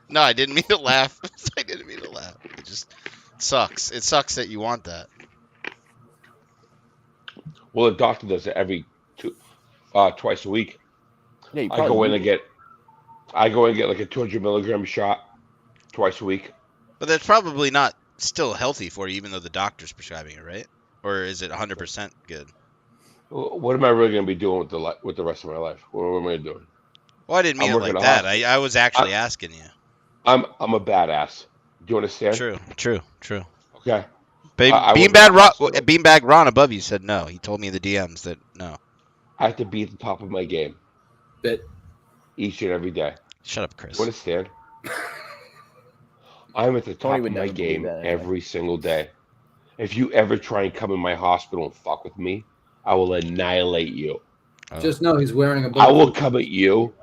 No, I didn't mean to laugh. I didn't mean to laugh. It just sucks. It sucks that you want that. Well, the doctor does it every twice a week. Yeah, you I go in probably and get like a 200 milligram shot twice a week. But that's probably not still healthy for you, even though the doctor's prescribing it, right? Or is it 100% good? What am I really going to be doing with the rest of my life? What am I doing? Well, I didn't mean it like that. I was actually asking you. I'm a badass. Do you understand? True. Okay. Beanbag Ron above you said no. He told me in the DMs that no. I have to be at the top of my game. Bit. Each and every day. Shut up, Chris. You understand? I'm at the top Tony would of my never believe game that anyway. every single day. If you ever try and come in my hospital and fuck with me, I will annihilate you. Just know he's wearing a. I will come at you.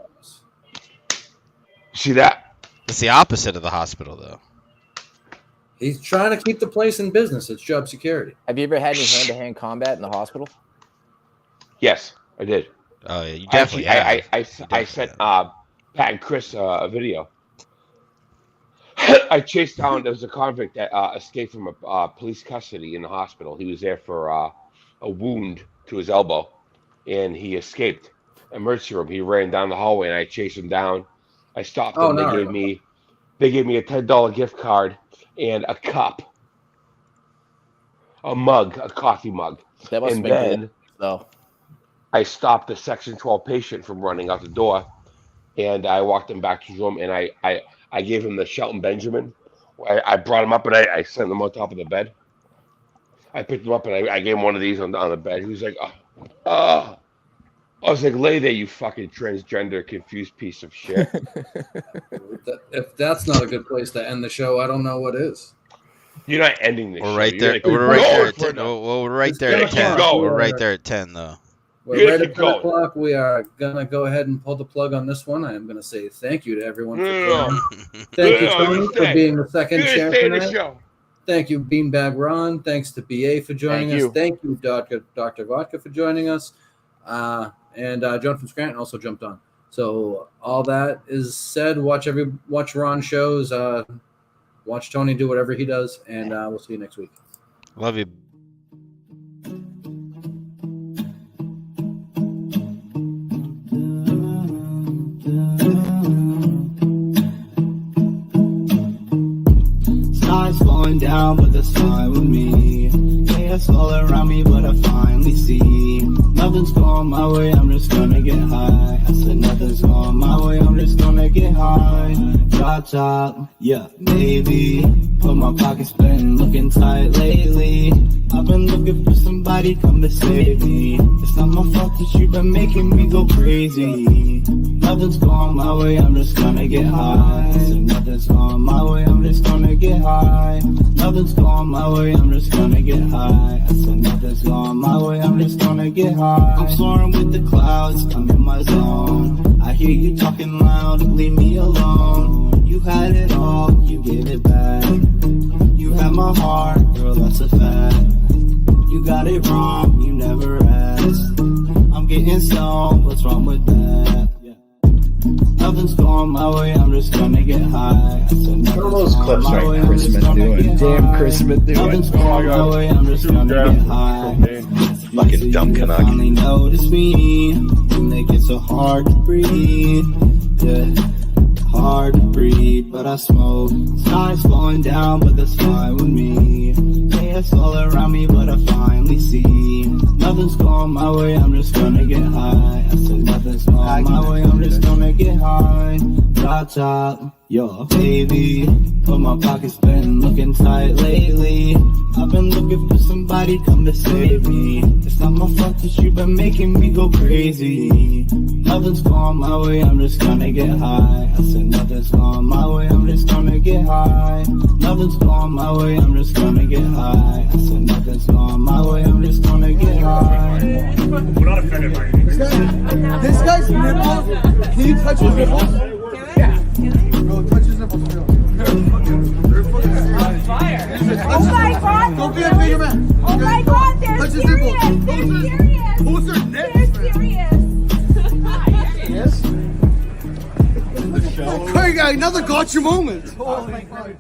See that? It's the opposite of the hospital, though. He's trying to keep the place in business. It's job security. Have you ever had any hand-to-hand combat in the hospital? Yes, I did. Oh yeah, you definitely have. I sent Pat and Chris a video. I chased down. There was a convict that escaped from a police custody in the hospital. He was there for a wound to his elbow, and he escaped. Emergency room. He ran down the hallway, and I chased him down. I stopped him. They gave me a $10 gift card and a cup, a mug, a coffee mug. That must and have been then good, though. I stopped the Section 12 patient from running out the door, and I walked him back to his room, and I gave him the Shelton Benjamin. I brought him up, and I sent him on top of the bed. I picked him up, and I gave him one of these on the bed. He was like, oh. I was like, lay there, you fucking transgender, confused piece of shit. If that's not a good place to end the show, I don't know what is. You're not ending this. We're show. right You're there. like, We're right there. At for 10. We're right It's there at 10. go. We're right there at 10, though. We're right at 10 o'clock. We are going to go ahead and pull the plug on this one. I am going to say thank you to everyone for joining. Thank you, Tony, for being the second chair tonight. Thank you, Beanbag Ron. Thanks to BA for joining us. Thank you, Dr. Vodka, for joining us. And John from Scranton also jumped on. So all that is said. Watch Ron shows. Watch Tony do whatever he does, and we'll see you next week. Love you. Stars falling down, but that's fine with me. Chaos all around me, but I finally see nothing's going my way, I'm just gonna get high. I said nothing's going my way, I'm just gonna get high. Drop top, yeah, maybe. But my pocket's been looking tight lately. I've been looking for somebody come to save me. It's not my fault that you've been making me go crazy. Nothing's going my way, I'm just gonna get high. I said nothing's going my way, I'm just gonna get high. Nothing's going my way, I'm just gonna get high. I said nothing's going my way, I'm just gonna get high. I'm soaring with the clouds, I'm in my zone. I hear you talking loud, leave me alone. You had it all, you gave it back. You had my heart, girl, that's a fact. You got it wrong, you never asked. I'm getting stoned, what's wrong with that? Nothing's going my way, I'm just gonna get high. What are those clips right Chris Smith doing? Damn Chris Smith doing. Nothing's going my way, I'm just gonna get high. Fucking dumb Canuck. Finally notice me when they get so hard to breathe. Yeah, hard to breathe, but but I smoke. Sky's falling down, but that's fine with me. Chaos all around me, but I finally see nothing's going my way, I'm just gonna get high. I said nothing's going my way, I'm just gonna get high. Drop top, yo, baby, but my pocket's been looking tight lately. I've been looking for somebody come to save me. It's not my fault that you've been making me go crazy. Nothing's going my way, I'm just gonna get high. I said nothing's going my way, I'm just gonna get high. Nothing's going my way, I'm just gonna get high. I said nothing's going my way, I'm just gonna get high. We're not offended by anything. This guy's nipples, can you touch his nipples? Yeah. Bro, touch his nipples. Oh my god! Don't be a bigger man. Oh my god, they're serious! They're serious! Who's their nips? They're serious! Yes. Hey, guy, another gotcha moment. Oh my god.